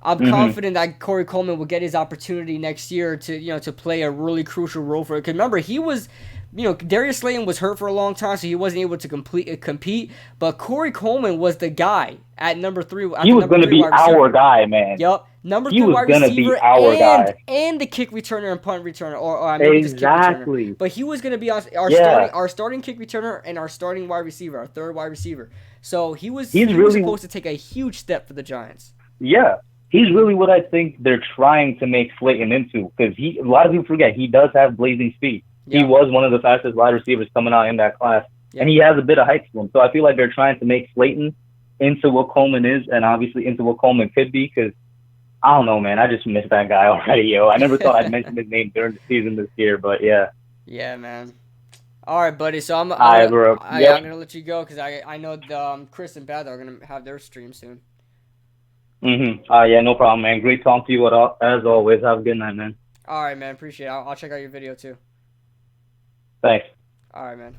I'm confident that Corey Coleman will get his opportunity next year to play a really crucial role for it. Because remember, he was, Darius Slayton was hurt for a long time, so he wasn't able to compete. But Corey Coleman was the guy at number 3. He was going to be our guy, man. Yep, number 3 wide receiver, and the kick returner and punt returner, or maybe just kick returner. But he was going to be our starting kick returner and our starting wide receiver, our third wide receiver. So he was supposed to take a huge step for the Giants. Yeah. He's really what I think they're trying to make Slayton into, because a lot of people forget he does have blazing speed. Yeah. He was one of the fastest wide receivers coming out in that class, and he has a bit of height to him. So I feel like they're trying to make Slayton into what Coleman is, and obviously into what Coleman could be, because I don't know, man. I just miss that guy already, yo. I never thought I'd mention his name during the season this year, but yeah. Yeah, man. All right, buddy. So I'm gonna let you go because I know Chris and Bad are gonna have their stream soon. Yeah, no problem, man. Great talking to you as always. Have a good night, man. All right, man. Appreciate it. I'll check out your video too. Thanks. All right, man.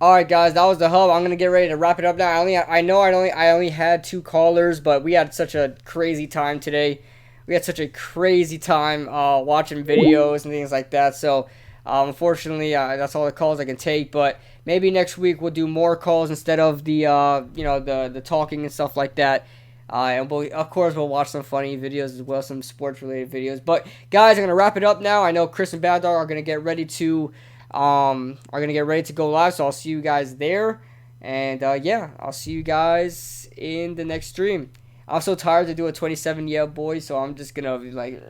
All right, guys. That was the hub. I'm gonna get ready to wrap it up now. I only had 2 callers, but we had such a crazy time today. We had such a crazy time watching videos and things like that. So, unfortunately, that's all the calls I can take. But maybe next week we'll do more calls instead of the the talking and stuff like that. And of course we'll watch some funny videos as well, some sports related videos. But guys, I'm gonna wrap it up now. I know Chris and Bad Dog are gonna get ready to go live, so I'll see you guys there. And I'll see you guys in the next stream. I'm so tired to do a 27 boys, so I'm just gonna be like